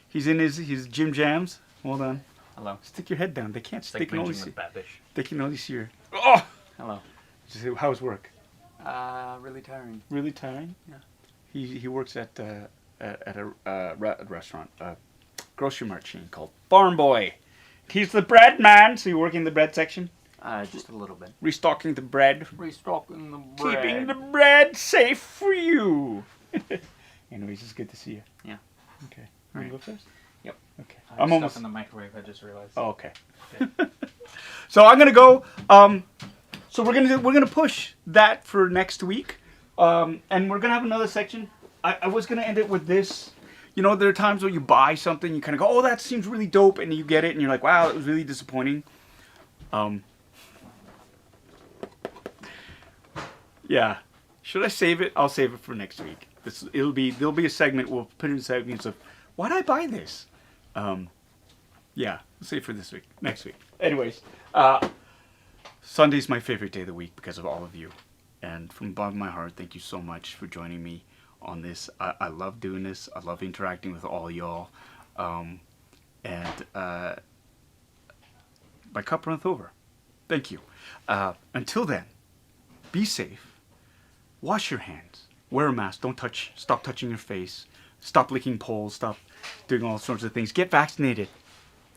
He's in his gym jams. Hold on. Hello. Stick your head down. They can't. It's They like can only binging see. with Babish. They can only see your. Oh. Hello. How's work? Really tiring. Really tiring. Yeah. He works at a restaurant, grocery mart chain called Farm Boy. He's the bread man. So you work in the bread section, Just a little bit. restocking the bread, Restocking the bread. keeping the bread safe for you. Anyways, it's good to see you. Yeah. Okay. You wanna go first? Yep. Okay. I'm almost in the microwave. I just realized. Oh, okay. So I'm gonna go. So we're gonna push that for next week, and we're gonna have another section. I was gonna end it with this. You know, there are times where you buy something, you kind of go, "Oh, that seems really dope," and you get it, and you're like, "Wow, it was really disappointing." Yeah. Should I save it? I'll save it for next week. There'll be a segment. We'll put in segments of why'd I buy this. Yeah, we'll save it for this week. Next week. Anyways, Sunday's my favorite day of the week because of all of you, and from the bottom of my heart, thank you so much for joining me on this. I love doing this. I love interacting with all y'all, and my cup runneth over. Thank you. Until then, be safe. Wash your hands. Wear a mask. Stop touching your face. Stop licking poles. Stop doing all sorts of things. Get vaccinated.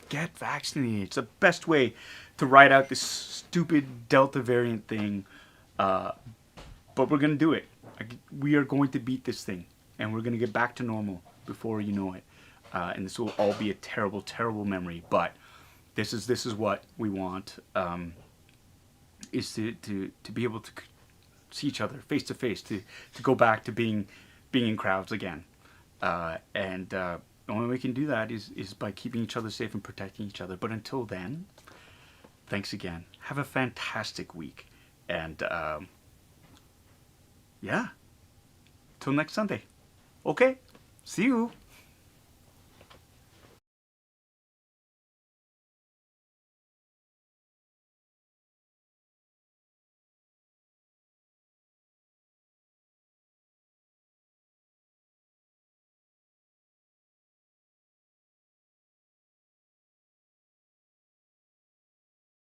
Get vaccinated. It's the best way to ride out this stupid Delta variant thing. But we're going to do it. We are going to beat this thing. And we're going to get back to normal before you know it. And this will all be a terrible, terrible memory. But this is what we want. Is to be able to see each other face to face, to go back to being in crowds again. And the only way we can do that is by keeping each other safe and protecting each other. But until then, thanks again. Have a fantastic week. And yeah, till next Sunday. Okay, see you.